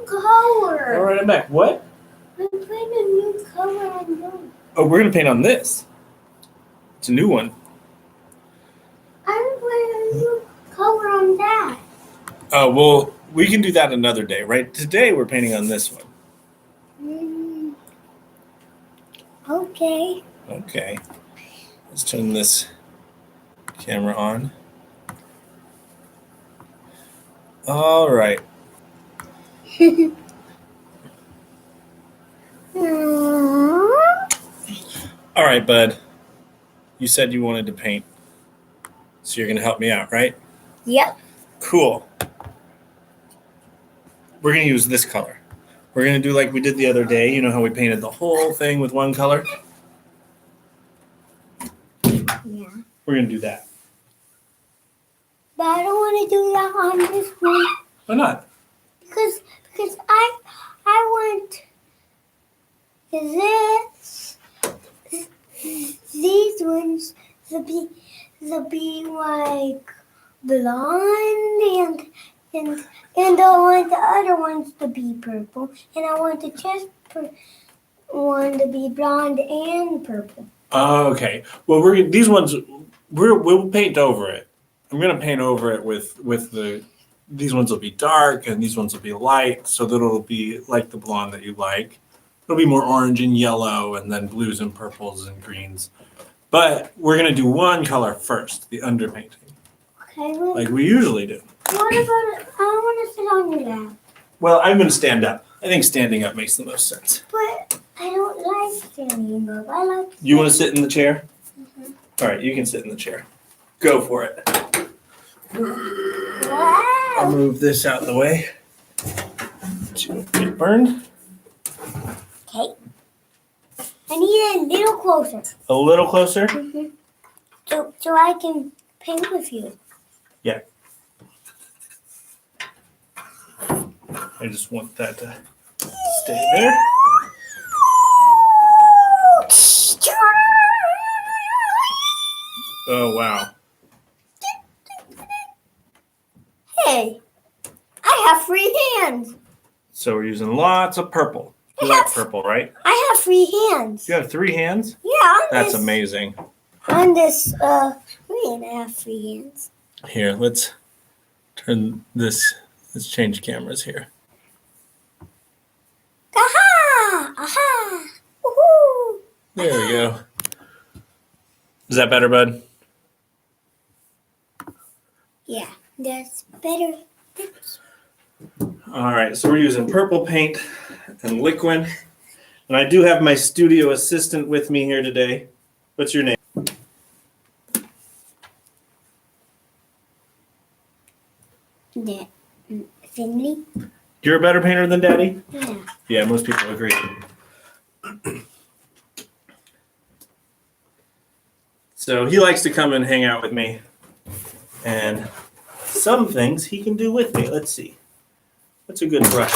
new color. All right, I'm back. What? I'm putting a new color on them. Oh, we're gonna paint on this. It's a new one. I'm putting a new color on that. Oh, well, we can do that another day, right? Today we're painting on this one. Okay. Okay. Let's turn this camera on. All right. All right, bud. You said you wanted to paint. So you're going to help me out, right? Yep. Cool. We're going to use this color. We're going to do like we did the other day. You know how we painted the whole thing with one color? Yeah. We're going to do that. But I don't want to do that on this one Why not? because I want these ones to be like blonde and I want the other ones to be purple and I want the chest one to be blonde and purple. Okay. Well, these ones we'll paint over it. I'm gonna paint over it with these ones will be dark and these ones will be light, so that it'll be like the blonde that you like. It'll be more orange and yellow, and then blues and purples and greens. But we're gonna do one color first, the underpainting, Okay, well, like we usually do. what about I want to sit on your lap, Well, I'm gonna stand up. I think standing up makes the most sense. but I don't like standing up. I like. You want to sit in the chair? Mhm. All right, you can sit in the chair. Go for it. I'll Wow. move this out of the way. To get burned. Okay. I need it a little closer. A little closer. So I can paint with you. I just want that to stay there. Oh, wow. Hey, I have free hands. So we're using lots of purple. You like purple, right? I have free hands. You have 3 hands? Yeah, on That's this, amazing. on this screen, I have free hands. Here, let's turn this, let's change cameras here. Aha! Aha! Woohoo! There we go. Is that better, bud? Yeah, that's better. All right, so we're using purple paint and liquid. And I do have my studio assistant with me here today. What's your name? Yeah. Finley? You're a better painter than Daddy? Yeah. Yeah, most people agree. So he likes to come and hang out with me. And some things he can do with me. Let's see. What's a good brush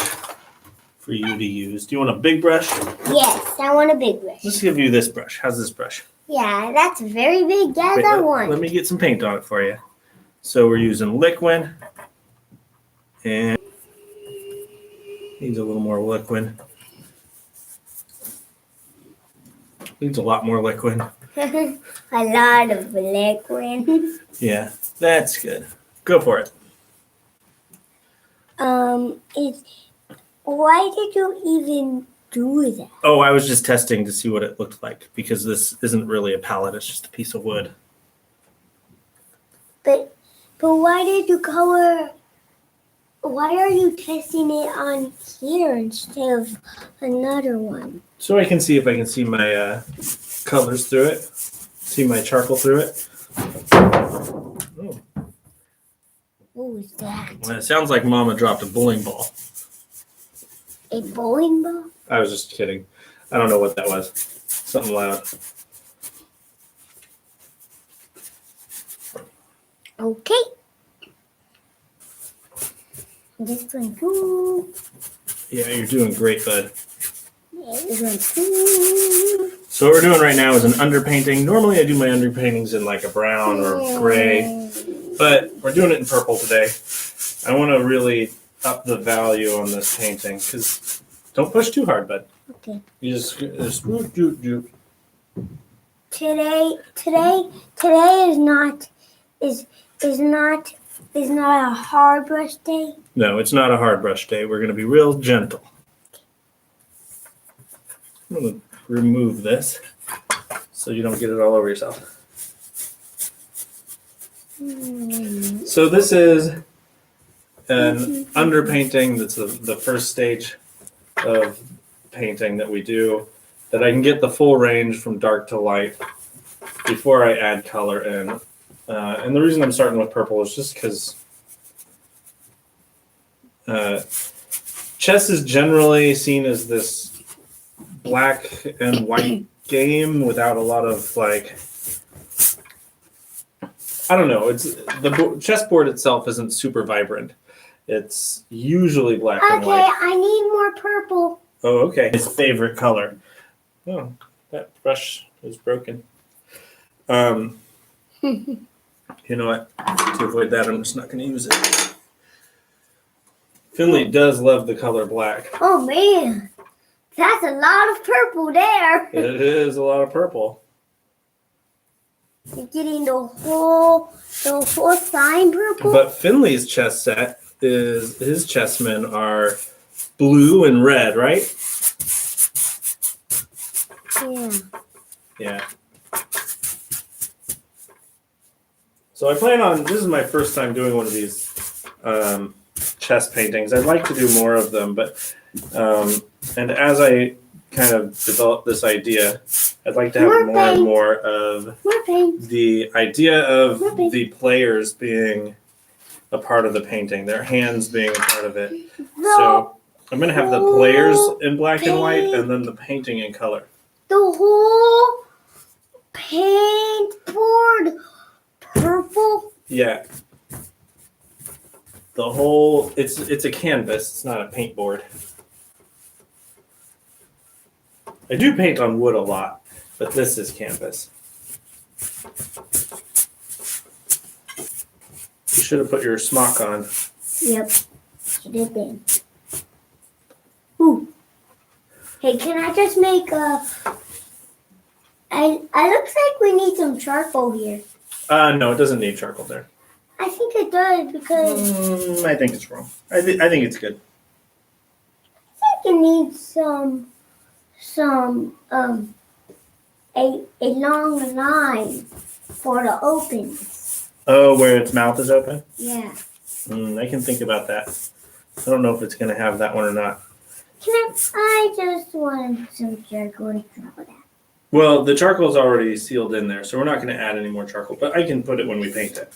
for you to use? Do you want a big brush? Yes, I want a big brush. Let's give you this brush. How's this brush? Yeah, that's very big. That's Wait, I let want. me get some paint on it for you. So we're using liquid. And needs a little more liquid. Needs a lot more liquid. A lot of liquid. Yeah, that's good. Go for it. Why did you even do that? Oh, I was just testing to see what it looked like because this isn't really a palette, it's just a piece of wood. But why did you color? Why are you testing it on here instead of another one? So I can see if I can see my colors through it, see my charcoal through it. Oh, What was that? well, it sounds like Mama dropped a bowling ball. A bowling ball? I was just kidding. I don't know what that was. Something loud. Okay. This one too. Yeah, you're doing great, bud. Yeah, this one too. So what we're doing right now is an underpainting. Normally I do my underpaintings in like a brown or gray, but we're doing it in purple today. I want to really up the value on this painting because don't push too hard, bud. Okay. You just do. Today is not a hard brush day. No, it's not a hard brush day. We're going to be real gentle. I'm going to remove this so you don't get it all over yourself. So this is an underpainting. That's the first stage of painting that we do, that I can get the full range from dark to light before I add color in. And the reason I'm starting with purple is just because chess is generally seen as this black and white game without a lot of like, I don't know. It's the chessboard itself isn't super vibrant. It's usually black and Okay, white. I need more purple. Oh, okay. His favorite color. Oh, that brush is broken. You know what? To avoid that, I'm just not going to use it. Finley does love the color black. Oh man, that's a lot of purple there. It is a lot of purple. You're getting the whole sign purple. But Finley's chess set is, his chessmen are blue and red, right? Yeah. Yeah. So I plan on, this is my first time doing one of these chess paintings. I'd like to do more of them, but, and as I kind of develop this idea, I'd like to have more and more of More paint. the idea of the players being a part of the painting, their hands being a part of it. So I'm going to have the players in black and white and then the painting in color. The whole paint board purple. Yeah. The whole, it's a canvas, it's not a paint board. I do paint on wood a lot, but this is canvas. You should have put your smock on. Yep. Should have been. Ooh. Hey, can I just make a? I looks like we need some charcoal here. No, it doesn't need charcoal there. I think it does because I think it's wrong. I think it's good. I think it needs some a long line for the opens. Oh, where its mouth is open? Yeah. I can think about that. I don't know if it's going to have that one or not. I just want some charcoal to drop that. Well, the charcoal's already sealed in there, so we're not going to add any more charcoal. But I can put it when we paint it.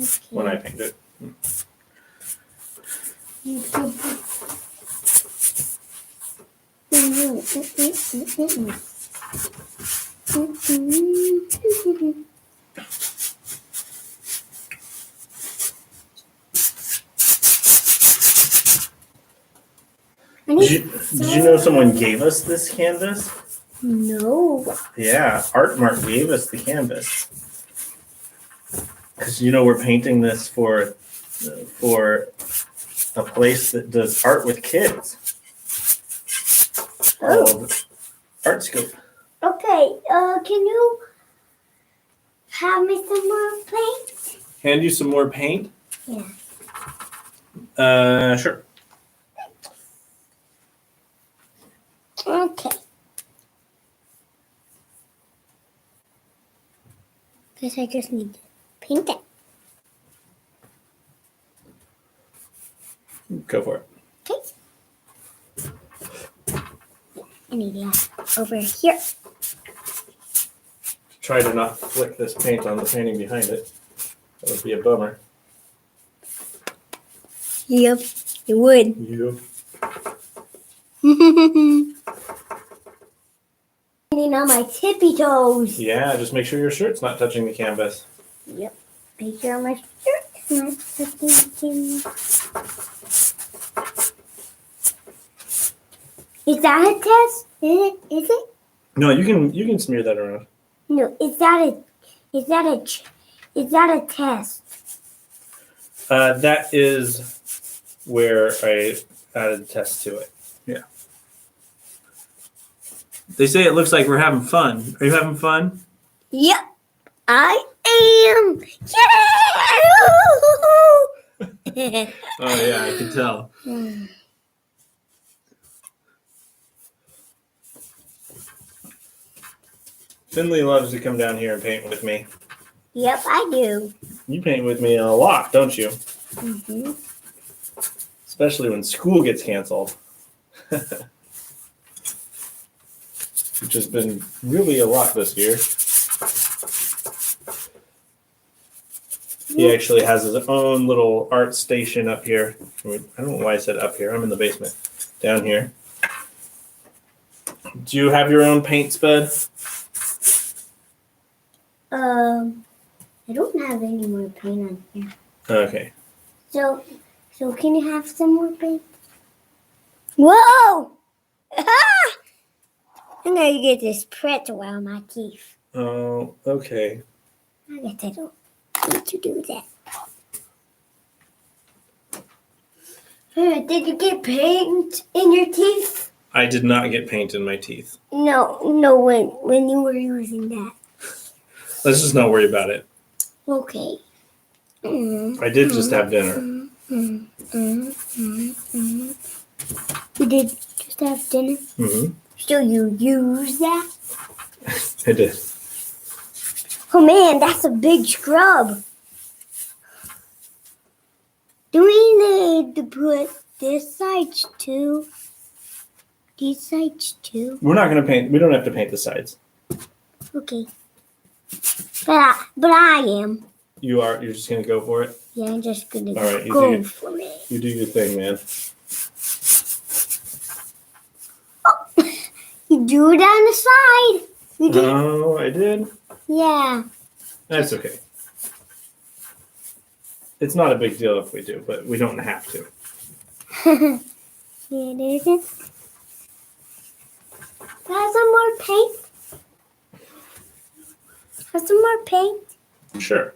Okay. When I paint it. Did you know someone gave us this canvas? No. Yeah, Artmark gave us the canvas. Because we're painting this for a place that does art with kids. Called Artscope. Okay, can you have me some more paint? Hand you some more paint? Yeah. Sure. Okay. Guess I just need to paint it. Go for it. Okay. I need that over here. Try to not flick this paint on the painting behind it. That would be a bummer. Yep, it would. You. Standing on my tippy toes. Yeah, just make sure your shirt's not touching the canvas. Yep. Make sure my shirt is not touching. Is that a test? Is it? No, you can smear that around. No. Is that a test? That is where I added a test to it. Yeah. They say it looks like we're having fun. Are you having fun? Yep, I am. Yeah! Oh yeah, I can tell. Finley loves to come down here and paint with me. Yep, I do. You paint with me a lot, don't you? Mm-hmm. Especially when school gets canceled. Which has been really a lot this year. He actually has his own little art station up here. I don't know why I said up here. I'm in the basement. Down here. Do you have your own paint, Spud? I don't have any more paint on here. Okay. So can you have some more paint? Whoa! Ah! I'm gonna get this pretzel out of my teeth. Oh, okay. I guess I don't need to do that. Did you get paint in your teeth? I did not get paint in my teeth. No, when you were using that. Let's just not worry about it. Okay. I did just have dinner. You did just have dinner? Mm-hmm. So you use that? I did. Oh man, that's a big scrub. Do we need to put this side too? These sides too? We're not going to paint. We don't have to paint the sides. Okay. But I am. You are. You're just going to go for it? Yeah, I'm just gonna All right, you go do. for it. You do your thing, man. You do it on the side. You did. Oh, I did? Yeah. That's okay. It's not a big deal if we do, but we don't have to. It isn't. Have some more paint. Have some more paint. Sure.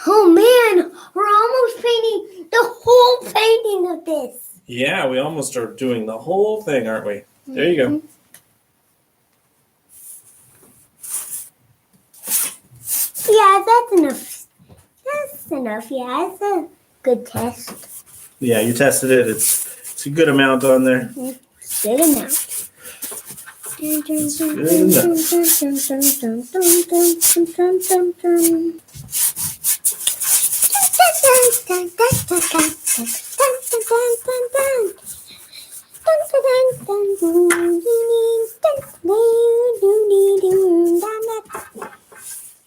Oh man, we're almost painting the whole painting of this. Yeah, we almost are doing the whole thing, aren't we? There you go. Yeah, that's enough. That's enough. Yeah, it's a good test. Yeah, you tested it. It's a good amount on there. Good enough. It's good enough.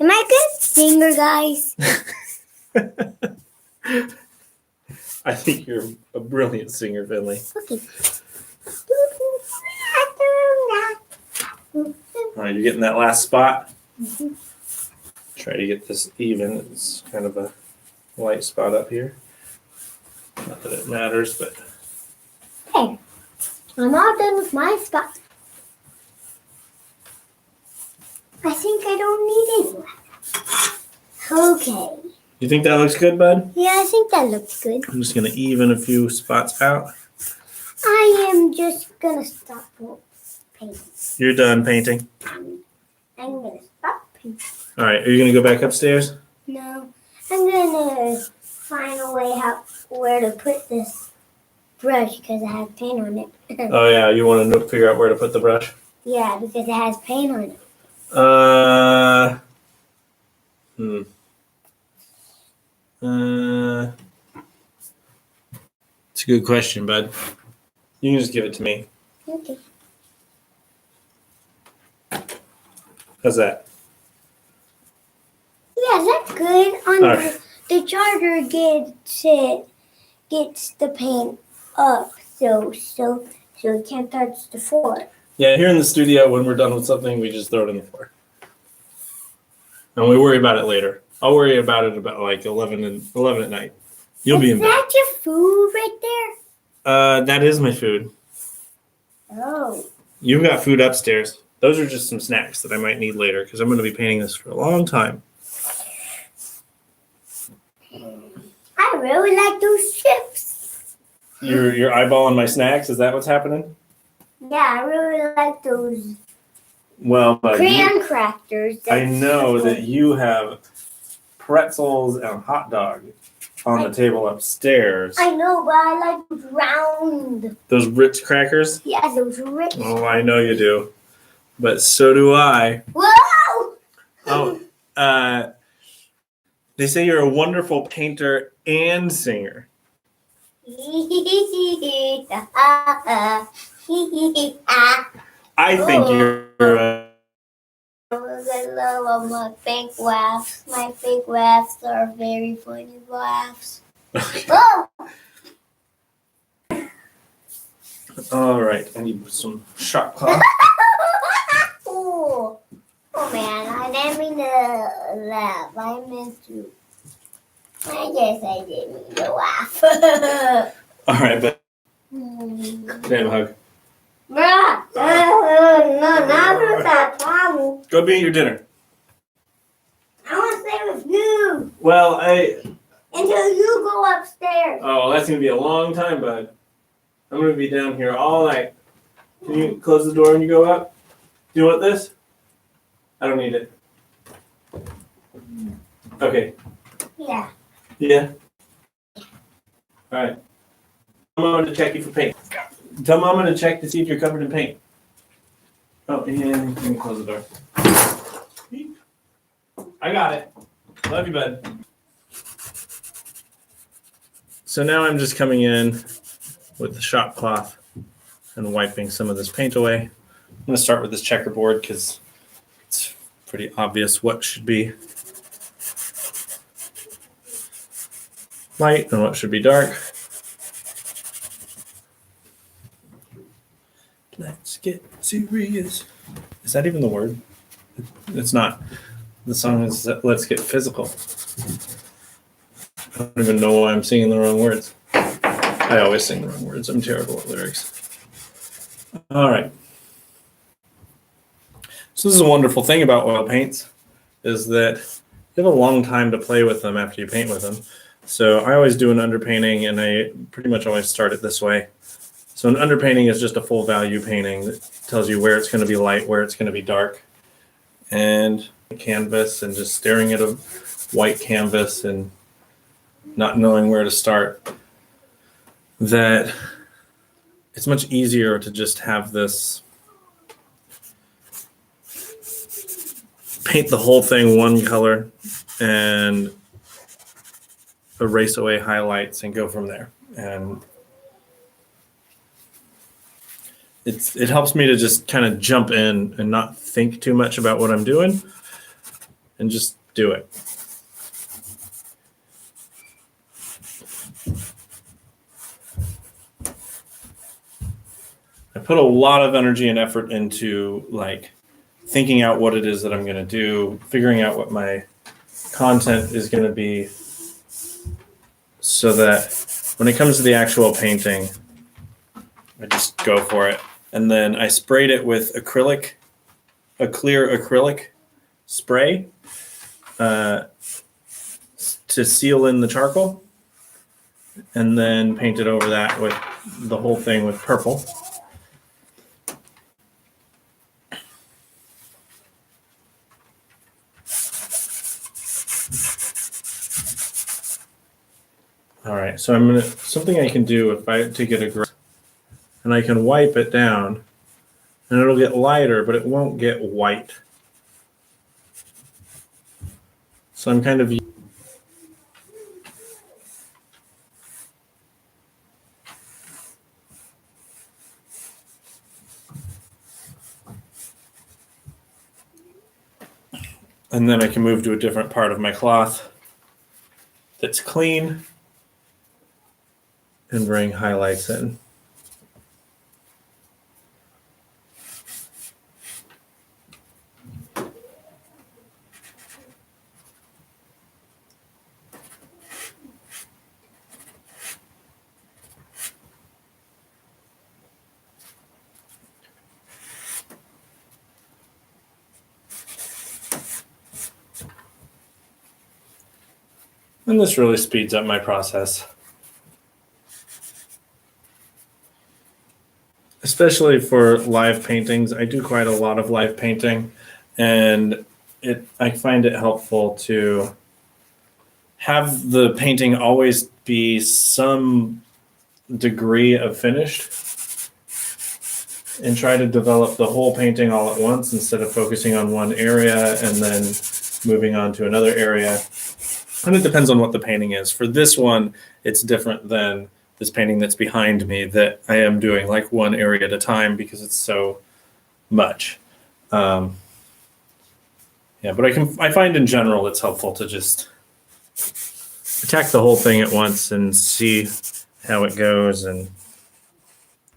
Am I a good singer, guys? I think you're a brilliant singer, Finley. Okay. All right, you're getting that last spot. Mhm. Try to get this even. It's kind of a light spot up here. Not that it matters, but Okay. I'm all done with my spot. I think I don't need any more. Okay. you think that looks good, bud? Yeah, I think that looks good. I'm just gonna even a few spots out. I am just gonna stop painting. You're done painting. I'm gonna stop painting. All right, are you gonna go back upstairs? No, I'm gonna find a way where to put this brush because it has paint on it. Oh yeah, you want to figure out where to put the brush? Yeah, because it has paint on it. It's a good question, bud. You can just give it to me. Okay. How's that? Yeah, that's good. On All right. the charger gets the paint up, so it can't touch the floor. Yeah, here in the studio, when we're done with something, we just throw it in the floor. And we worry about it later. I'll worry about it about like 11 at night. You'll be in Is bed. that your food right there? That is my food. Oh. You've got food upstairs. Those are just some snacks that I might need later because I'm going to be painting this for a long time. I really like those chips. You're eyeballing my snacks. Is that what's happening? Yeah, I really like those Well, graham crackers. I know that you have pretzels and hot dog on the table upstairs. I know, but I like those round. Those Ritz crackers? Yeah, those rich. Oh, I know you do. But so do I. Whoa! Oh, they say you're a wonderful painter and singer. I think you're a... I love my fake laughs. My fake laughs are very funny laughs. Oh! All right, I need some shot cloth. Oh, oh man, I didn't mean to laugh. I meant to. I guess I didn't mean to laugh. All right, but Hmm. can I have a hug? Bruh, no, not with that problem. Go be at your dinner. I want to stay with you Well, until you go upstairs. oh, that's gonna be a long time, bud. I'm gonna be down here all night. Can you close the door when you go up? Do you want this? I don't need it. Okay. Yeah. Yeah. All right. Tell Mama to check you for paint. Tell Mama to check to see if you're covered in paint. Oh, and you can close the door. I got it. Love you, bud. So now I'm just coming in with the shop cloth and wiping some of this paint away. I'm going to start with this checkerboard because it's pretty obvious what should be light and what should be dark. Let's get serious. Is that even the word? It's not. The song is Let's Get Physical. I don't even know why I'm singing the wrong words. I always sing the wrong words. I'm terrible at lyrics. All right. So this is a wonderful thing about oil paints is that you have a long time to play with them after you paint with them. So I always do an underpainting, and I pretty much always start it this way. So an underpainting is just a full value painting that tells you where it's going to be light, where it's going to be dark, and canvas, and just staring at a white canvas and not knowing where to start. That it's much easier to just have this paint the whole thing one color and erase away highlights and go from there. And it helps me to just kind of jump in and not think too much about what I'm doing and just do it. I put a lot of energy and effort into like thinking out what it is that I'm going to do, figuring out what my content is going to be, so that when it comes to the actual painting, I just go for it. And then I sprayed it with acrylic, a clear acrylic spray to seal in the charcoal, and then painted over that with the whole thing with purple. All right, so something I can do if I to get a brush, and I can wipe it down, and it'll get lighter, but it won't get white. So I'm kind of and then I can move to a different part of my cloth that's clean and bring highlights in. And this really speeds up my process. Especially for live paintings. I do quite a lot of live painting, and I find it helpful to have the painting always be some degree of finished and try to develop the whole painting all at once instead of focusing on one area and then moving on to another area. And it depends on what the painting is. For this one, it's different than this painting that's behind me that I am doing like one area at a time because it's so much. Yeah, but I find in general it's helpful to just attack the whole thing at once and see how it goes and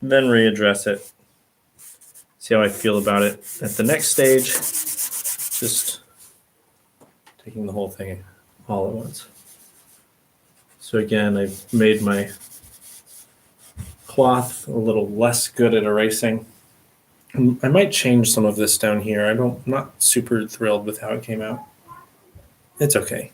then readdress it. See how I feel about it at the next stage. Just taking the whole thing all at once. So again, I've made my cloth a little less good at erasing. I might change some of this down here. I'm not super thrilled with how it came out. It's okay.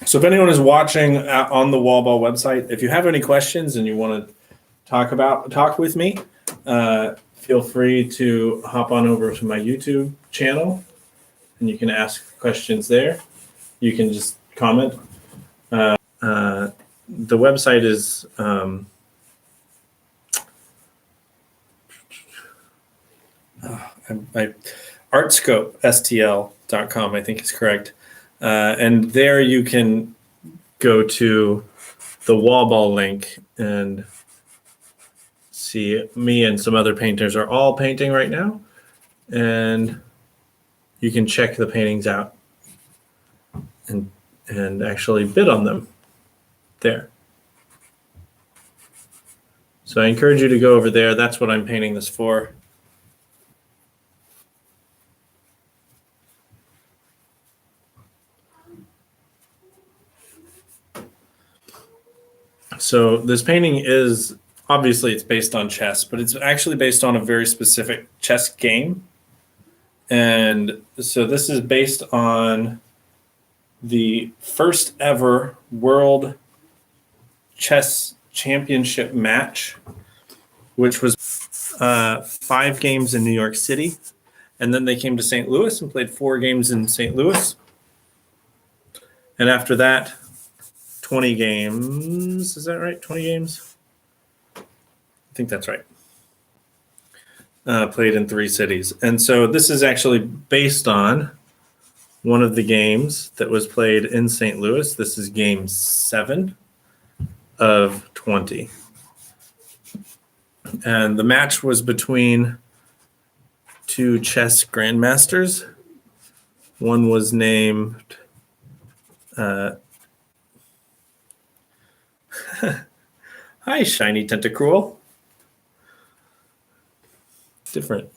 So if anyone is watching on the Wallball website, if you have any questions and you want to talk with me, feel free to hop on over to my YouTube channel and you can ask questions there. You can just comment. The website is artscopestl.com, I think is correct. And there you can go to the Wallball link and see me and some other painters are all painting right now. And you can check the paintings out and actually bid on them there. So I encourage you to go over there. That's what I'm painting this for. So this painting is, obviously it's based on chess, but it's actually based on a very specific chess game. And so this is based on the first ever World Chess Championship match, which was 5 games in New York City. And then they came to St. Louis and played 4 games in St. Louis. And after that, 20 games. Is that right? 20 games? I think that's right. Played in 3 cities. And so this is actually based on one of the games that was played in St. Louis. This is game 7 of 20. And the match was between 2 chess grandmasters. One was named hi, Shiny Tentacruel. Different.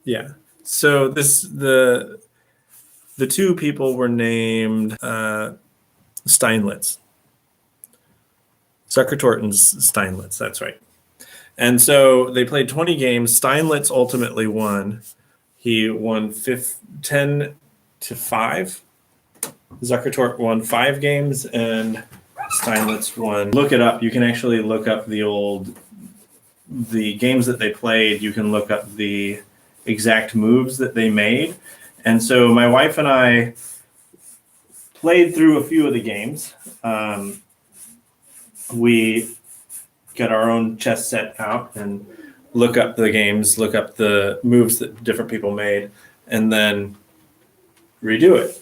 Yeah. So the 2 people were named Steinlitz. Zukertort and Steinlitz, that's right. And so they played 20 games. Steinlitz ultimately won. He won 10-5. Zukertort won 5 games and Steinlitz won. Look it up. You can actually look up the games that they played. You can look up the exact moves that they made. And so my wife and I played through a few of the games. We got our own chess set out and look up the games, look up the moves that different people made, and then redo it.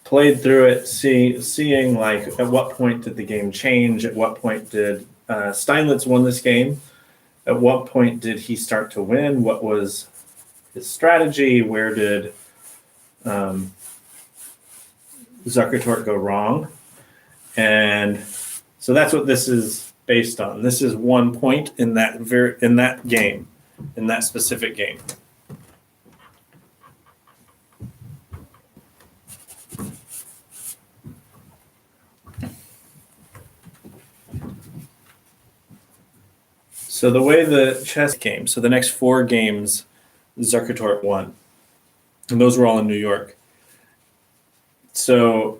Played through it, seeing like at what point did the game change? At what point did Steinlitz won this game? At what point did he start to win? What was his strategy? Where did Zukertort go wrong? And so that's what this is based on. This is one point in that game, in that specific game. So the way the chess came, so the next 4 games, Zukertort won. And those were all in New York. So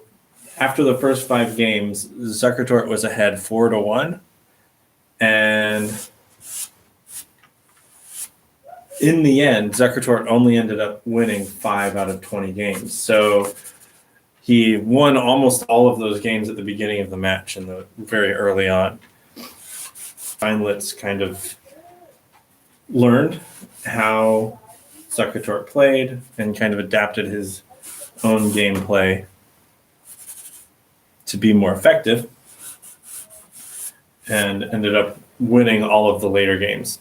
after the first 5 games, Zukertort was ahead 4-1. And in the end, Zukertort only ended up winning 5 out of 20 games. So he won almost all of those games at the beginning of the match and very early on. Steinlitz kind of learned how Zukertort played and kind of adapted his own gameplay to be more effective and ended up winning all of the later games.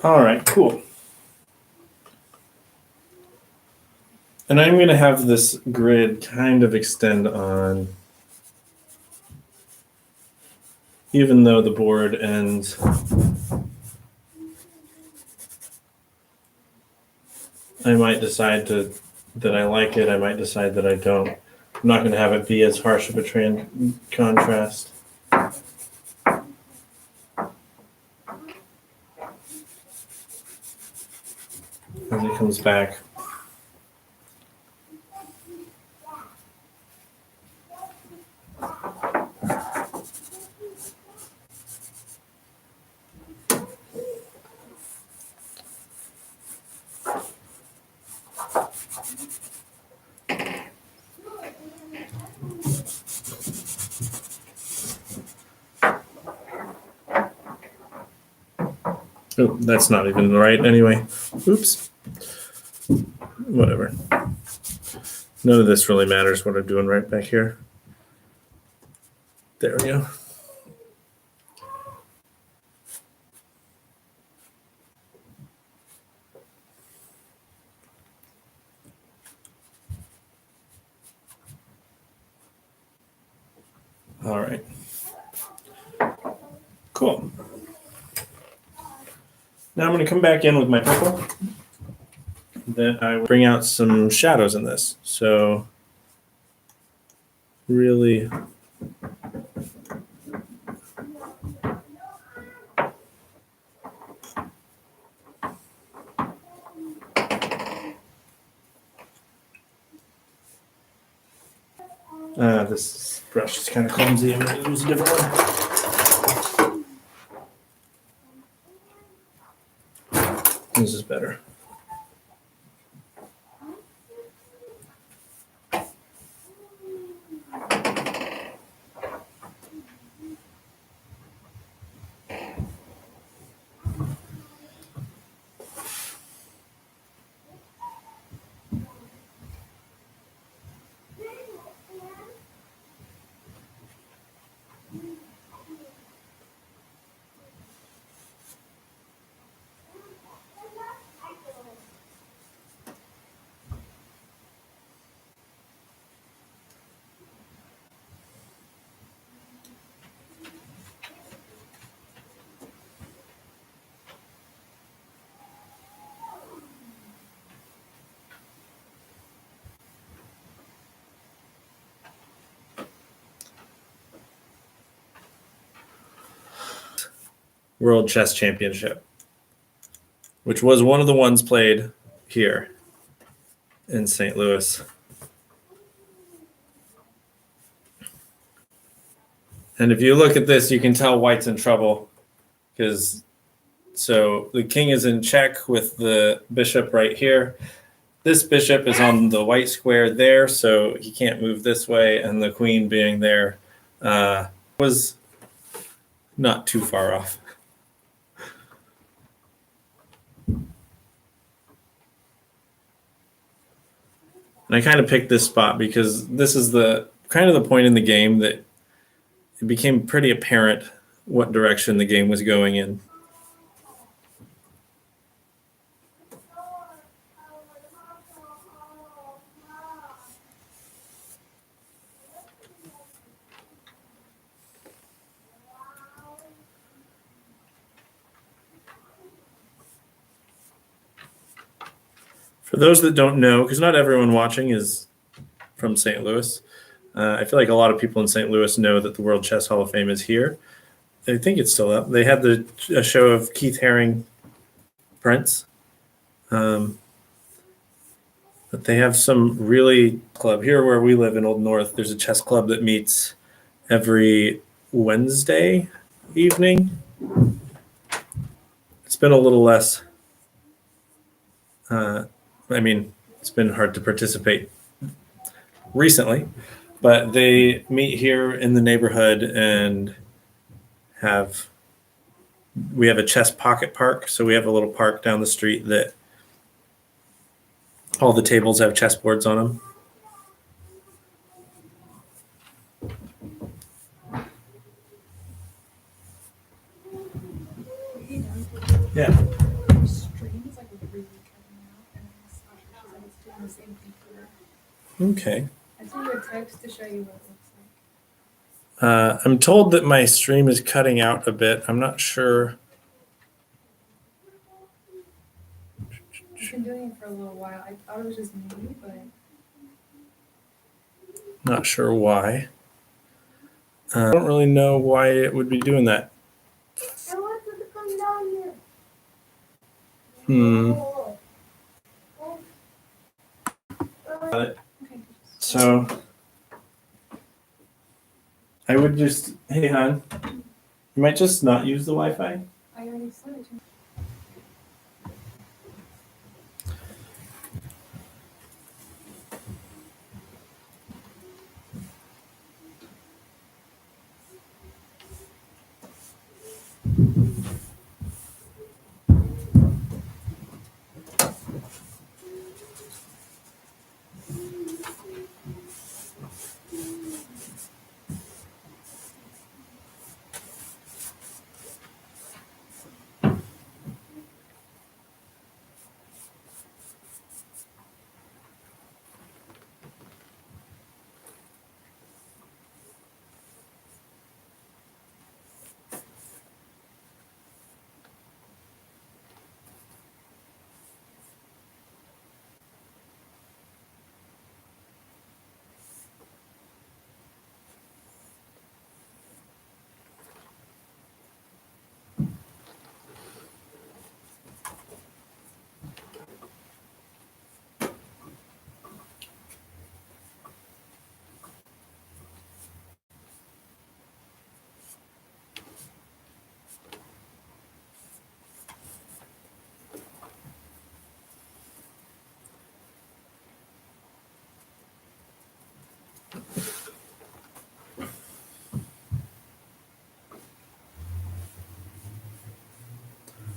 All right, cool. And I'm going to have this grid kind of extend on, even though the board ends. I might decide that I like it. I might decide that I don't. I'm not going to have it be as harsh of a contrast. As it comes back. Oh, that's not even right anyway. Oops. Whatever. None of this really matters what I'm doing right back here. There we go. All right. Cool. Now I'm going to come back in with my purple. Then I will bring out some shadows in this. So really this brush is kind of clumsy. I'm going to use a different one. This is better. World Chess Championship, which was one of the ones played here in St. Louis. And if you look at this, you can tell white's in trouble because so the king is in check with the bishop right here. This bishop is on the white square there, so he can't move this way, and the queen being there was not too far off. And I kind of picked this spot because this is the kind of the point in the game that it became pretty apparent what direction the game was going in. For those that don't know, because not everyone watching is from St. Louis, I feel like a lot of people in St. Louis know that the World Chess Hall of Fame is here. I think it's still up. They had a show of Keith Haring prints. But they have some really club here where we live in Old North. There's a chess club that meets every Wednesday evening. It's been a little less. It's been hard to participate recently, but they meet here in the neighborhood and we have a chess pocket park. So we have a little park down the street that all the tables have chessboards on them. Yeah. Streams like really cutting out, and it's doing the same thing for. Okay. I sent you a text to show you what it looks like. I'm told that my stream is cutting out a bit. I'm not sure. I've been doing it for a little while. I thought it was just me, but Not sure why. I don't really know why it would be doing that. I want you to come down here. okay. So I would just, hey, hon, you might just not use the Wi-Fi. I already said it.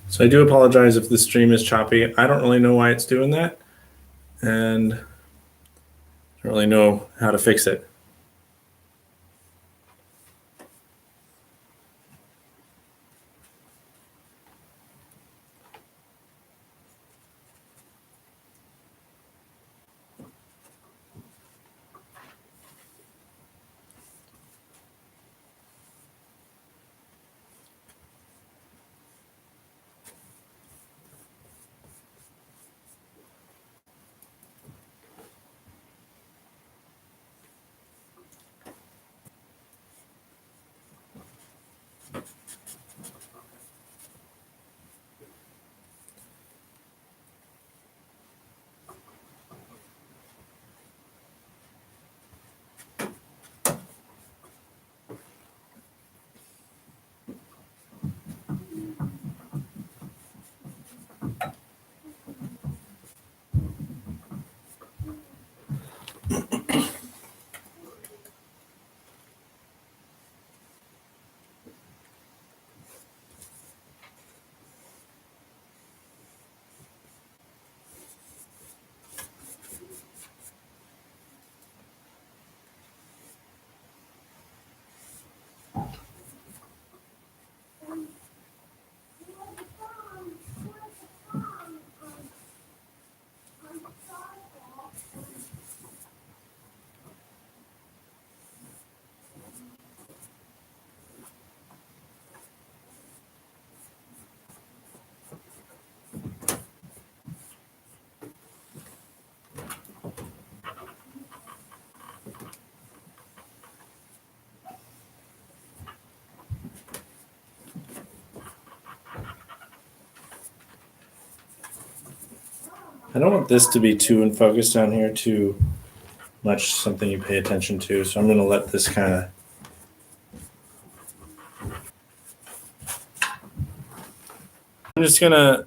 So I do apologize if the stream is choppy. I don't really know why it's doing that, and I don't really know how to fix it. I don't want this to be too in focus down here, too much something you pay attention to. So I'm going to let this kind of. I'm just going to.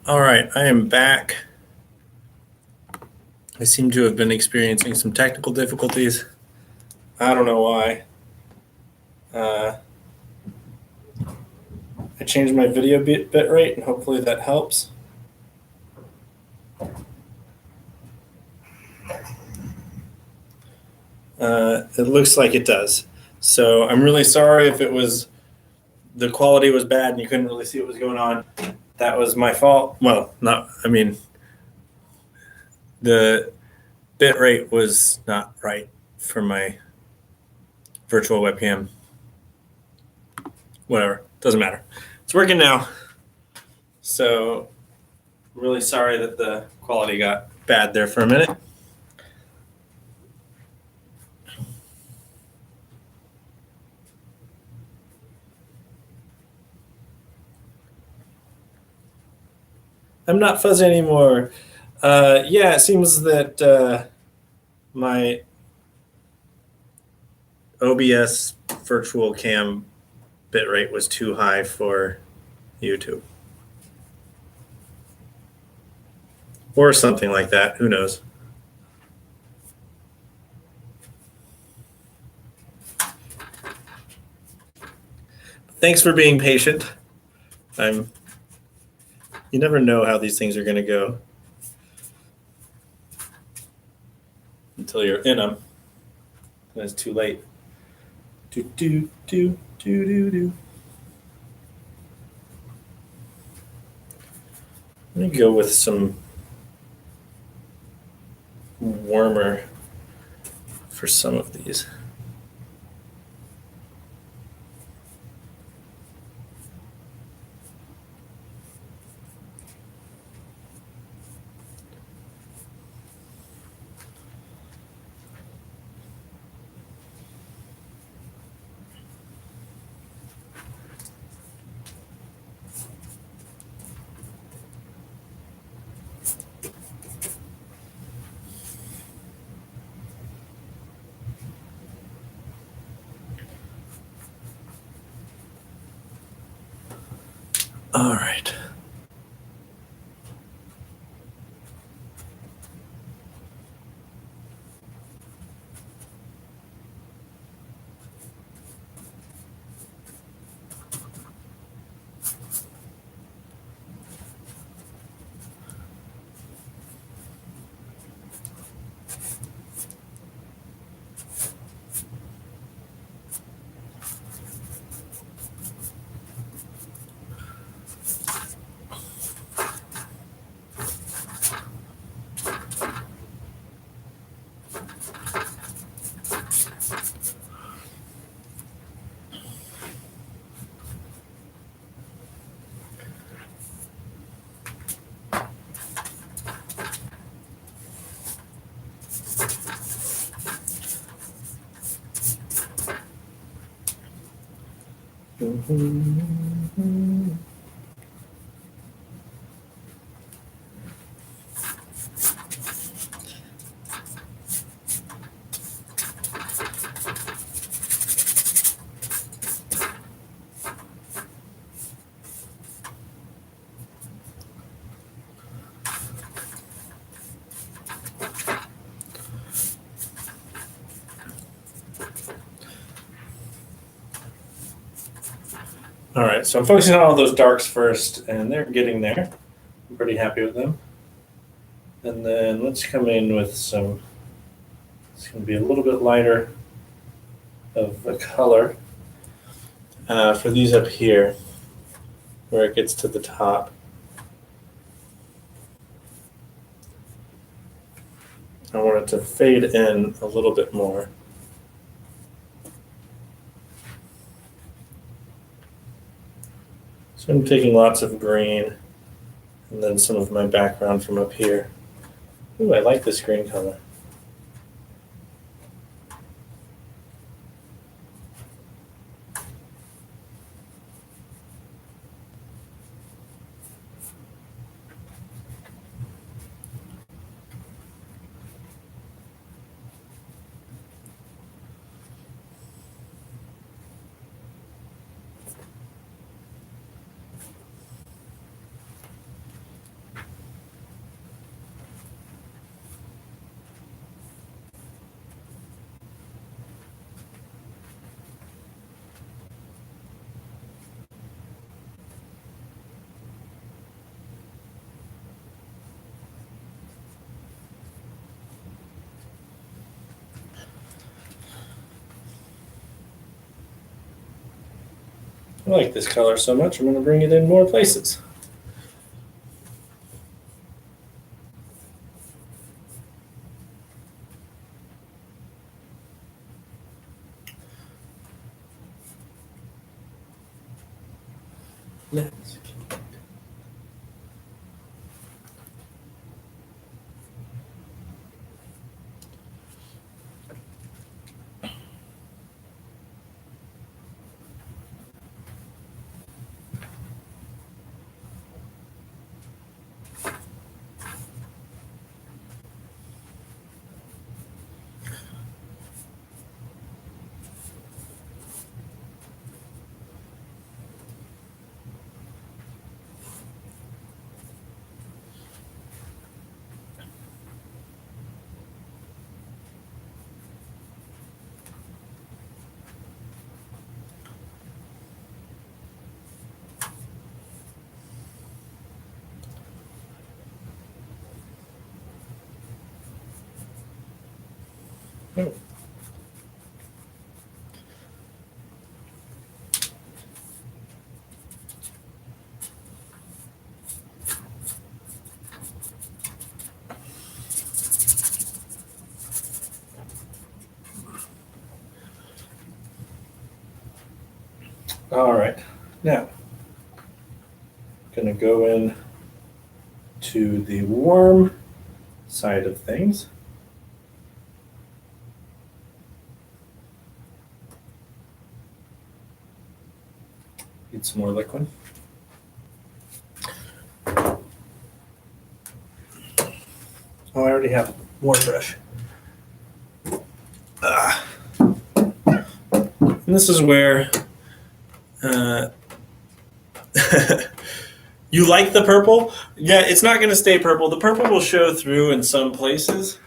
All right, I am back. I seem to have been experiencing some technical difficulties. I don't know why. I changed my video bit rate, and hopefully that helps. It looks like it does. So I'm really sorry if the quality was bad and you couldn't really see what was going on. That was my fault. Well, the bit rate was not right for my virtual webcam. Whatever, doesn't matter. It's working now. So I'm really sorry that the quality got bad there for a minute. I'm not fuzzy anymore. Yeah, it seems that my OBS virtual cam bitrate was too high for YouTube. Or something like that. Who knows? Thanks for being patient. You never know how these things are going to go until you're in them. And it's too late. Do, do, do, do, do, do. Let me go with some warmer for some of these. All right. All right, so I'm focusing on all those darks first, and they're getting there. I'm pretty happy with them. And then let's come in with some, it's going to be a little bit lighter of a color for these up here, where it gets to the top. I want it to fade in a little bit more. So I'm taking lots of green and then some of my background from up here. Ooh, I like this green color. I like this color so much, I'm going to bring it in more places. Next. Oh. All right, now I'm going to go in to the warm side of things. Need some more liquid. Oh, I already have more brush. And this is where You like the purple? Yeah, it's not going to stay purple. The purple will show through in some places,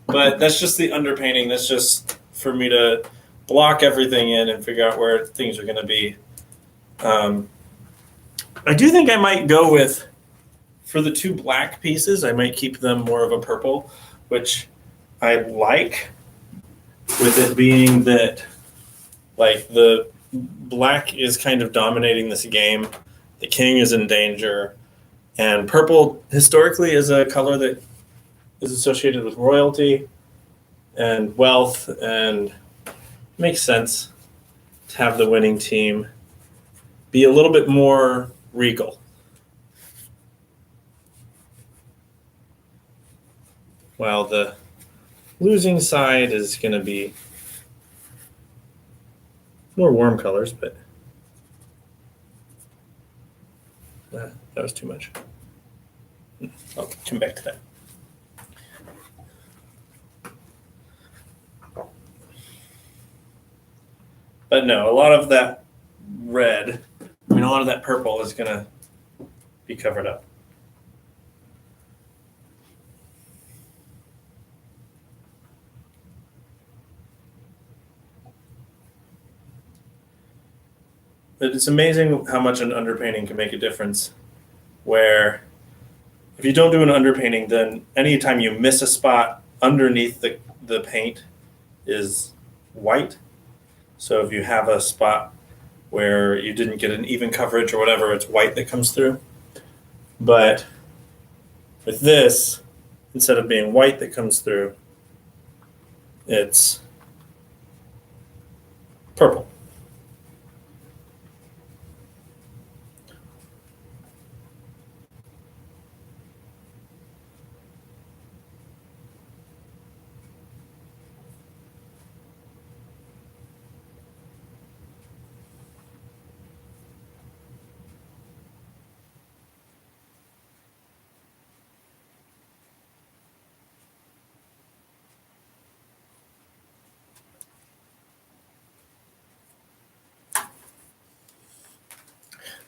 but that's just the underpainting. That's just for me to block everything in and figure out where things are going to be. I do think I might go with, for the two black pieces, I might keep them more of a purple, which I like, with it being that, like, the black is kind of dominating this game. The king is in danger. And purple historically is a color that is associated with royalty and wealth, and makes sense to have the winning team be a little bit more regal. While the losing side is going to be more warm colors, but that was too much. I'll come back to that. But no, a lot of that red, a lot of that purple is going to be covered up. But it's amazing how much an underpainting can make a difference, where if you don't do an underpainting, then anytime you miss a spot underneath the paint is white. So if you have a spot where you didn't get an even coverage or whatever, it's white that comes through. But with this, instead of being white that comes through, it's purple.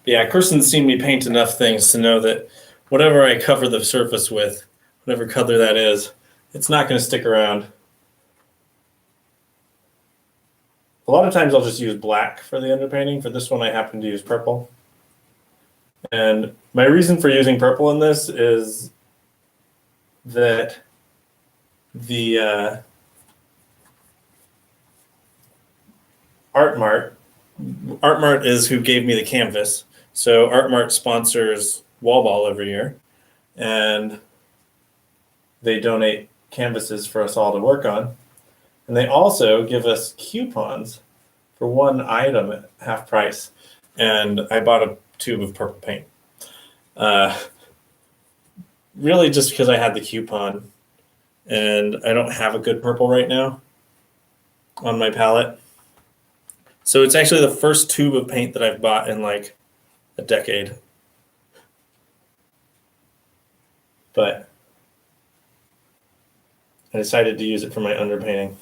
Yeah, Kirsten's seen me paint enough things to know that whatever I cover the surface with, whatever color that is, it's not going to stick around. A lot of times I'll just use black for the underpainting. For this one, I happen to use purple. And my reason for using purple in this is that the Art Mart is who gave me the canvas. So Art Mart sponsors Wall Ball every year, and they donate canvases for us all to work on. And they also give us coupons for one item at half price. And I bought a tube of purple paint. Really just because I had the coupon, and I don't have a good purple right now on my palette. So it's actually the first tube of paint that I've bought in like a decade. But I decided to use it for my underpainting.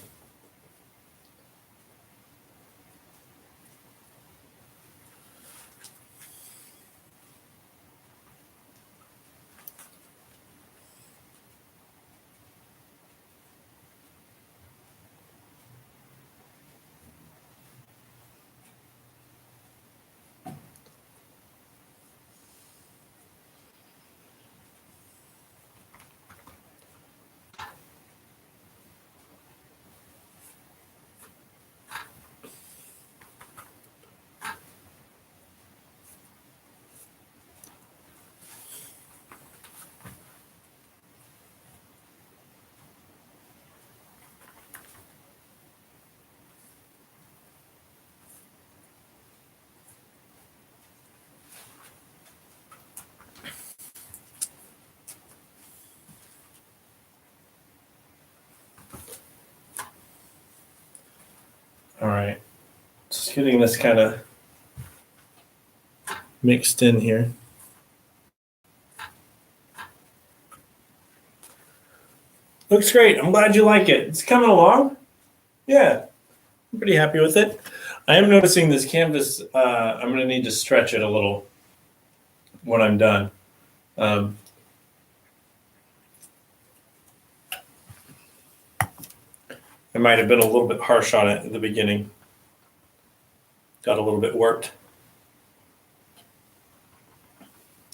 All right, just getting this kind of mixed in here. Looks great. I'm glad you like it. It's coming along. Yeah, I'm pretty happy with it. I am noticing this canvas, I'm going to need to stretch it a little. when I'm done. I might have been a little bit harsh on it at the beginning. Got a little bit warped.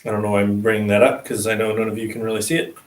I don't know why I'm bringing that up because I know none of you can really see it.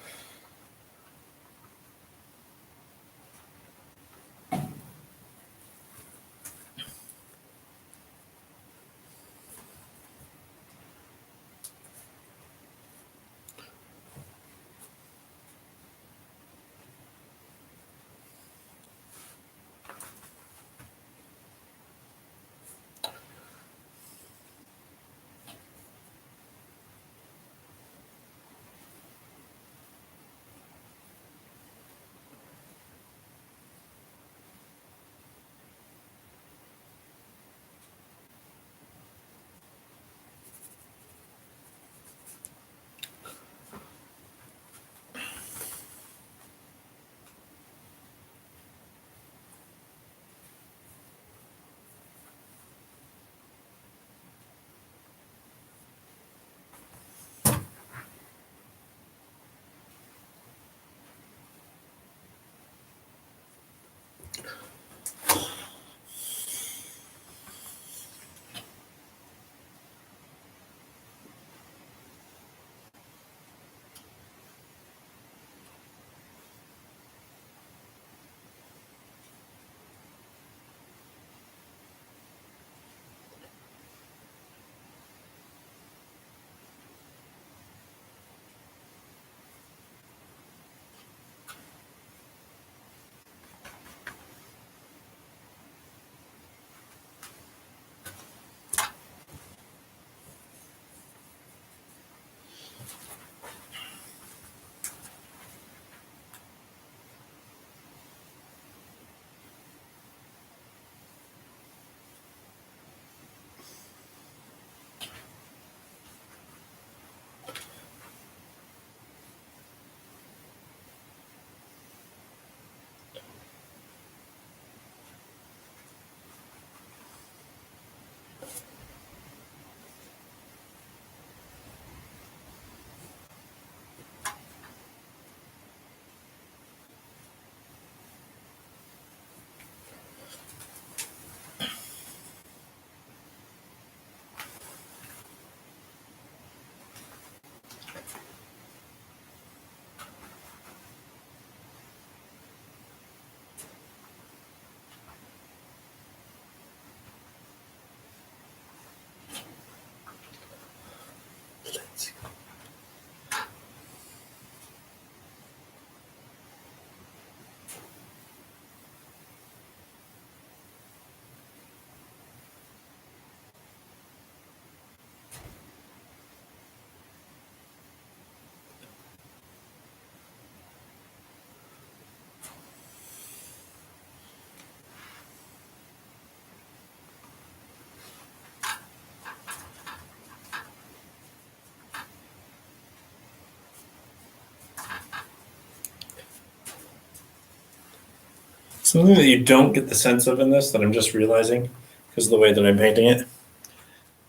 Something that you don't get the sense of in this that I'm just realizing because of the way that I'm painting it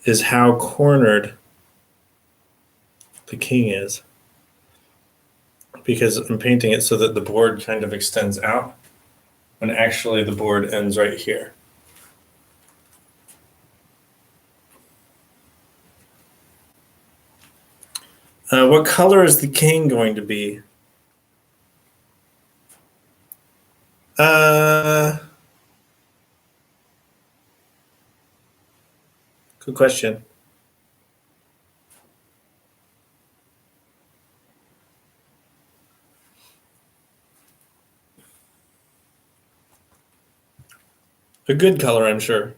is how cornered the king is. Because I'm painting it so that the board kind of extends out when actually the board ends right here. What color is the king going to be? Good question. A good color, I'm sure.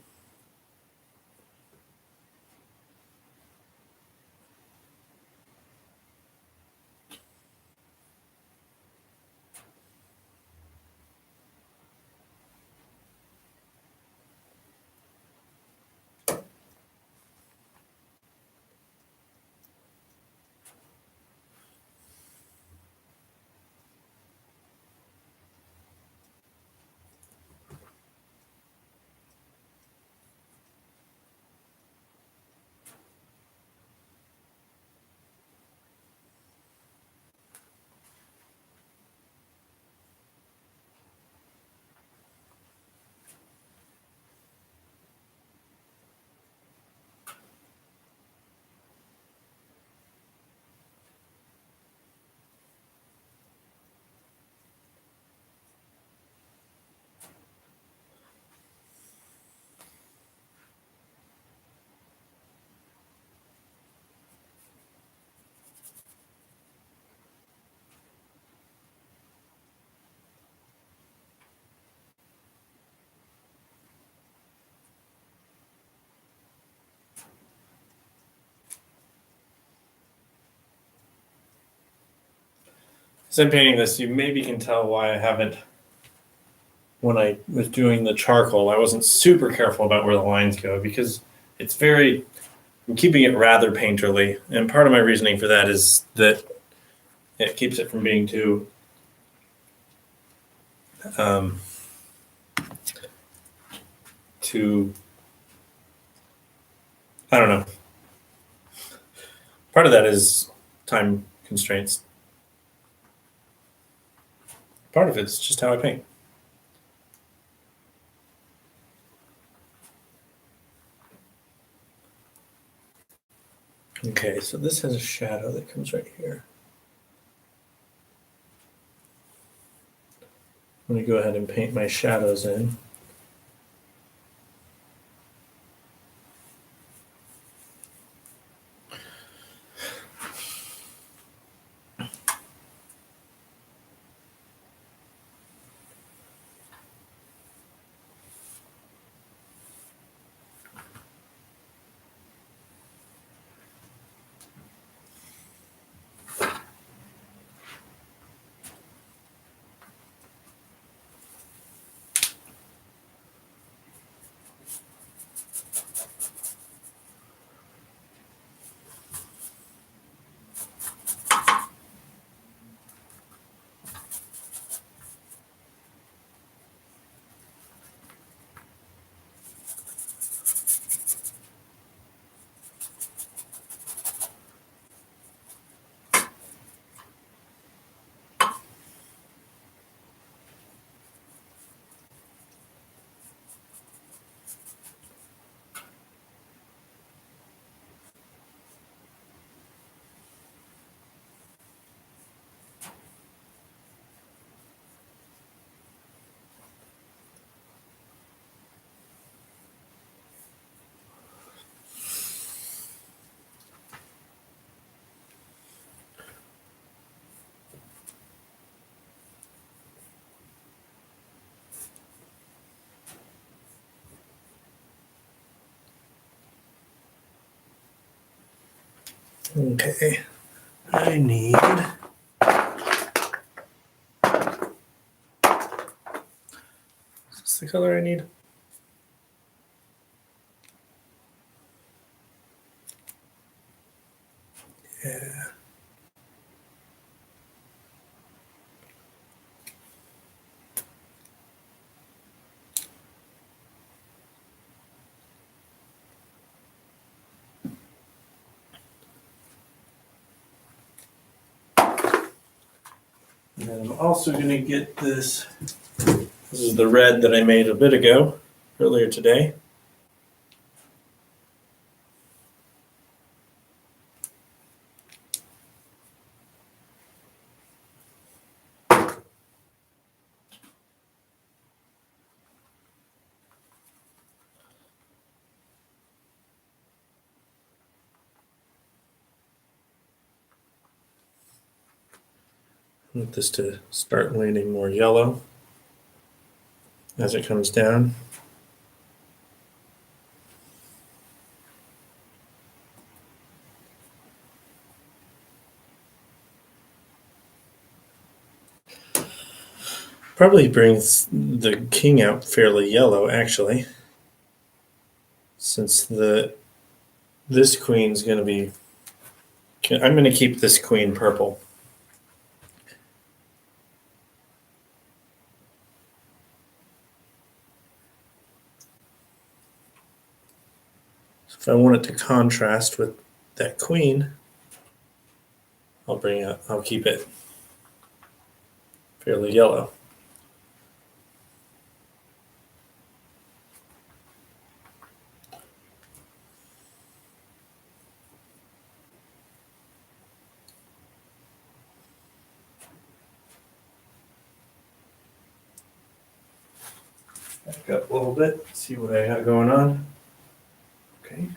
As I'm painting this, you maybe can tell why I haven't, when I was doing the charcoal, I wasn't super careful about where the lines go because it's very, I'm keeping it rather painterly. And part of my reasoning for that is that it keeps it from being too, um, too, I don't know. Part of that is time constraints. Part of it's just how I paint. Okay, so this has a shadow that comes right here. I'm going to go ahead and paint my shadows in. Okay, I need. Is this the color I need? Yeah. And then I'm also going to get this. This is the red that I made a bit ago, earlier today. I want this to start leaning more yellow as it comes down. Probably brings the king out fairly yellow, actually, since this queen's going to be. I'm going to keep this queen purple. So if I want it to contrast with that queen, I'll keep it fairly yellow. Back up a little bit, see what I got going on. Okay.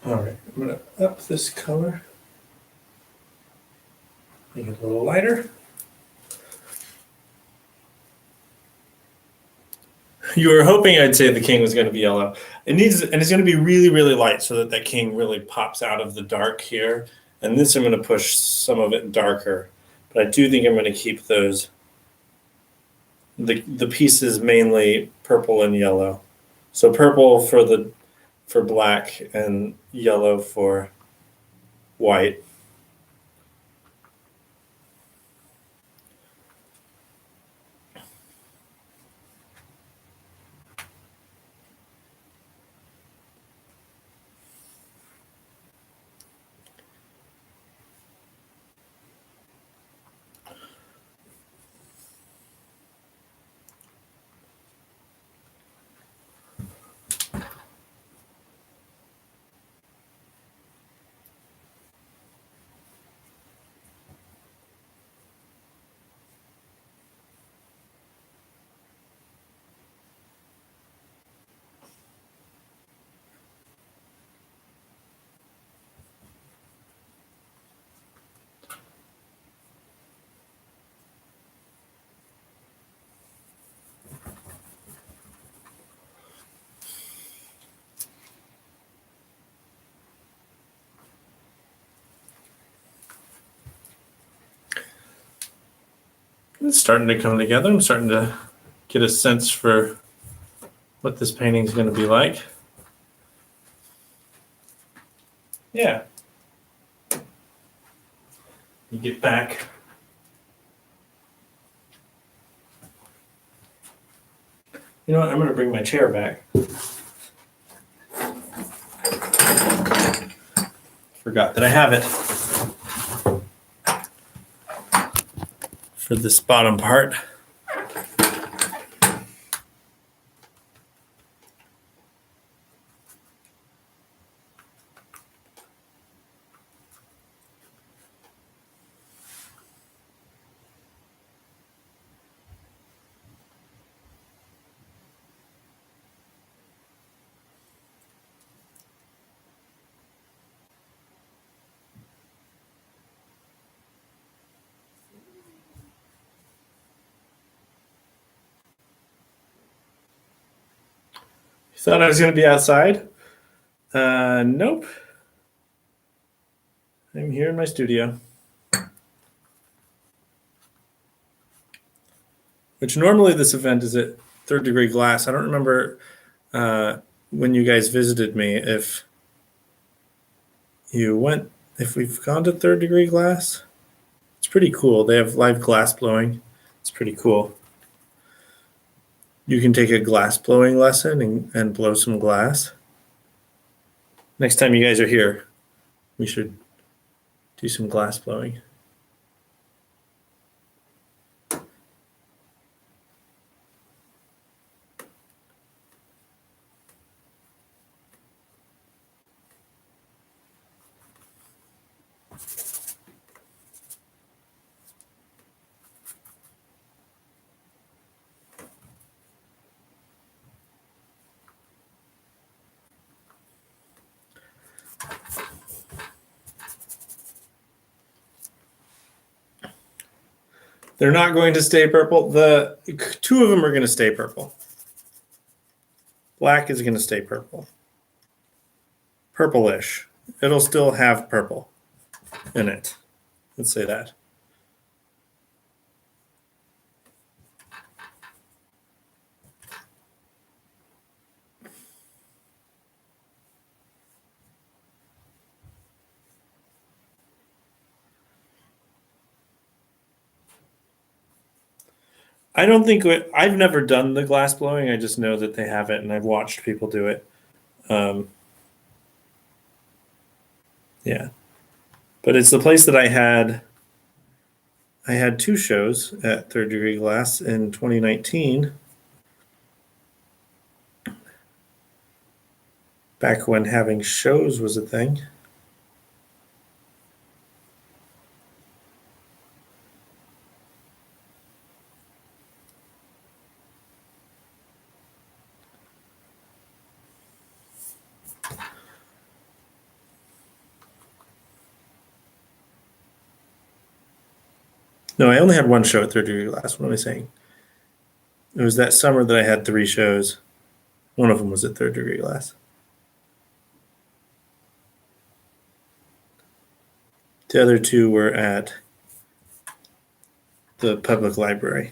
All right, I'm gonna up this color. Make it a little lighter. You were hoping I'd say the king was going to be yellow. It needs, and it's going to be really, really light so that that king really pops out of the dark here. And this, I'm going to push some of it darker, but I do think I'm going to keep those the pieces mainly purple and yellow. So purple for black and yellow for white. It's starting to come together. I'm starting to get a sense for what this painting is going to be like. Yeah. You get back. You know what? I'm going to bring my chair back. Forgot that I have it for this bottom part. Thought I was going to be outside? Nope. I'm here in my studio. Which normally this event is at Third Degree Glass. I don't remember when you guys visited me if we've gone to Third Degree Glass. It's pretty cool. They have live glass blowing. It's pretty cool. You can take a glass blowing lesson and blow some glass. Next time you guys are here, we should do some glass blowing. They're not going to stay purple. The two of them are going to stay purple. Black is going to stay purple. Purplish. It'll still have purple in it. Let's say that. I don't think I've never done the glass blowing. I just know that they have it, and I've watched people do it. Yeah, but it's the place that I had. I had two shows at Third Degree Glass in 2019. Back when having shows was a thing. No, I only had one show at Third Degree Glass. What am I saying? It was that summer that I had three shows. One of them was at Third Degree Glass. The other two were at the public library.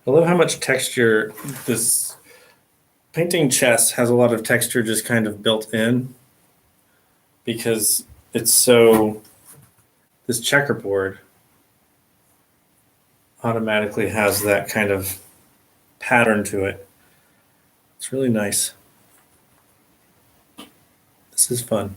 I love how much texture this painting chess has. A lot of texture just kind of built in because it's so, this checkerboard automatically has that kind of pattern to it. It's really nice. This is fun.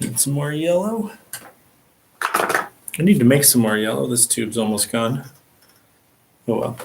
Need some more yellow. I need to make some more yellow. This tube's almost gone. Oh well.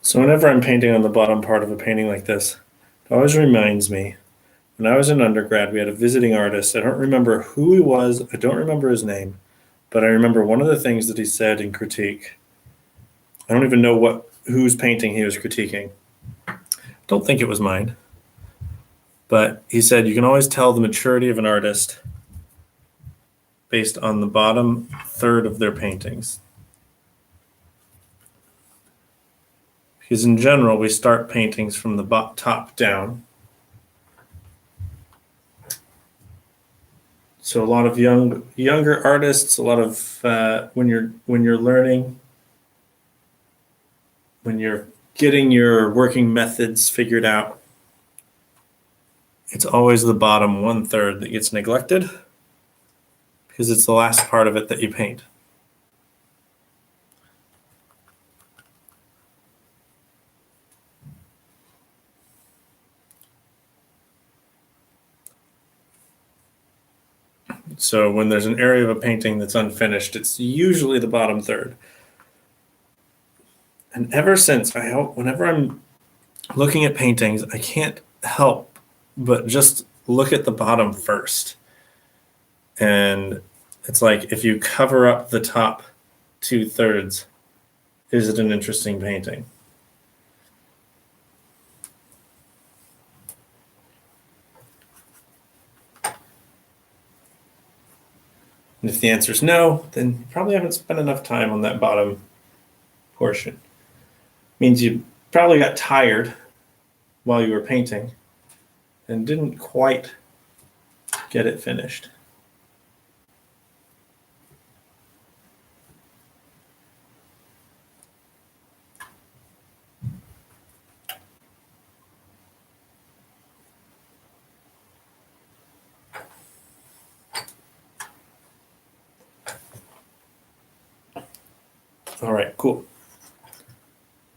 So whenever I'm painting on the bottom part of a painting like this, it always reminds me, when I was in undergrad, we had a visiting artist. I don't remember who he was. I don't remember his name, but I remember one of the things that he said in critique. I don't even know whose painting he was critiquing. Don't think it was mine. But he said you can always tell the maturity of an artist based on the bottom third of their paintings. Because in general, we start paintings from the top down. So a lot of younger artists, a lot of when you're learning, when you're getting your working methods figured out, it's always the bottom 1/3 that gets neglected because it's the last part of it that you paint. So when there's an area of a painting that's unfinished, it's usually the bottom third. And ever since, whenever I'm looking at paintings, I can't help but just look at the bottom first. And it's like, if you cover up the top 2/3, is it an interesting painting? And if the answer is no, then you probably haven't spent enough time on that bottom portion. Means you probably got tired while you were painting and didn't quite get it finished. All right, cool.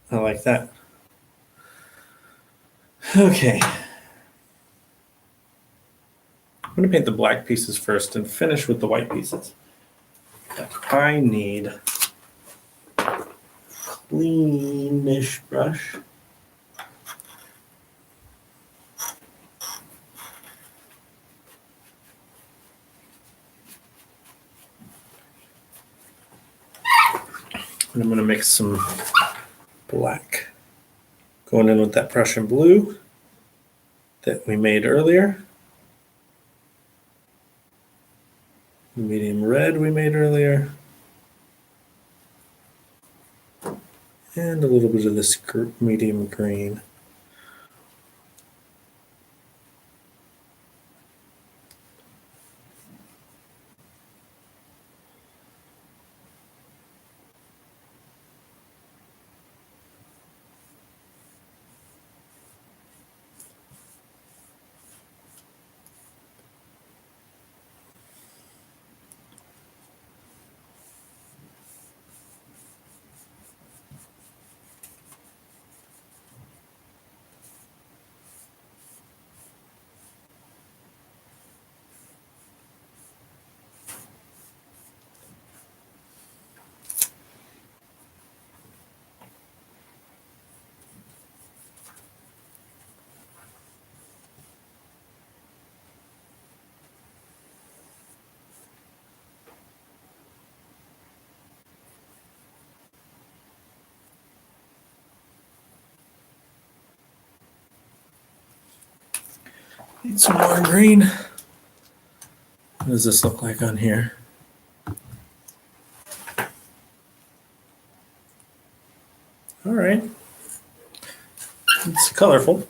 I like that. Okay. I'm going to paint the black pieces first and finish with the white pieces. I need a cleanish brush. And I'm going to mix some black going in with that Prussian blue that we made earlier. The medium red we made earlier. And a little bit of this medium green. Need some more green. What does this look like on here? All right. It's colorful.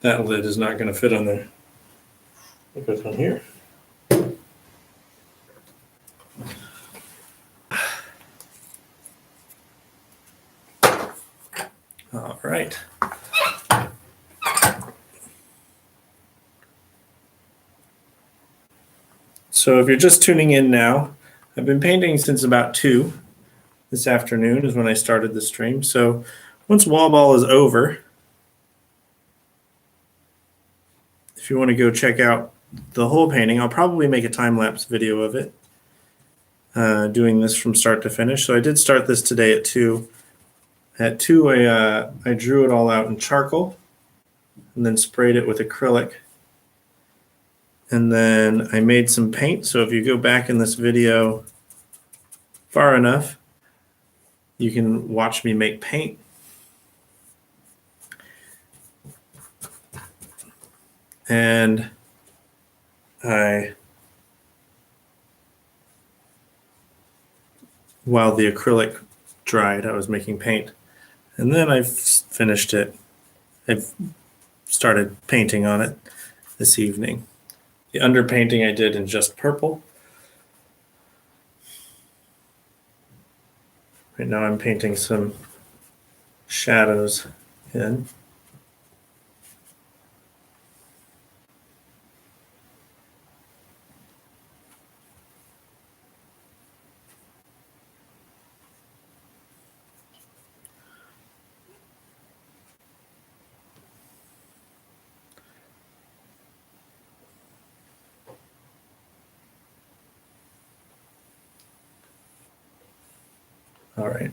That lid is not going to fit on there. It goes on here. All right. So if you're just tuning in now, I've been painting since about 2 this afternoon is when I started the stream. So once wall ball is over, if you want to go check out the whole painting, I'll probably make a time-lapse video of it, doing this from start to finish. So I did start this today at 2. At 2, I drew it all out in charcoal and then sprayed it with acrylic. And then I made some paint. So if you go back in this video far enough, you can watch me make paint. And while the acrylic dried, I was making paint. And then I've finished it. I've started painting on it this evening. The underpainting I did in just purple. Right now I'm painting some shadows in. All right.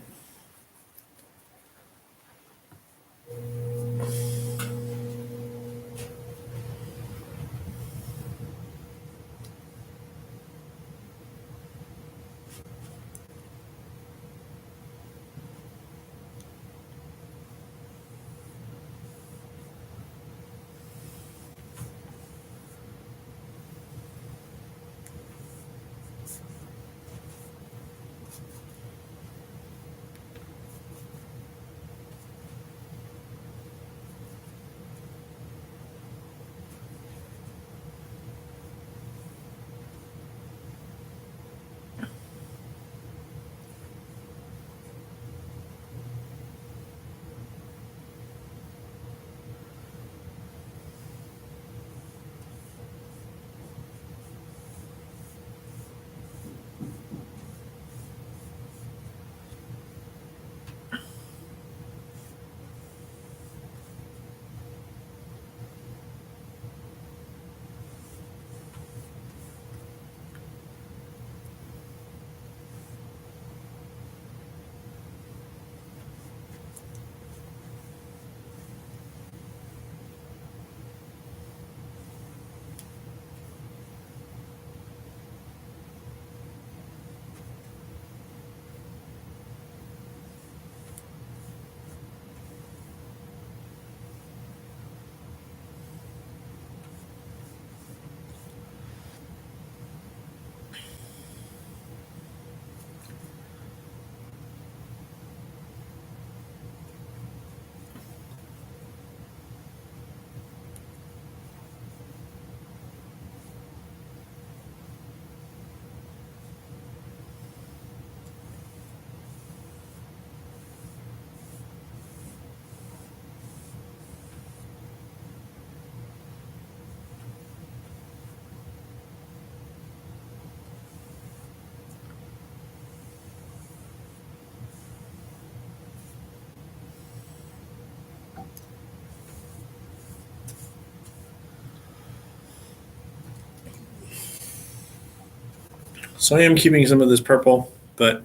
So I am keeping some of this purple, but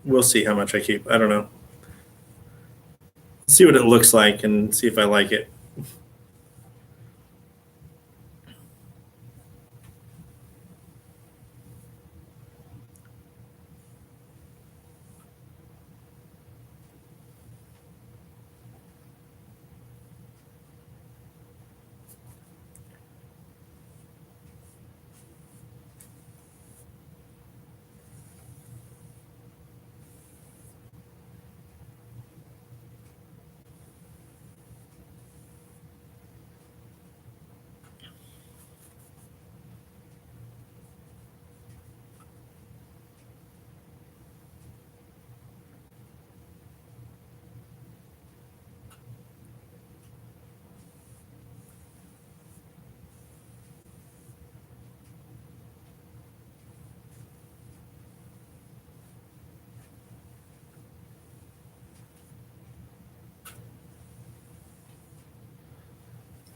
we'll see how much I keep. I don't know. See what it looks like and see if I like it.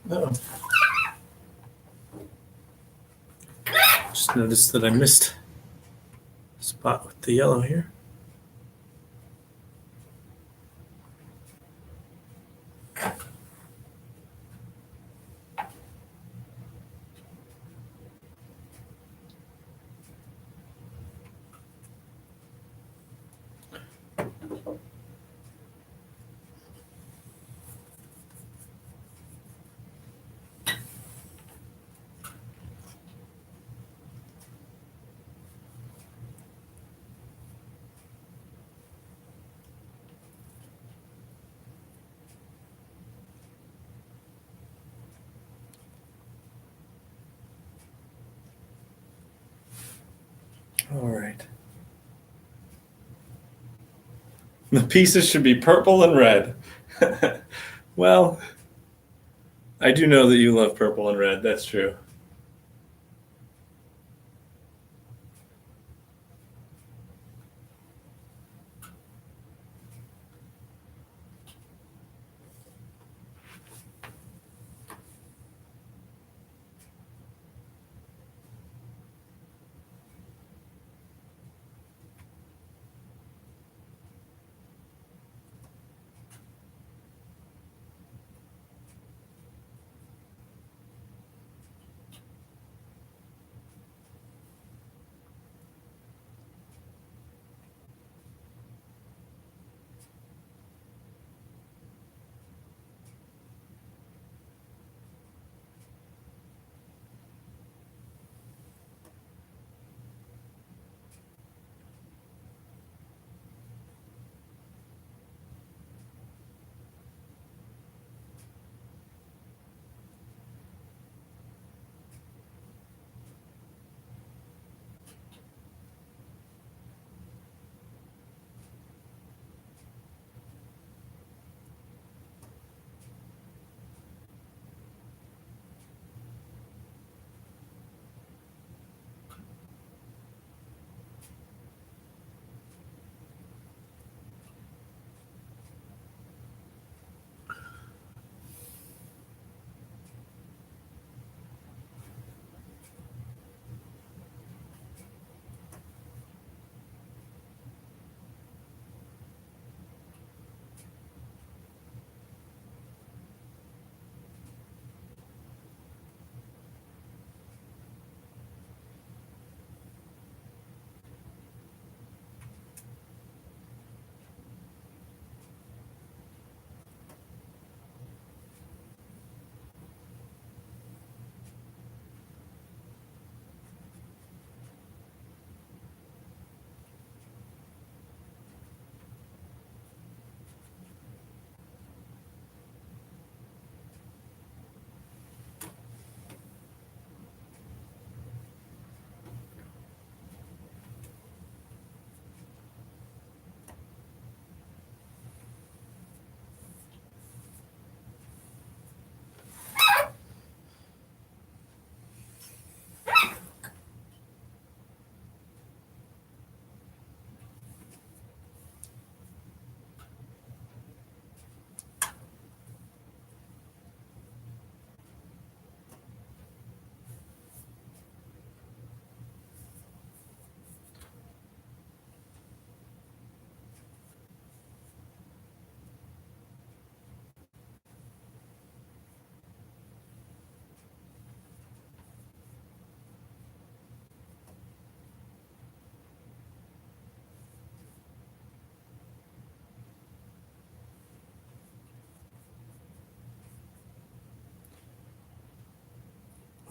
Uh-oh. Just noticed that I missed a spot with the yellow here. All right. The pieces should be purple and red. Well, I do know that you love purple and red. That's true.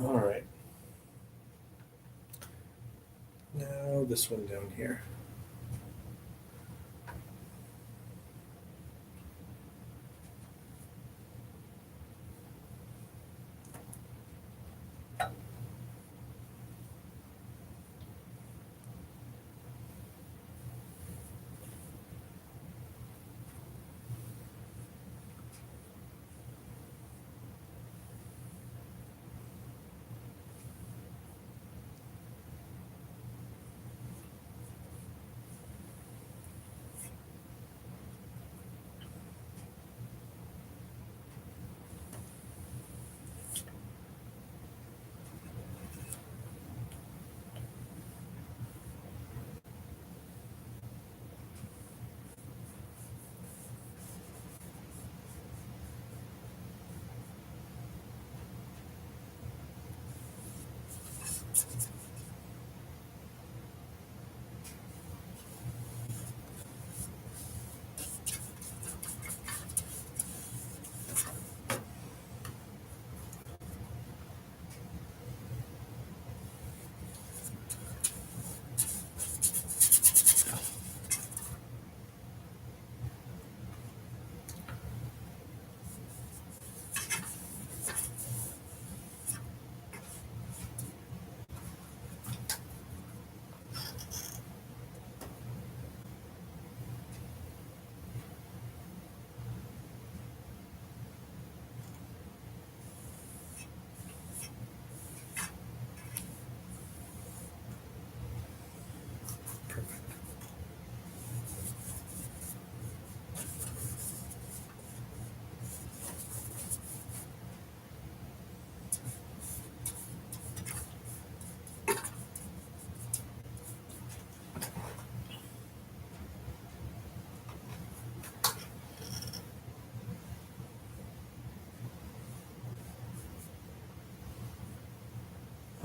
All right. Now this one down here.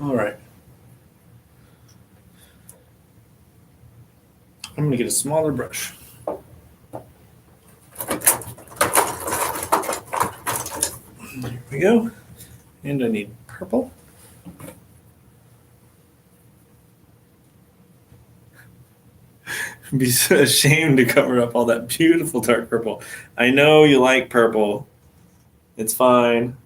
All right. I'm going to get a smaller brush. There we go. And I need purple. I'd be so ashamed to cover up all that beautiful dark purple. I know you like purple. It's fine.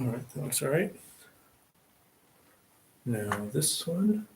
All right, that looks all right. Now this one.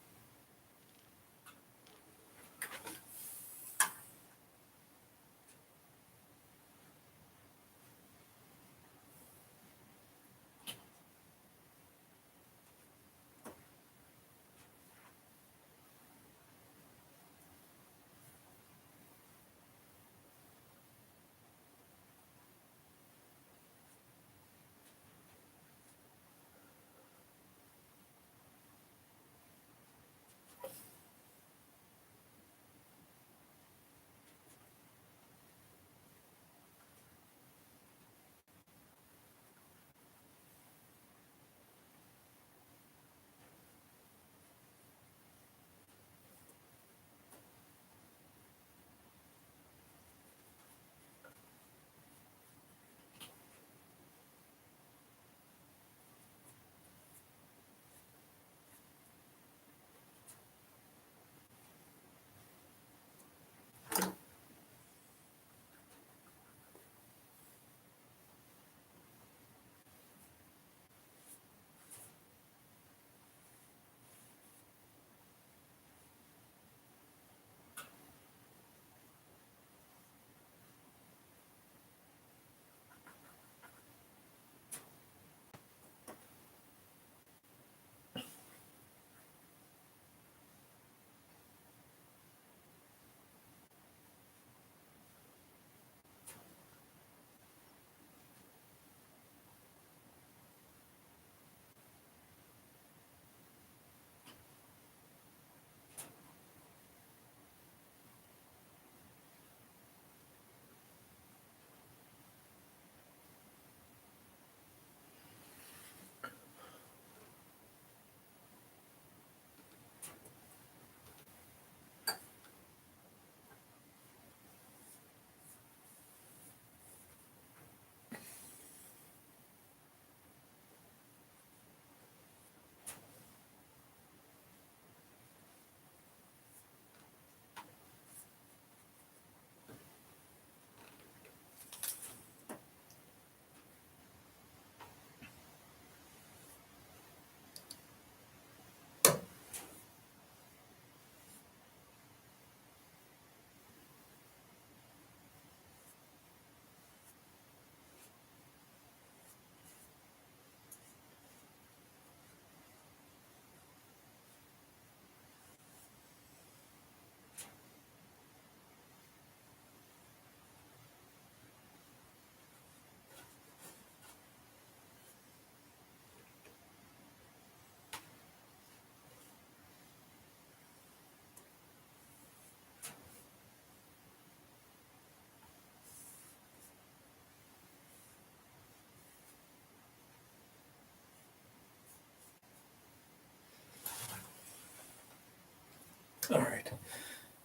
All right.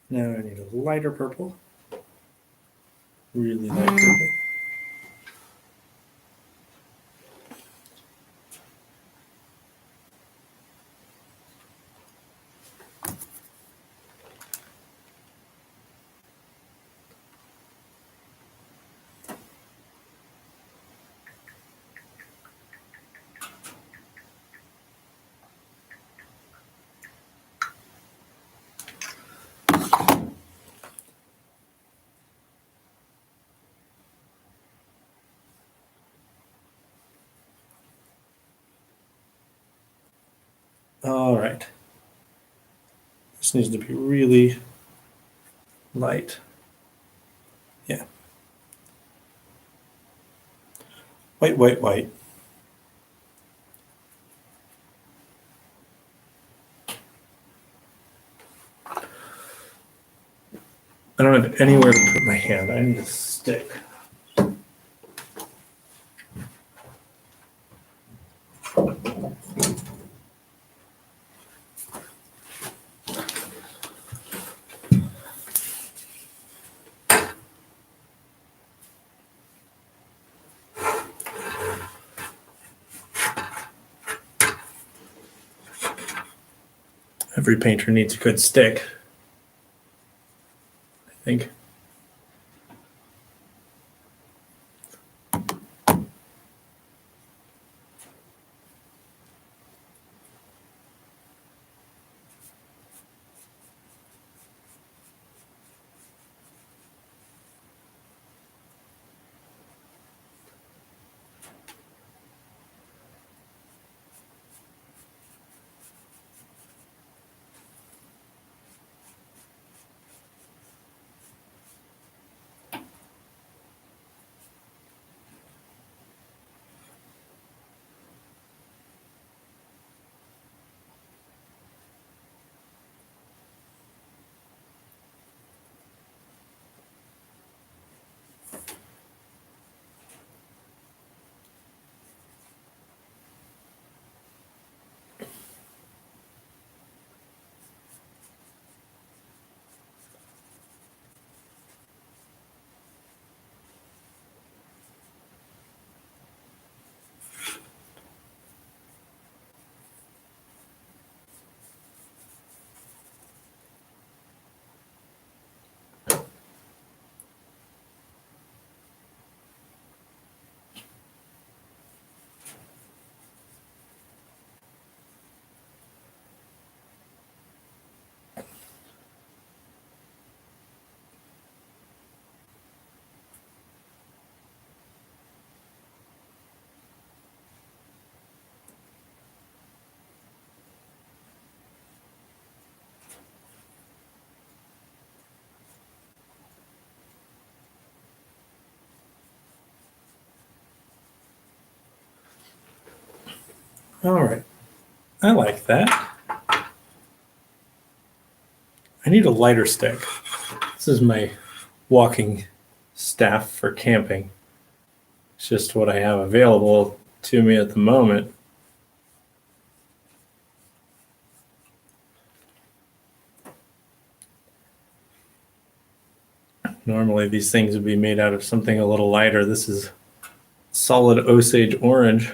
Now I need a lighter purple. Really light purple. All right. This needs to be really light. Yeah. White, white, white. I don't have anywhere to put my hand. I need a stick. Every painter needs a good stick, I think. All right. I like that. I need a lighter stick. This is my walking staff for camping. It's just what I have available to me at the moment. Normally these things would be made out of something a little lighter. This is solid Osage orange.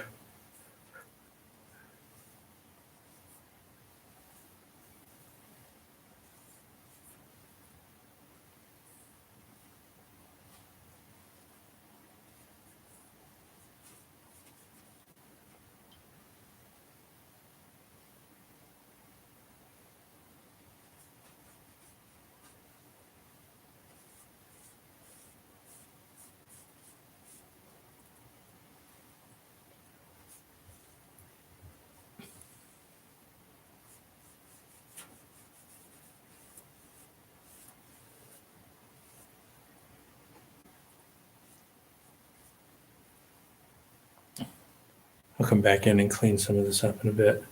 I'll come back in and clean some of this up in a bit.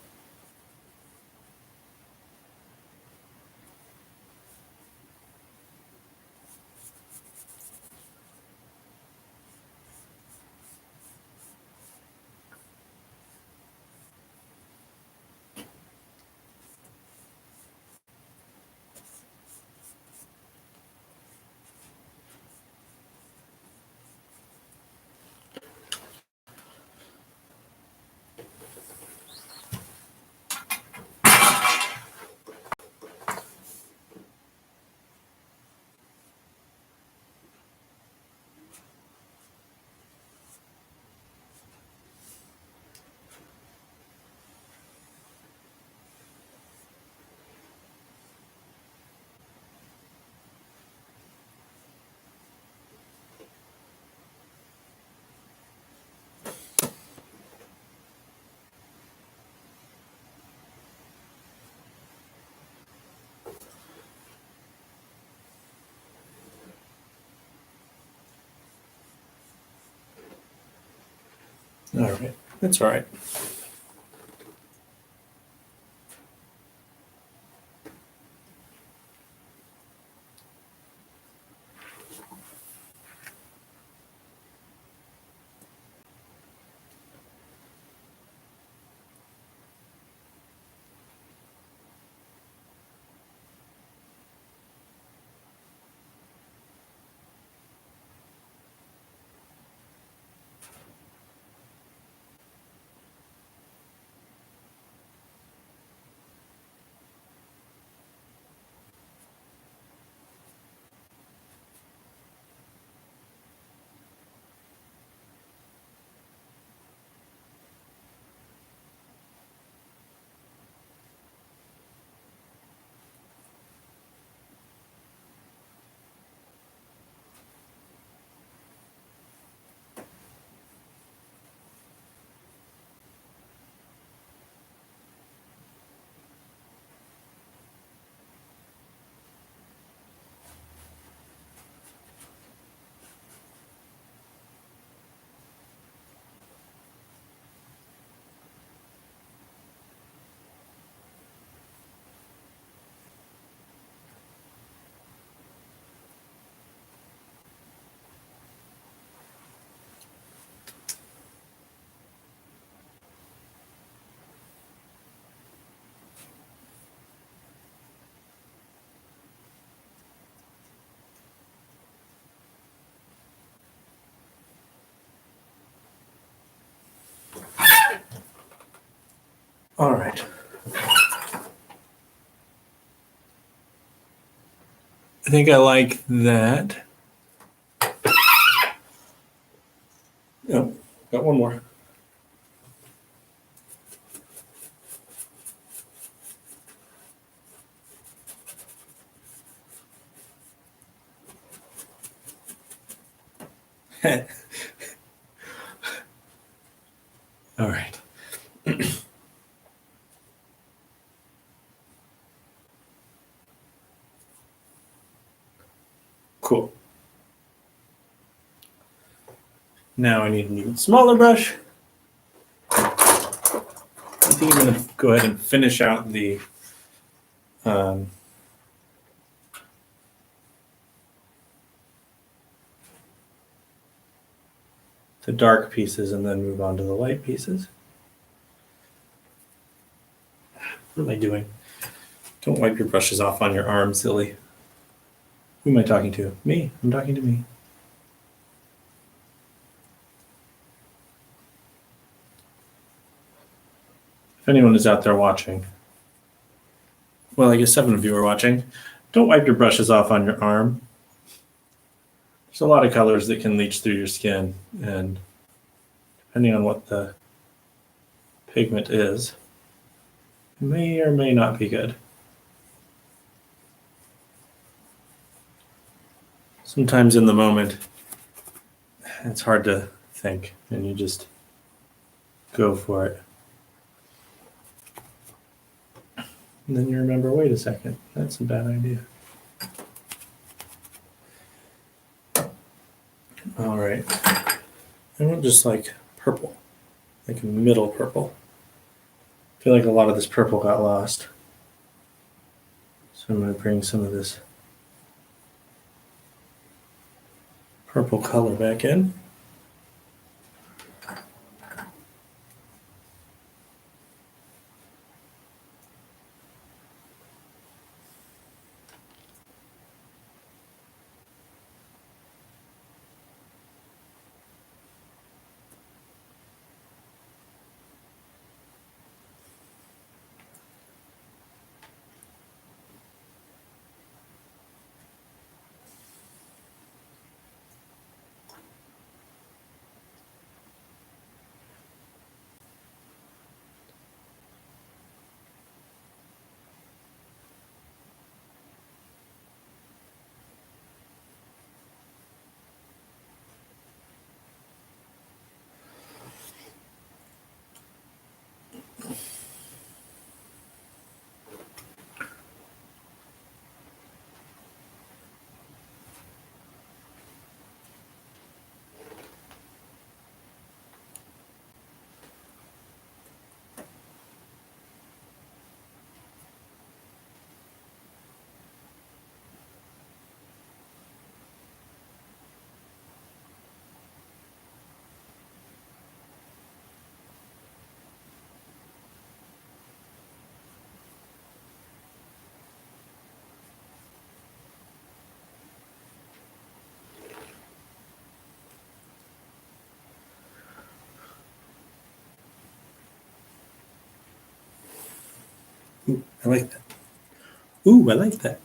All right, that's all right. All right. I think I like that. Oh, got one more. All right. Cool. Now I need an even smaller brush. think I'm going to go ahead and finish out um, the dark pieces and then move on to the light pieces. What am I doing? Don't wipe your brushes off on your arm, silly. Who am I talking to? Me. I'm talking to me. If anyone is out there watching, well, I guess 7 of you are watching, don't wipe your brushes off on your arm. There's a lot of colors that can leach through your skin, and depending on what the pigment is, it may or may not be good. Sometimes in the moment, it's hard to think, and you just go for it. And then you remember, wait a second, that's a bad idea. All right. I want just like purple, like a middle purple. I feel like a lot of this purple got lost. So I'm going to bring some of this purple color back in. Ooh, I like that. Ooh, I like that.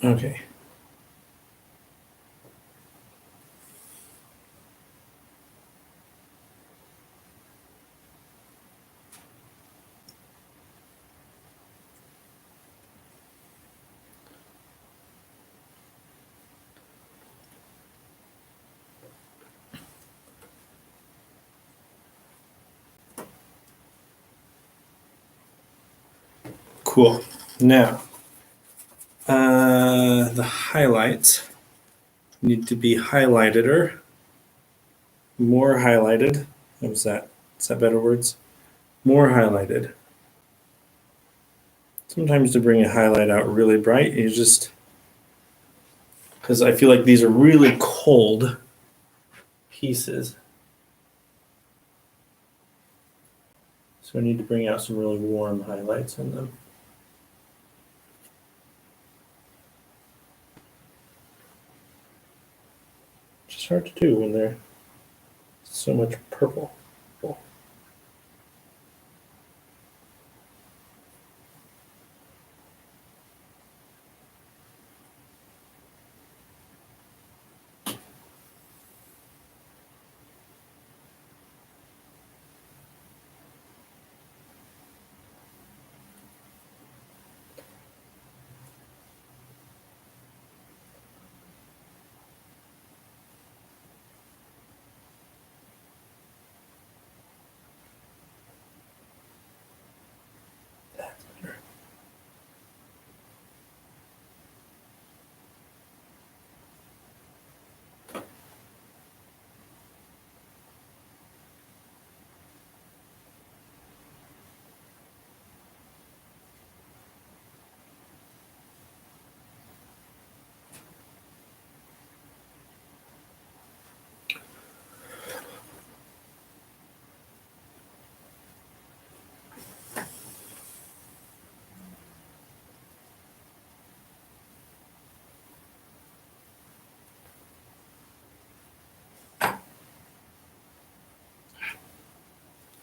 Okay. Cool. Now, the highlights need to be highlighted, more highlighted. What was that? Is that better words? More highlighted. Sometimes to bring a highlight out really bright, you just, because I feel like these are really cold pieces. So I need to bring out some really warm highlights in them. Which is hard to do when there's so much purple.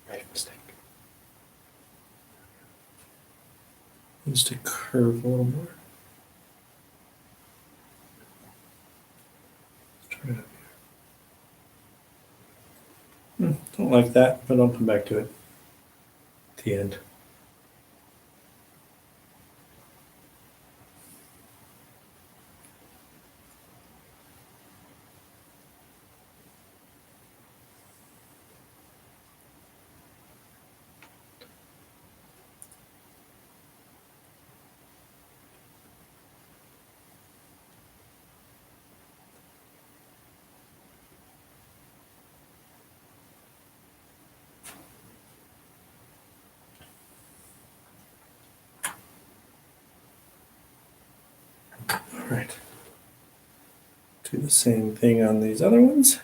Made a mistake. Just to curve a little more. Let's try it up here. Don't like that, but I'll come back to it at the end. All right. Do the same thing on these other ones.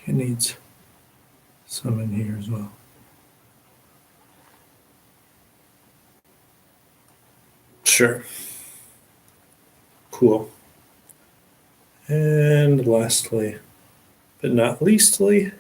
It needs some in here as well. Sure. Cool. And lastly, but not leastly,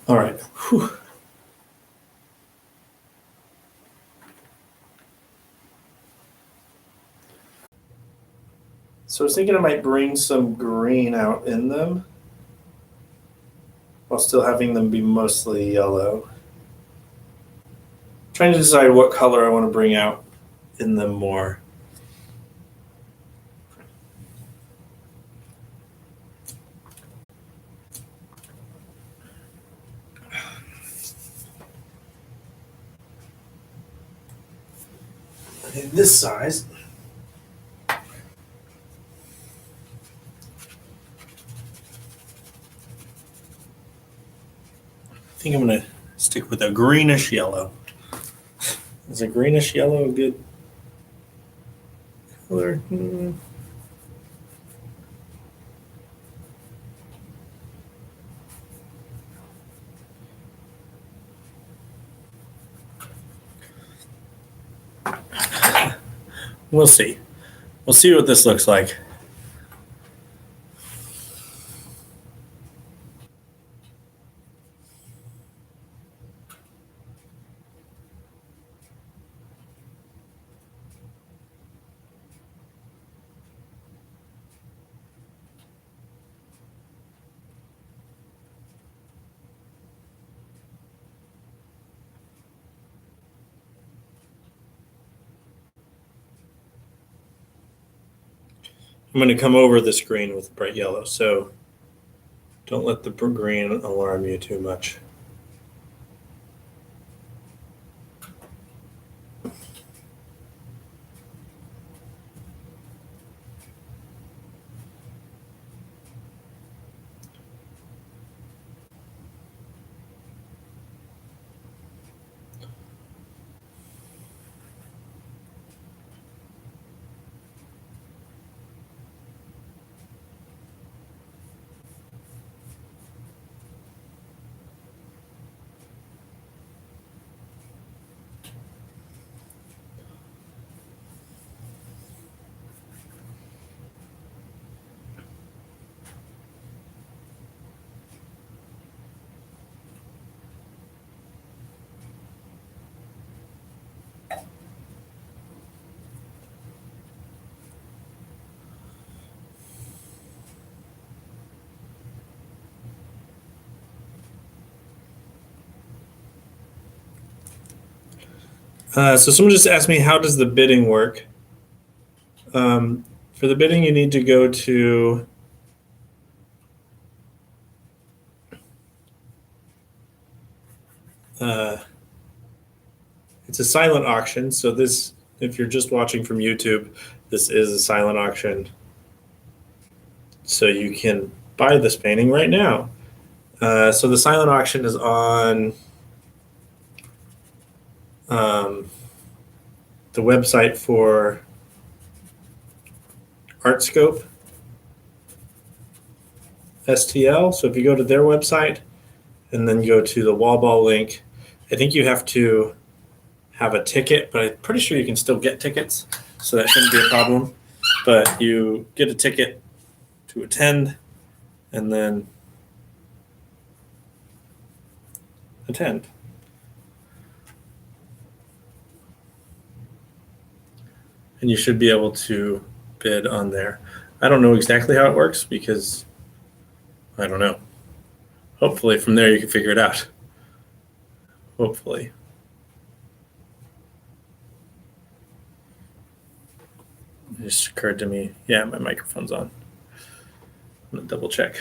all right. Whew. So I was thinking I might bring some green out in them while still having them be mostly yellow. Trying to decide what color I want to bring out in them more. this size. I think I'm gonna stick with a greenish yellow. Is a greenish yellow a good color? We'll see. We'll see what this looks like. I'm going to come over this green with bright yellow, so don't let the green alarm you too much. So someone just asked me, how does the bidding work? For the bidding, you need to go to it's a silent auction. So this, if you're just watching from YouTube, this is a silent auction. So you can buy this painting right now. So the silent auction is on the website for Artscope STL. So if you go to their website and then go to the wall ball link, I think you have to have a ticket, but I'm pretty sure you can still get tickets, so that shouldn't be a problem. But you get a ticket to attend and then attend. And you should be able to bid on there. I don't know exactly how it works because I don't know. Hopefully from there you can figure it out. Hopefully. It just occurred to me, yeah, my microphone's on. I'm gonna double check.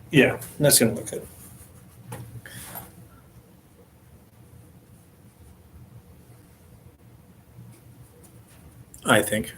Yeah, that's gonna look good. I think.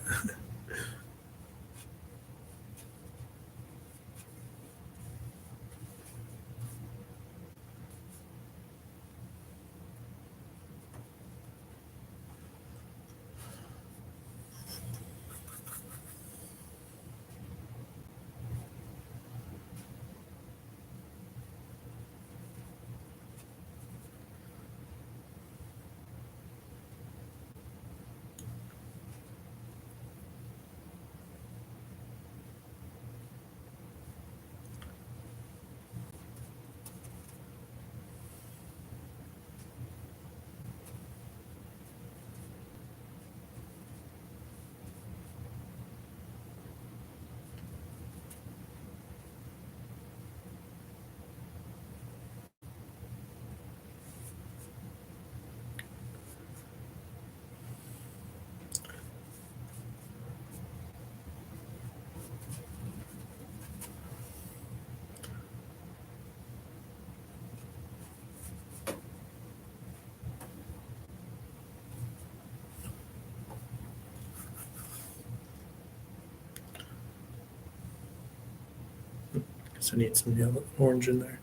So I need some yellow, orange in there.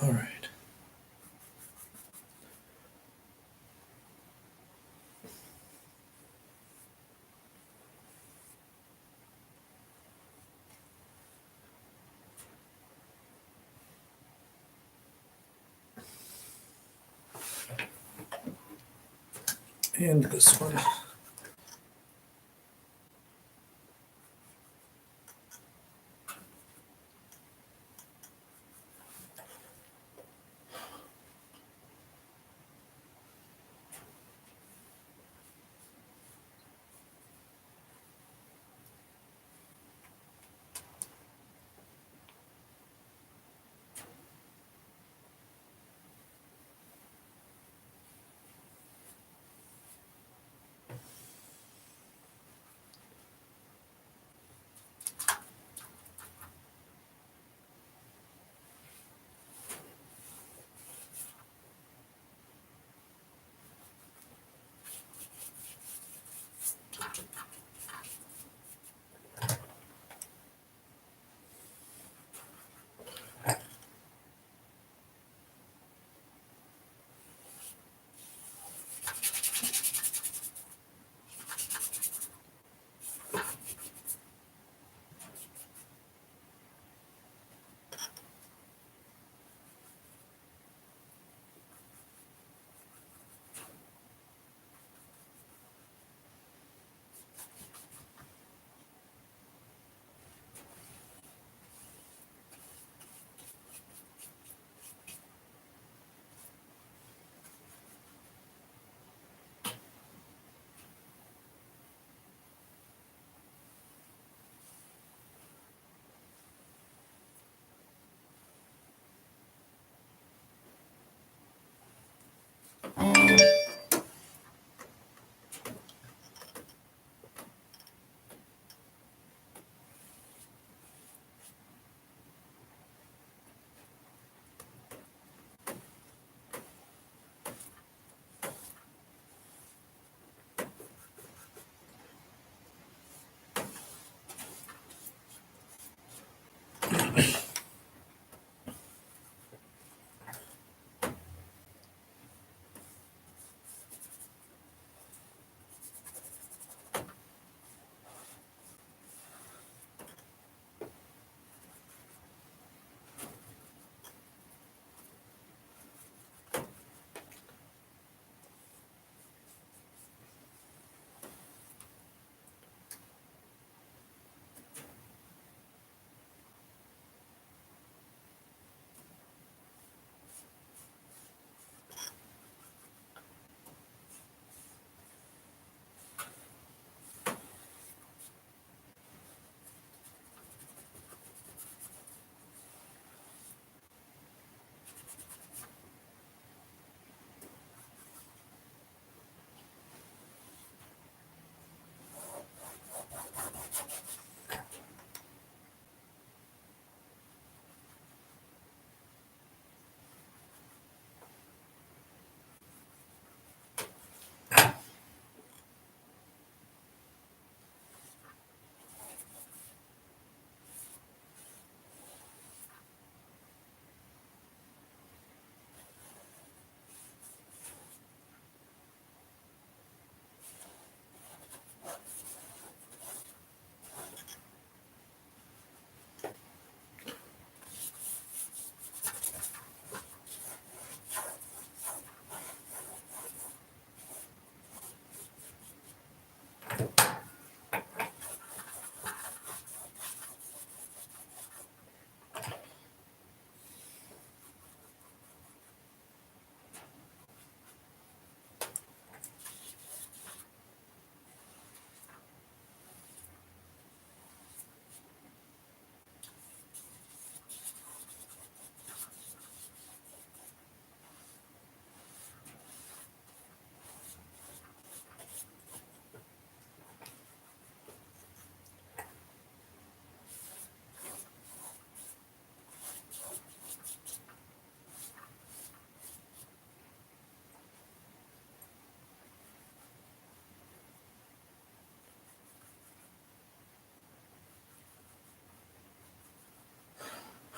All right. And this one.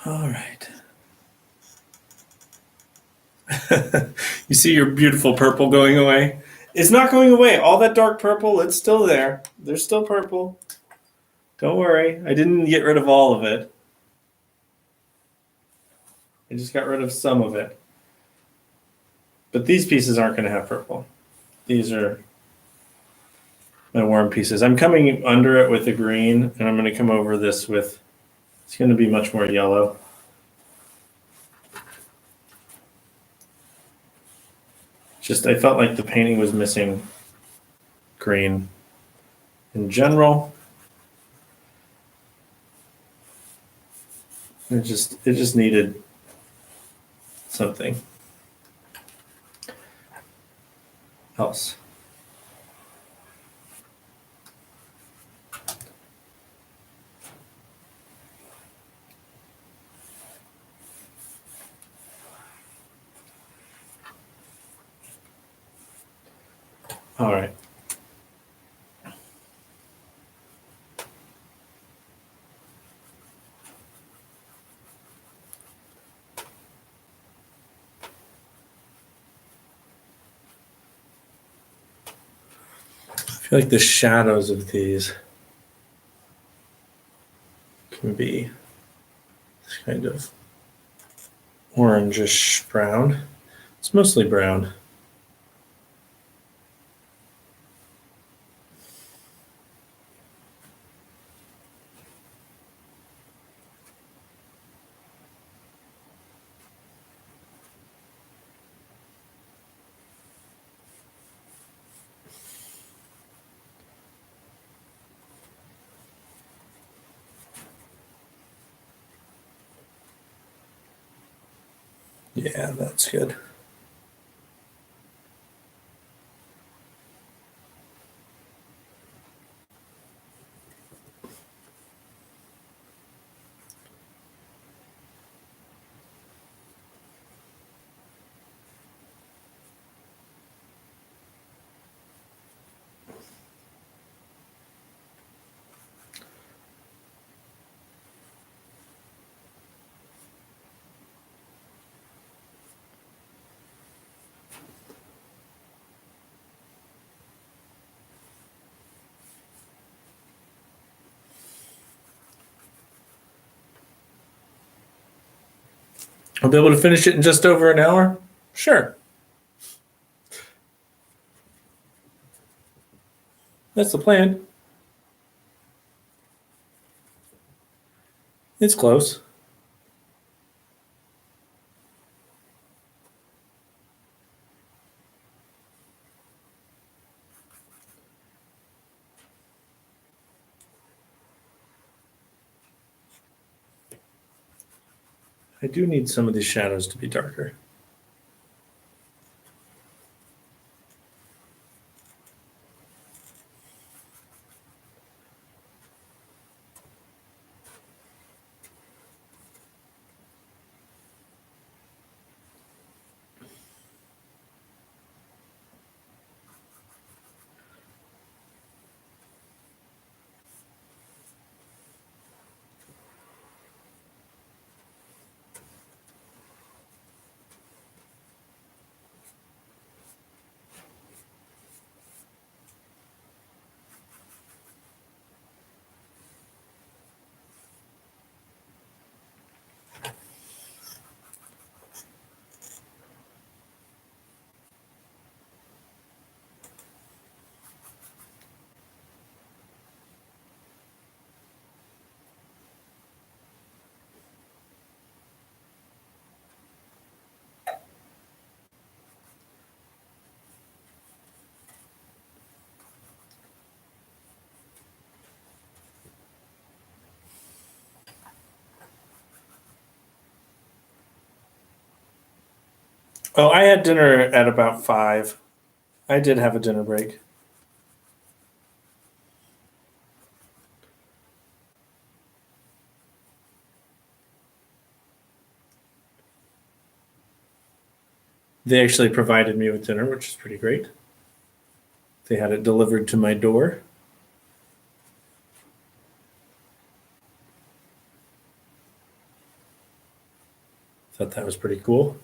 All right. You see your beautiful purple going away? It's not going away. All that dark purple, it's still there. There's still purple. Don't worry. I didn't get rid of all of it. I just got rid of some of it. But these pieces aren't going to have purple. These are my warm pieces. I'm coming under it with the green, and I'm going to come over this with, it's going to be much more yellow. Just, I felt like the painting was missing green in general. It just needed something else. All right. I feel like the shadows of these can be this kind of orangish brown. It's mostly brown. Yeah, that's good. I'll be able to finish it in just over an hour? Sure. That's the plan. It's close. I do need some of these shadows to be darker. Oh, I had dinner at about 5. I did have a dinner break. They actually provided me with dinner, which is pretty great. They had it delivered to my door. Thought that was pretty cool.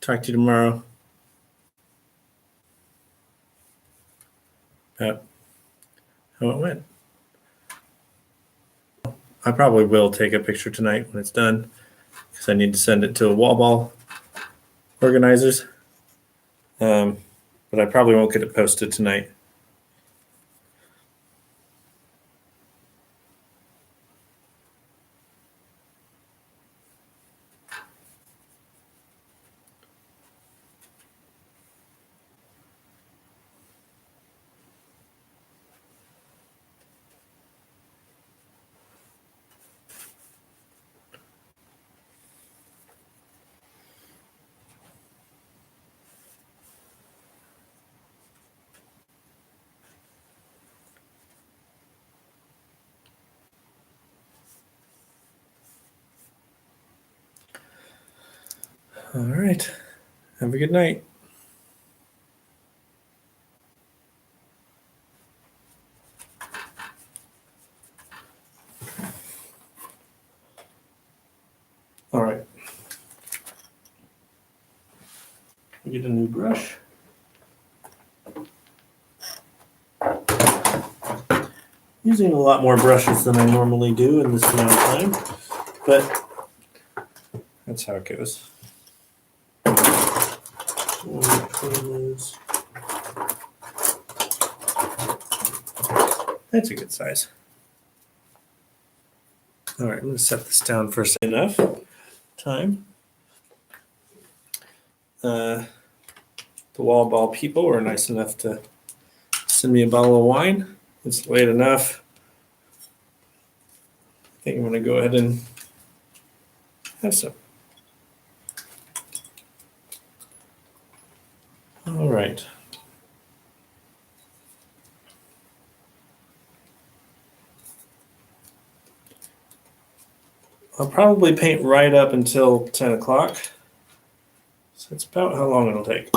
Talk to you tomorrow. About how it went. I probably will take a picture tonight when it's done because I need to send it to the wall ball organizers. But I probably won't get it posted tonight. All right. Have a good night. All right. Get a new brush. Using a lot more brushes than I normally do in this amount of time, but that's how it goes. That's a good size. All right, I'm going to set this down for enough time. The wall ball people were nice enough to send me a bottle of wine. It's late enough. I think I'm going to go ahead and have some. All right. I'll probably paint right up until 10 o'clock. So that's about how long it'll take.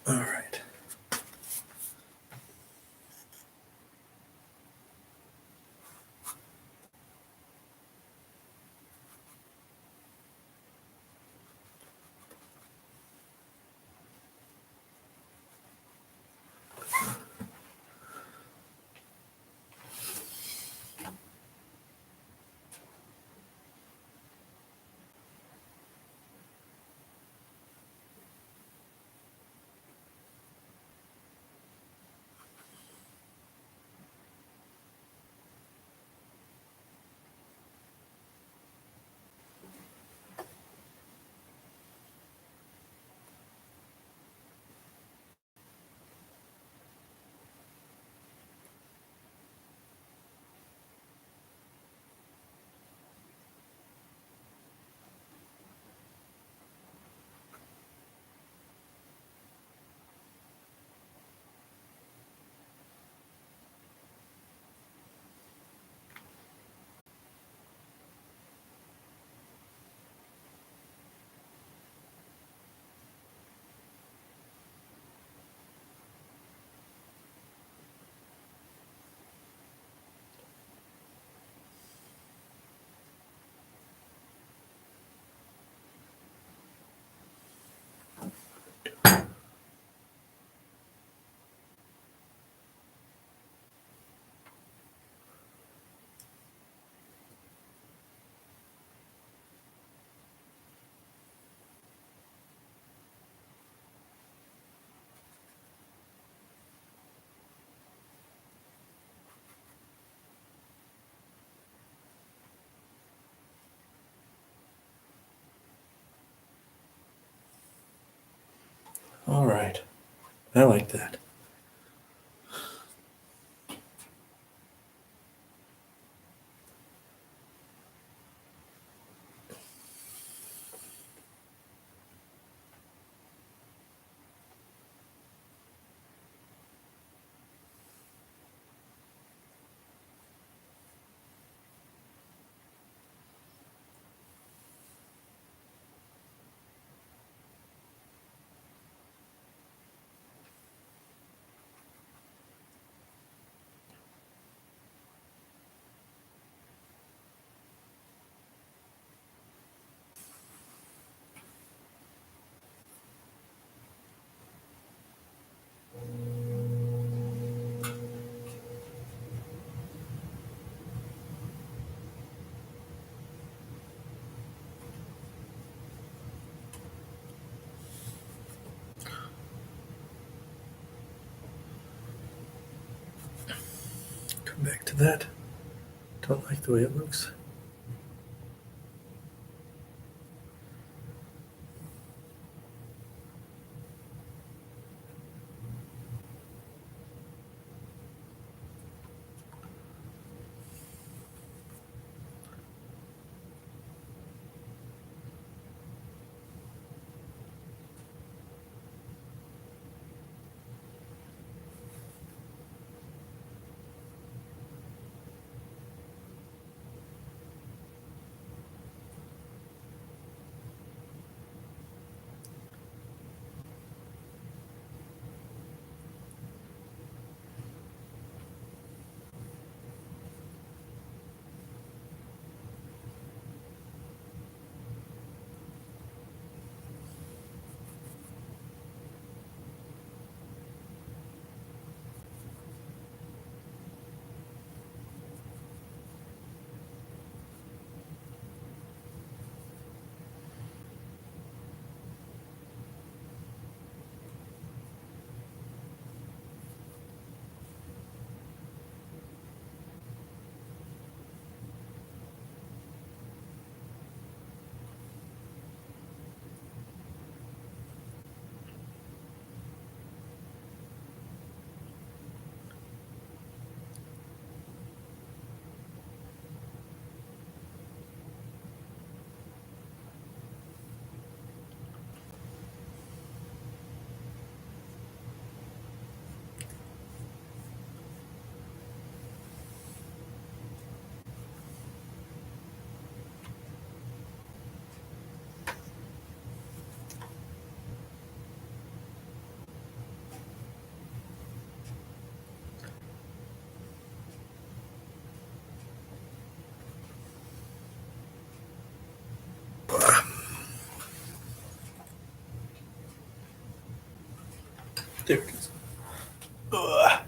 All right. All right. I like that. Come back to that. Don't like the way it looks. There it is. Ugh.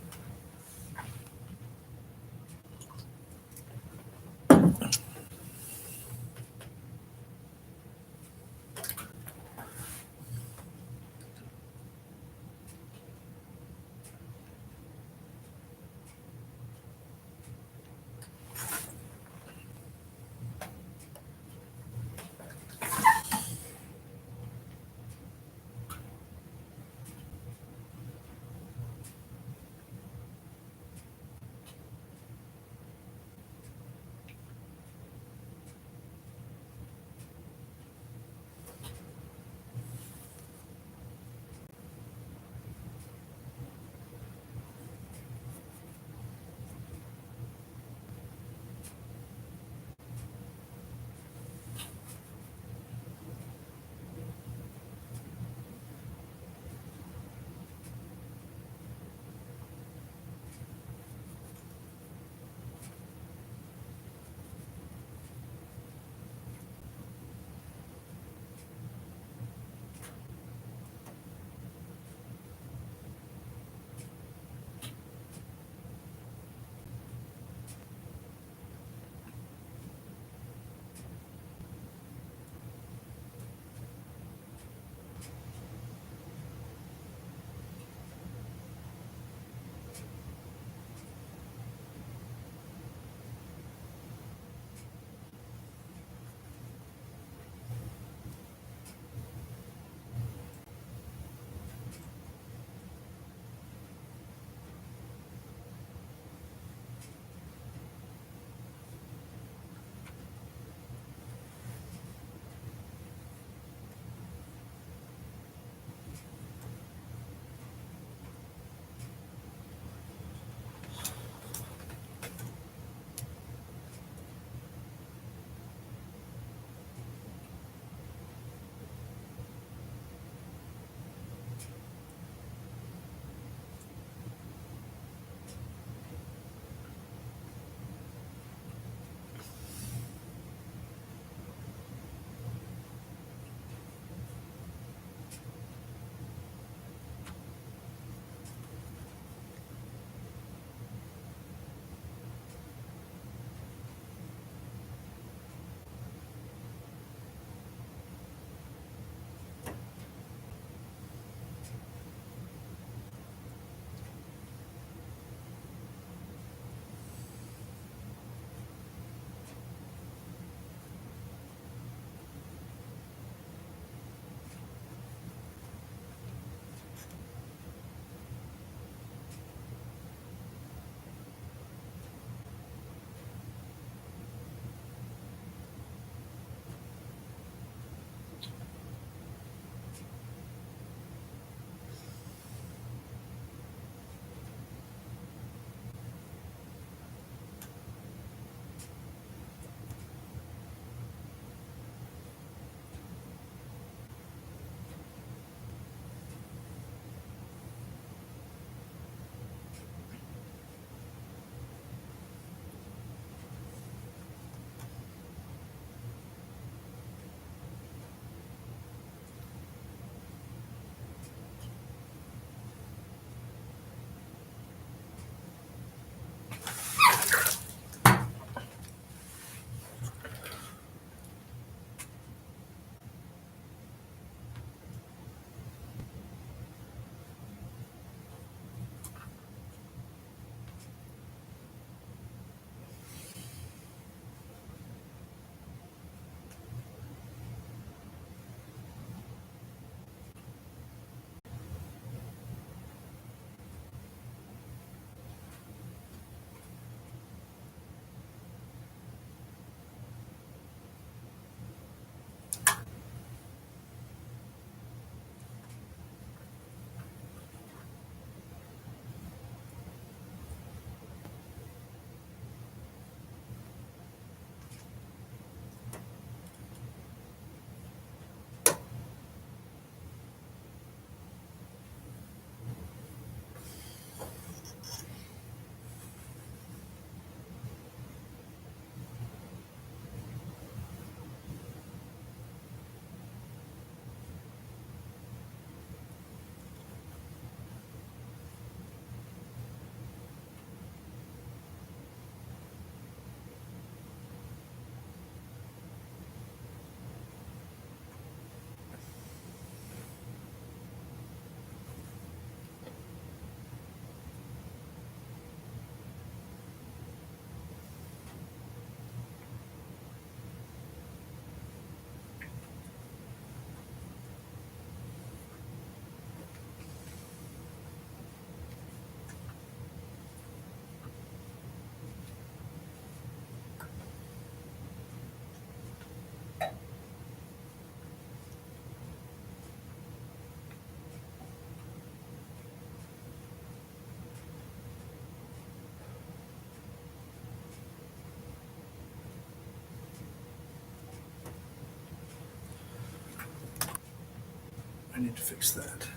I need to fix that.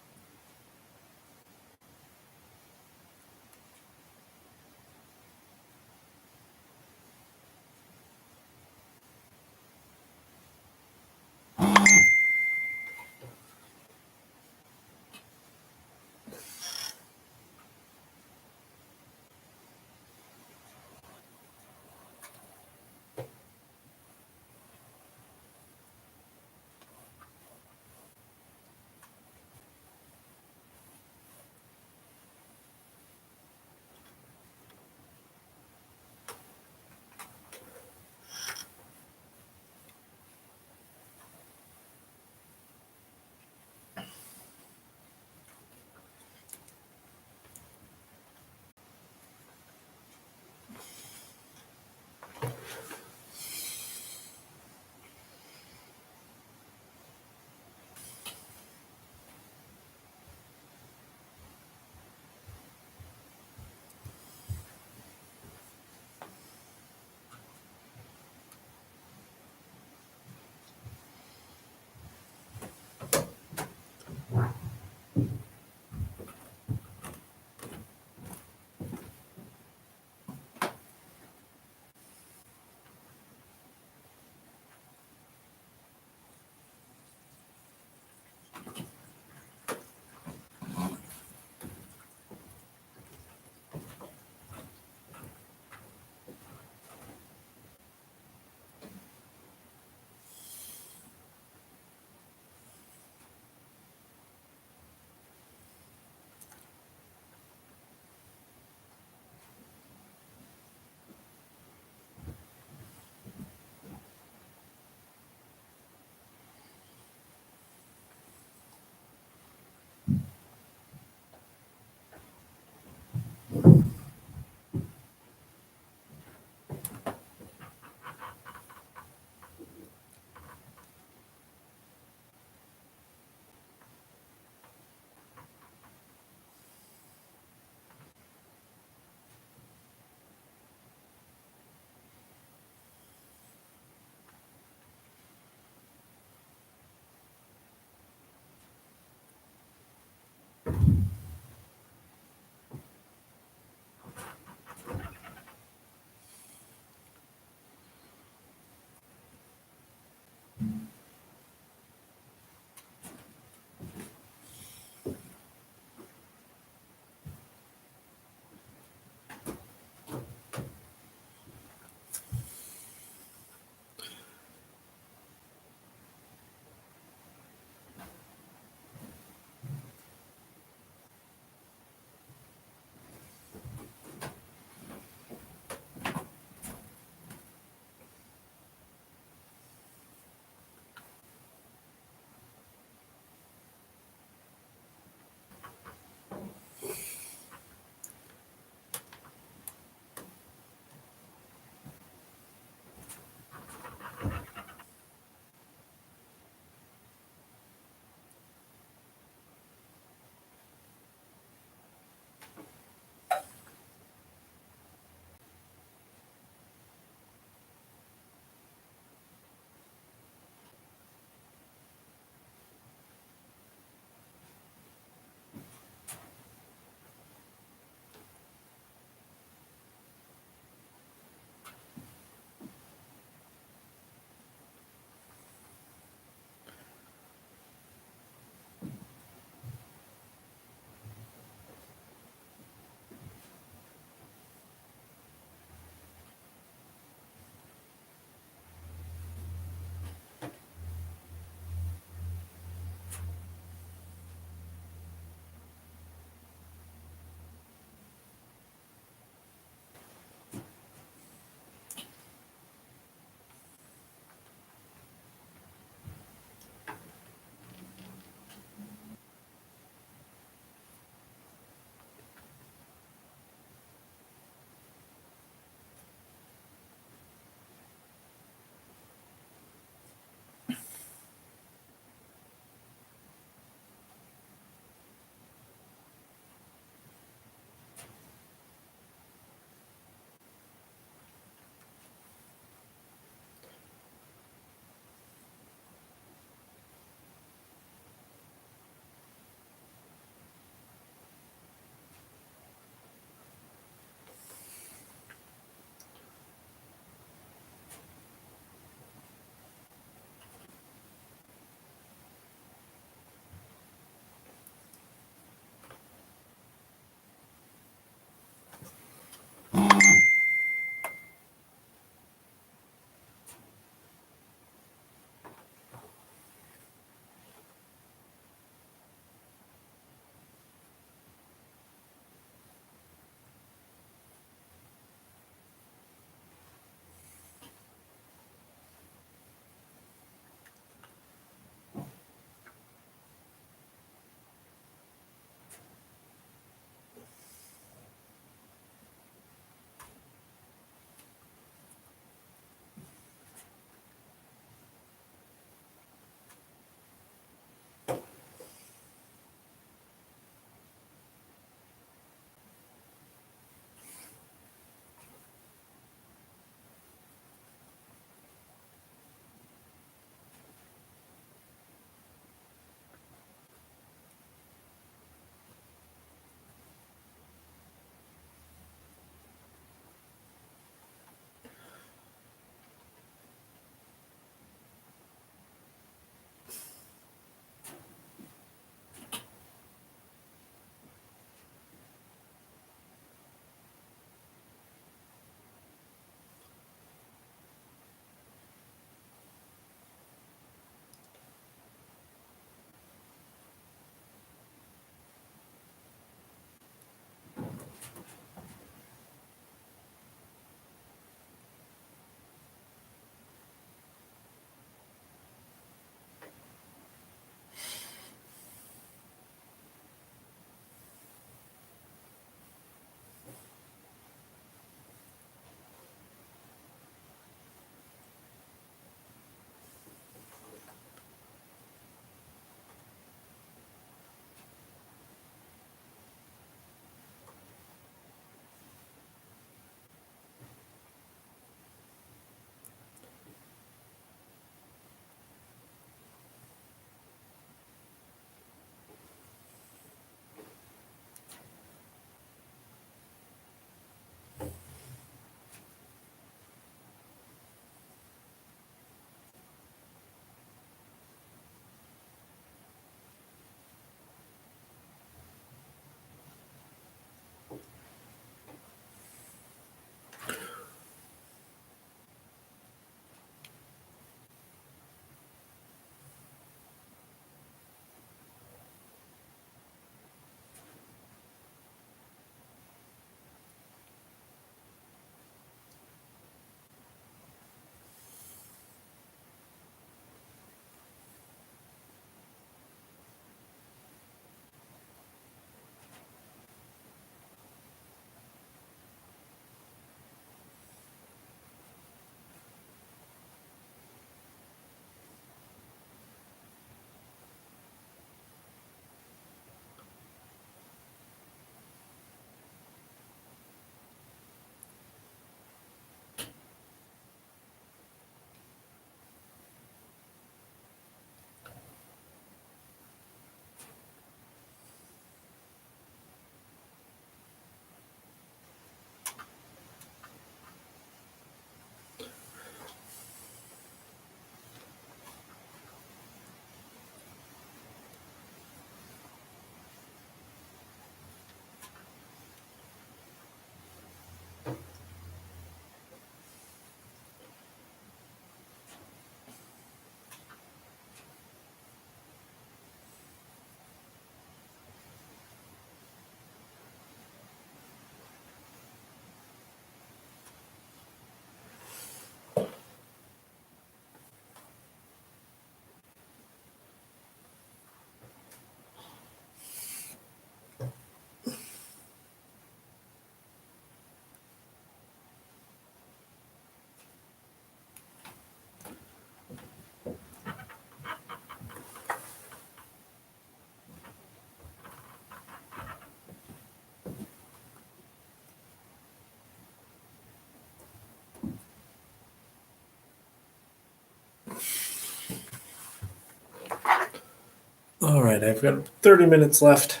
All right, I've got 30 minutes left.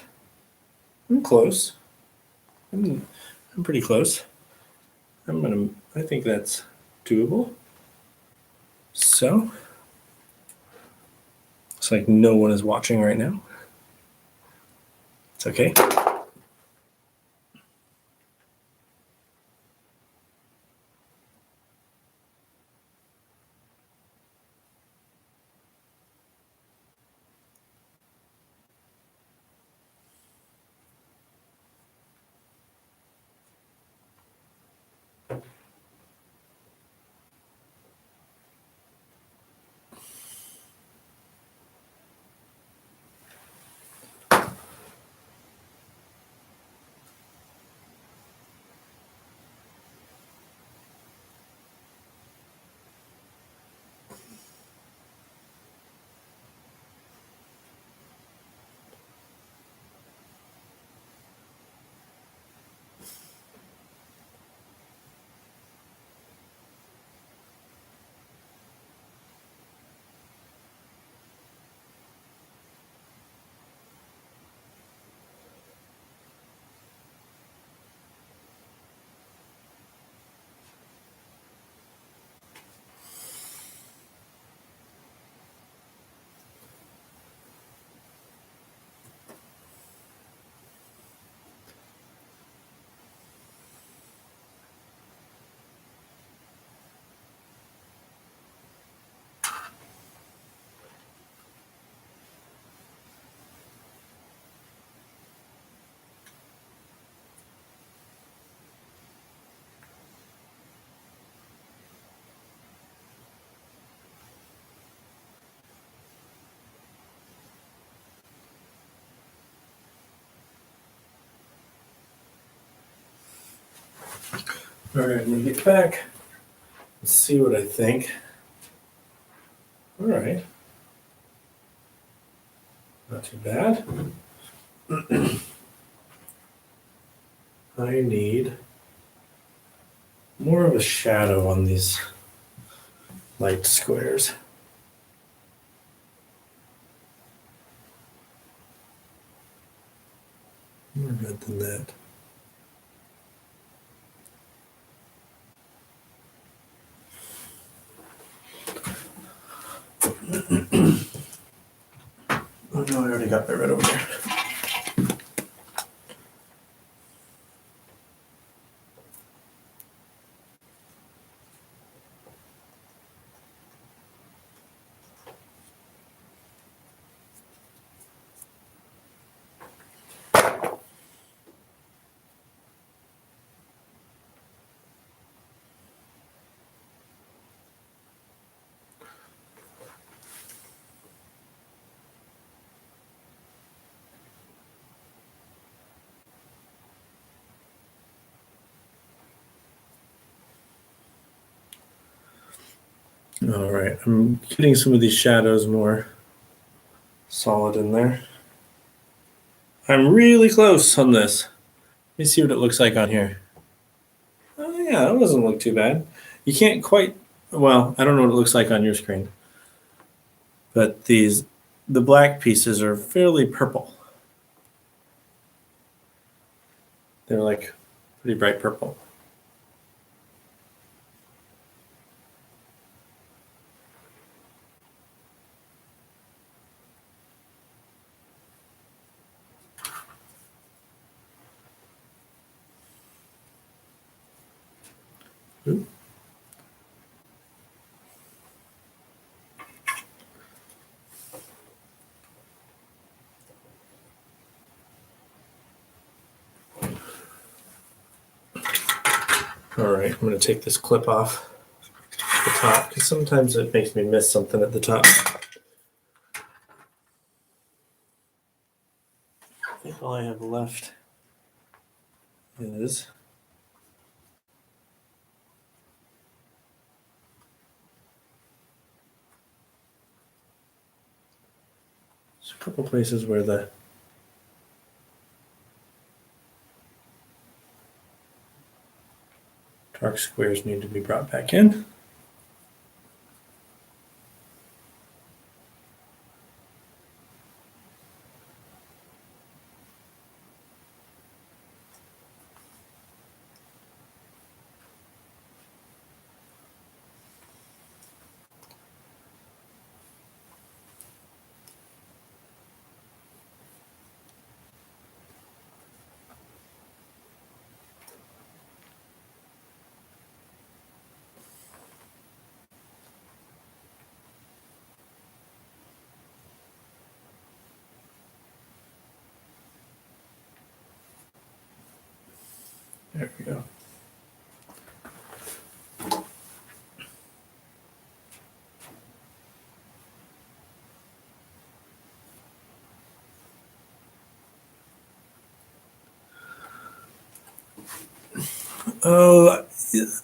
I'm close. I'm pretty close. I think that's doable. So, it's like no one is watching right now. It's okay. All right, I'm gonna get back. Let's see what I think. All right. Not too bad. I need more of a shadow on these light squares. More red than that. Oh no, I already got my red over there. All right, I'm getting some of these shadows more solid in there. I'm really close on this. Let me see what it looks like on here. Oh yeah, that doesn't look too bad. You can't quite, well, I don't know what it looks like on your screen, but the black pieces are fairly purple. They're like pretty bright purple. Ooh. All right, I'm going to take this clip off the top because sometimes it makes me miss something at the top. I think all I have left is there's a couple places where the dark squares need to be brought back in. There we go. Oh,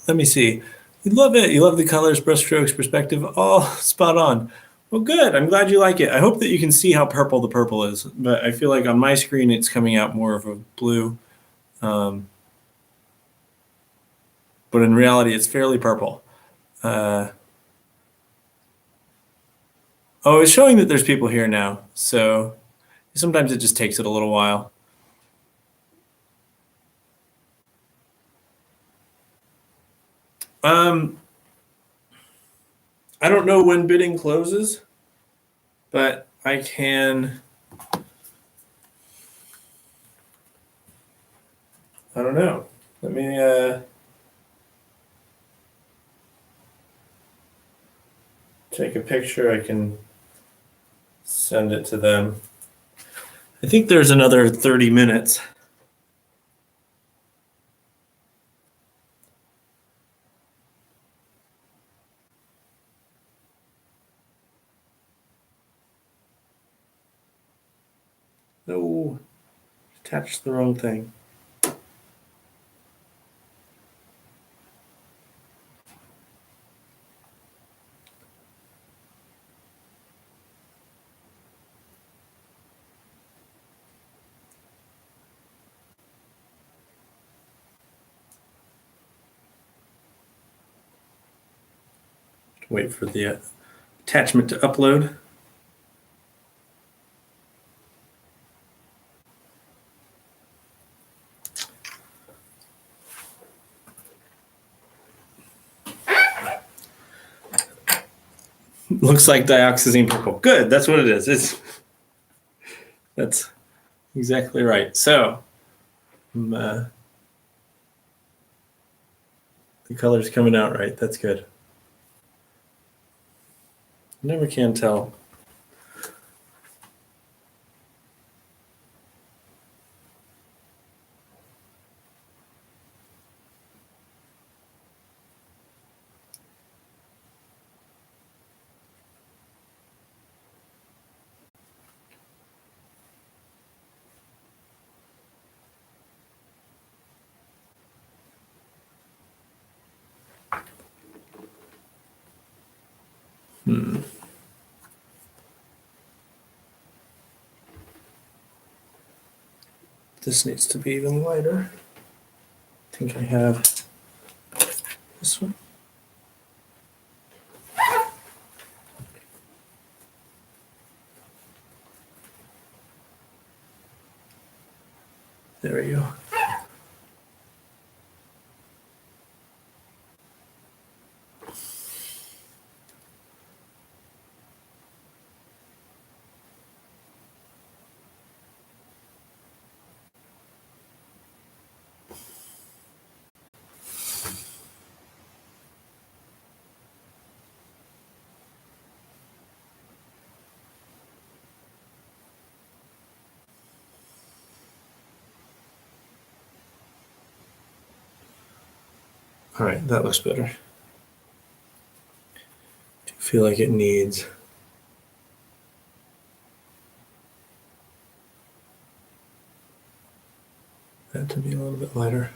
let me see. You love it. You love the colors, brushstrokes, perspective. All spot on. Well, good. I'm glad you like it. I hope that you can see how purple the purple is, but I feel like on my screen it's coming out more of a blue. But in reality, it's fairly purple. Oh, it's showing that there's people here now. So sometimes it just takes it a little while. I don't know when bidding closes, but I can. I don't know. Let me take a picture. I can send it to them. I think there's another 30 minutes. No, attached the wrong thing. Wait for the attachment to upload. Looks like dioxazine purple. Good, that's what it is. That's exactly right. So, the color's coming out right. That's good. Never can tell. This needs to be even lighter. I think I have this one. There we go. All right, that looks better. Do feel like it needs that to be a little bit lighter.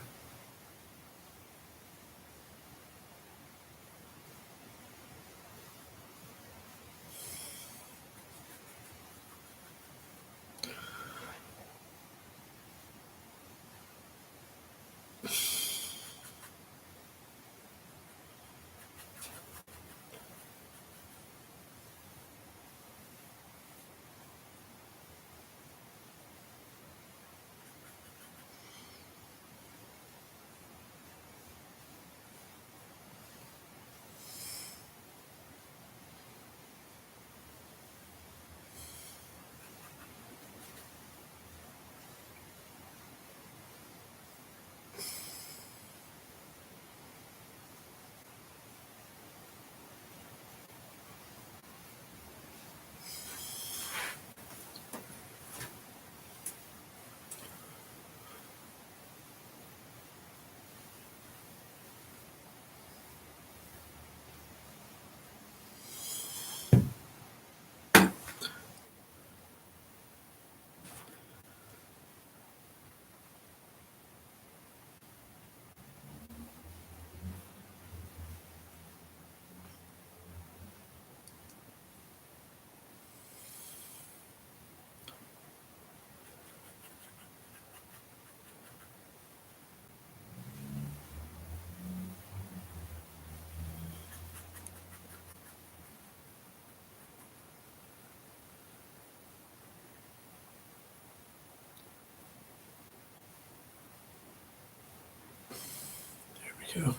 go.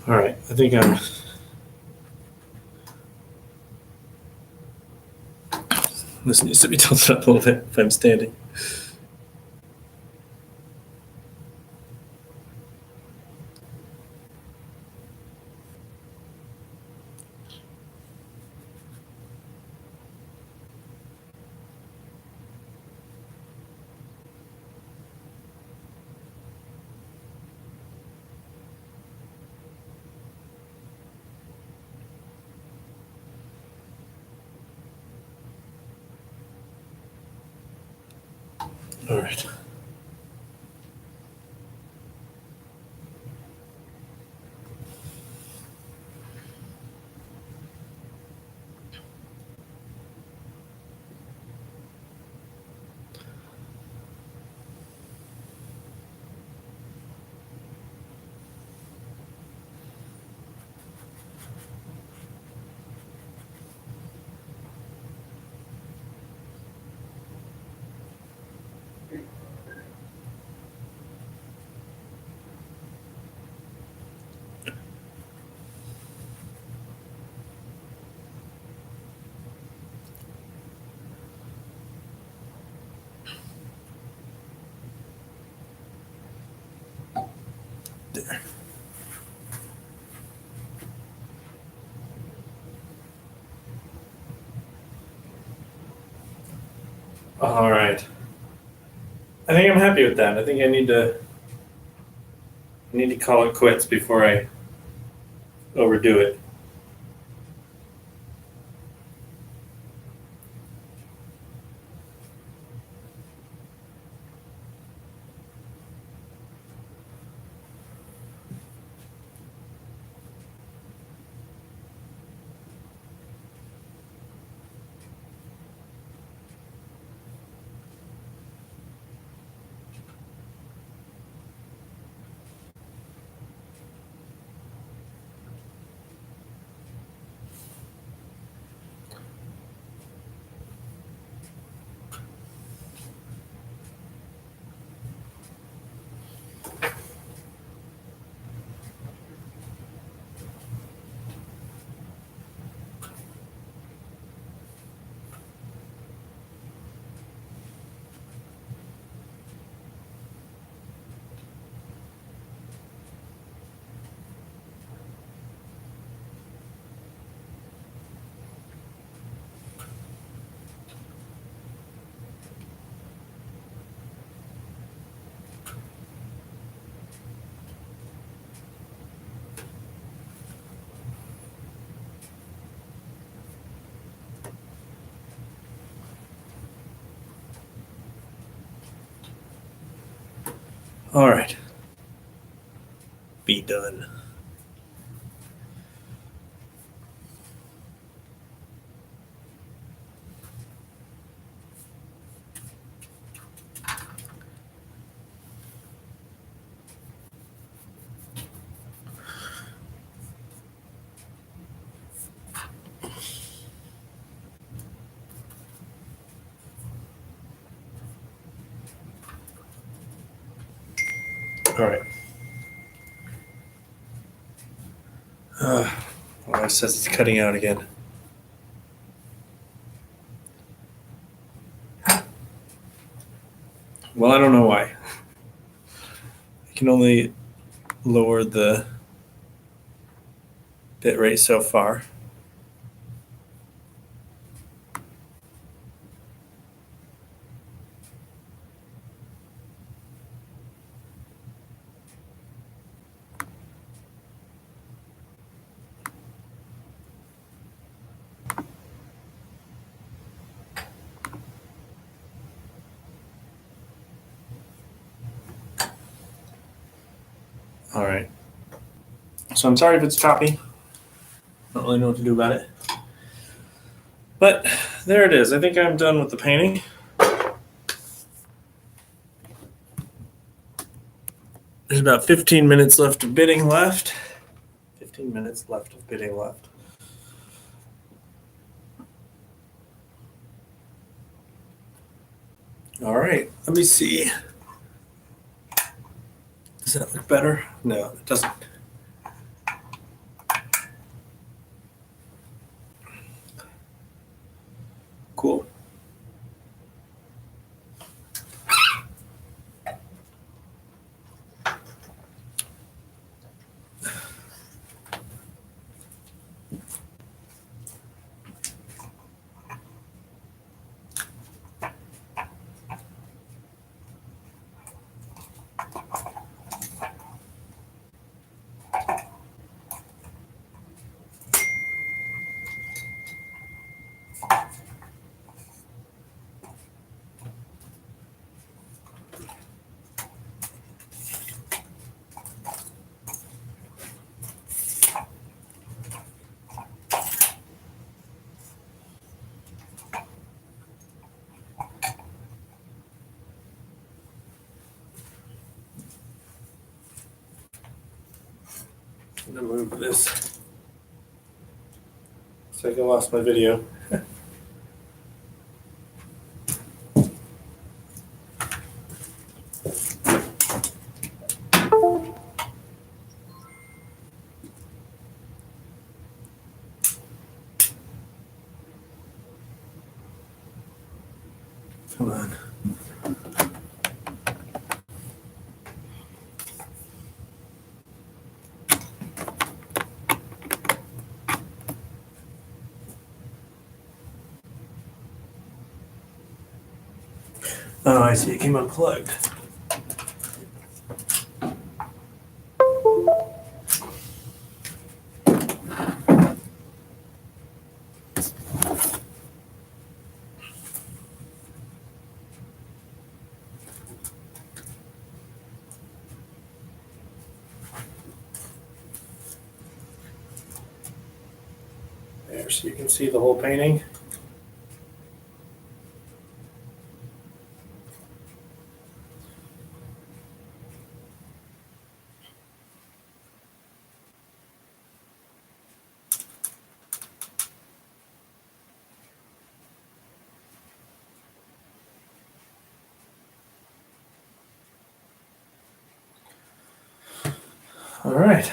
All right, I think I'm. This needs to be tilted up a little bit if I'm standing. All right. There. All right. I think I'm happy with that. I think I need to call it quits before I overdo it. All right. Be done. All right. Well, it says it's cutting out again. Well, I don't know why. I can only lower the bit rate so far. All right. So I'm sorry if it's choppy. Don't really know what to do about it. But there it is. I think I'm done with the painting. There's about 15 minutes left of bidding left. 15 minutes left of bidding left. All right, let me see. Does that look better? No, it doesn't. Cool. I'm gonna move this. So I lost my video. Come on. Oh, I see. It came unplugged. There, so you can see the whole painting. All right.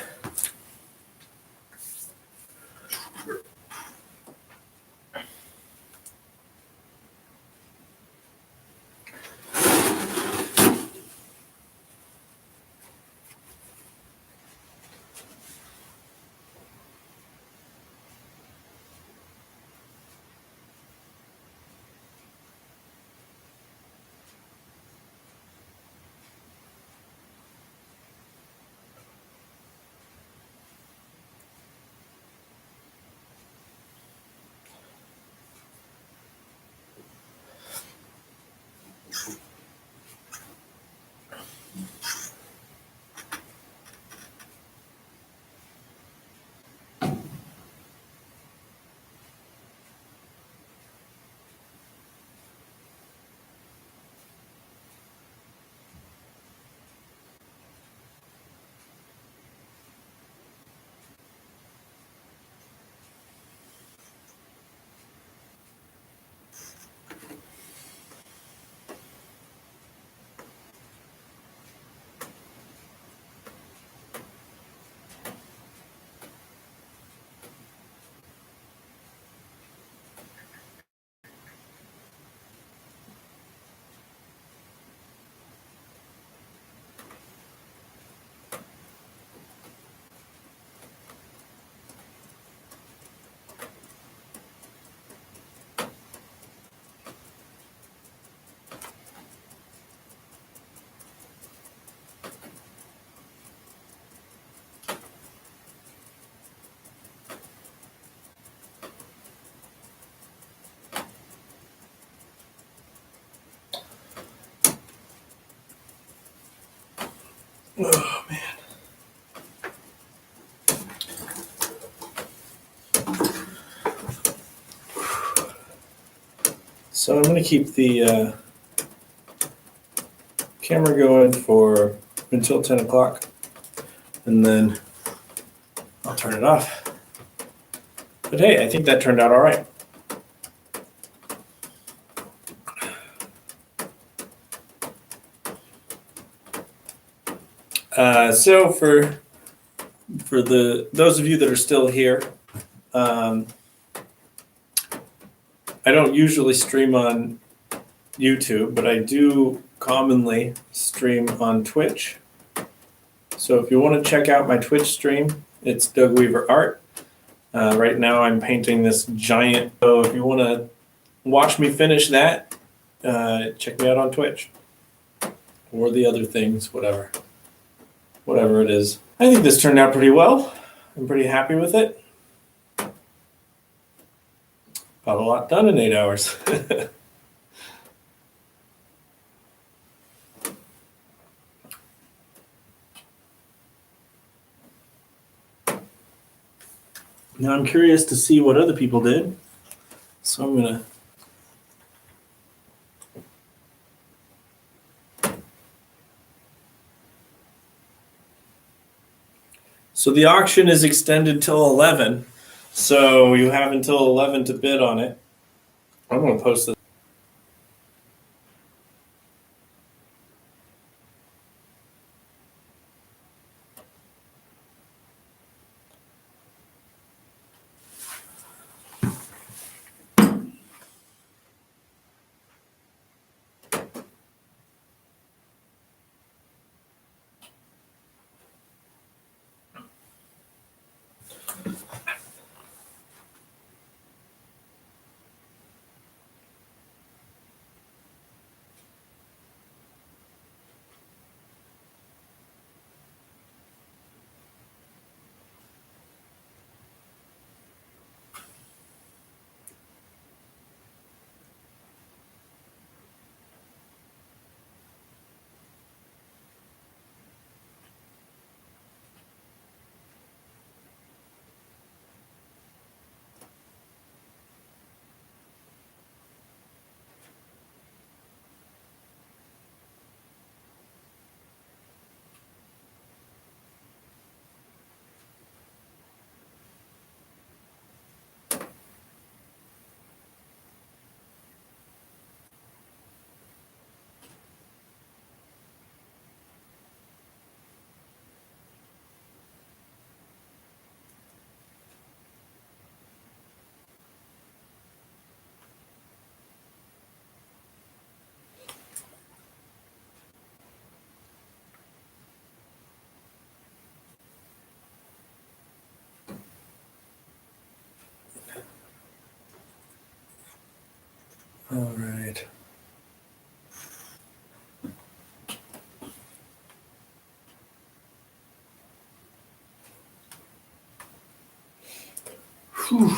Oh, man. So I'm going to keep the camera going for until 10 o'clock, and then I'll turn it off. But hey, I think that turned out all right. So for those of you that are still here, I don't usually stream on YouTube, but I do commonly stream on Twitch. So if you want to check out my Twitch stream, it's Doug Weaver Art. Right now I'm painting this giant. So if you want to watch me finish that, check me out on Twitch or the other things, whatever it is. I think this turned out pretty well. I'm pretty happy with it. Got a lot done in 8 hours. Now I'm curious to see what other people did. So I'm gonna So the auction is extended till 11. So you have until 11 to bid on it. I'm going to post this. All right. Whew.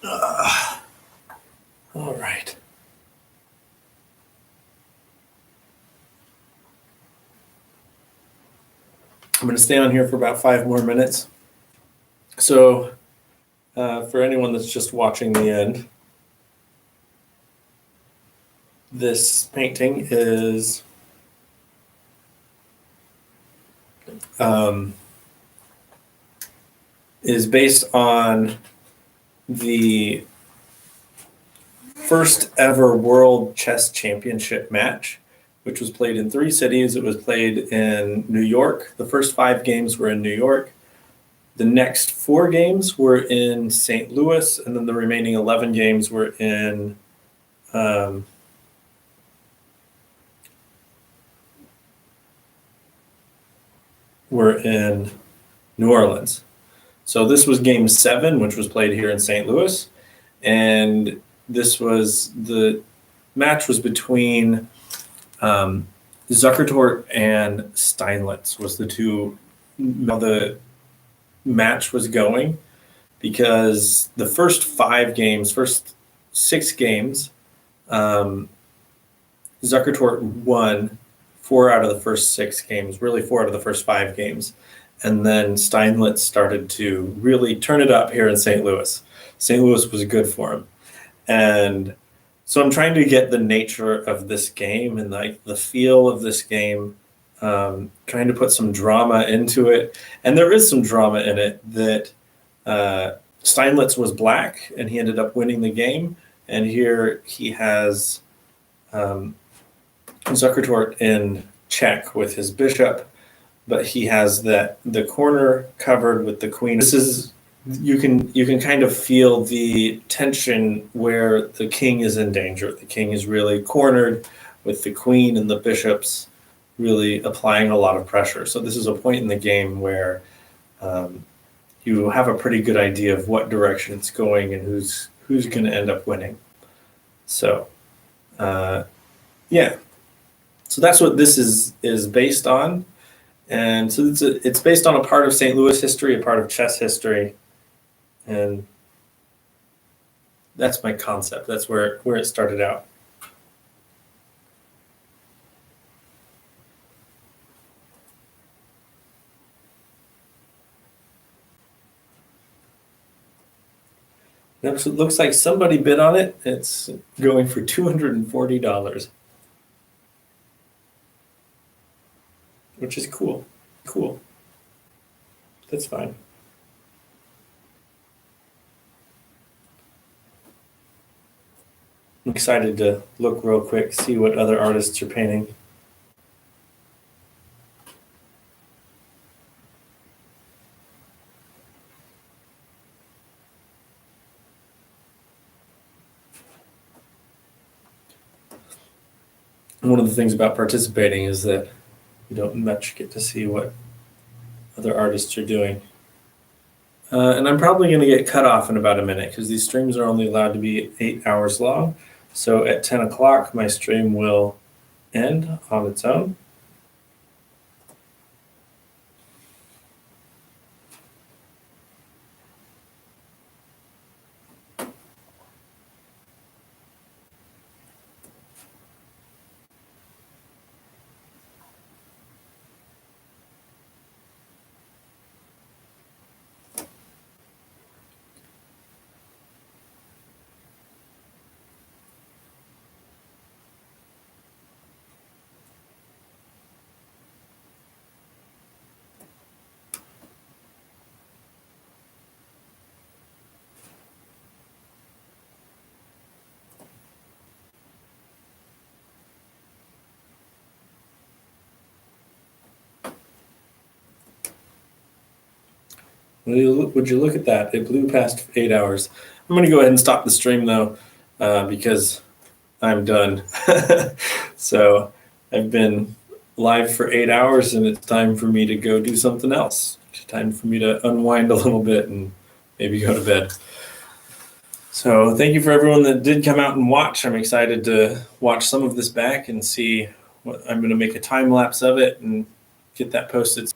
All right. I'm going to stay on here for about 5 more minutes. So, for anyone that's just watching the end, this painting is based on the first ever World Chess Championship match, which was played in 3 cities. It was played in New York. The first 5 games were in New York. The next 4 games were in St. Louis, and then the remaining 11 games were in New Orleans. So this was game 7, which was played here in St. Louis, and the match was between Zukertort and Steinitz was the two. The match was going because the first 6 games, Zukertort won 4 out of the first 6 games, really 4 out of the first 5 games. And then Steinitz started to really turn it up here in St. Louis. St. Louis was good for him. And so I'm trying to get the nature of this game and the feel of this game, trying to put some drama into it. And there is some drama in it that Steinitz was black and he ended up winning the game. And here he has Zukertort in check with his bishop, but he has the corner covered with the queen. This is you can kind of feel the tension where the king is in danger. The king is really cornered with the queen and the bishops really applying a lot of pressure. So this is a point in the game where you have a pretty good idea of what direction it's going and who's going to end up winning. So yeah. So that's what this is based on. And so it's based on a part of St. Louis history, a part of chess history. And that's my concept. That's where it started out. It looks like somebody bid on it. It's going for $240. Which is cool. Cool. That's fine. I'm excited to look real quick, see what other artists are painting. One of the things about participating is that you don't much get to see what other artists are doing. And I'm probably going to get cut off in about a minute because these streams are only allowed to be 8 hours long. So at 10 o'clock, my stream will end on its own. Would you look at that? It blew past 8 hours. I'm going to go ahead and stop the stream though, because I'm done. So I've been live for 8 hours and it's time for me to go do something else. It's time for me to unwind a little bit and maybe go to bed. So thank you for everyone that did come out and watch. I'm excited to watch some of this back and see what I'm going to make a time lapse of it and get that posted.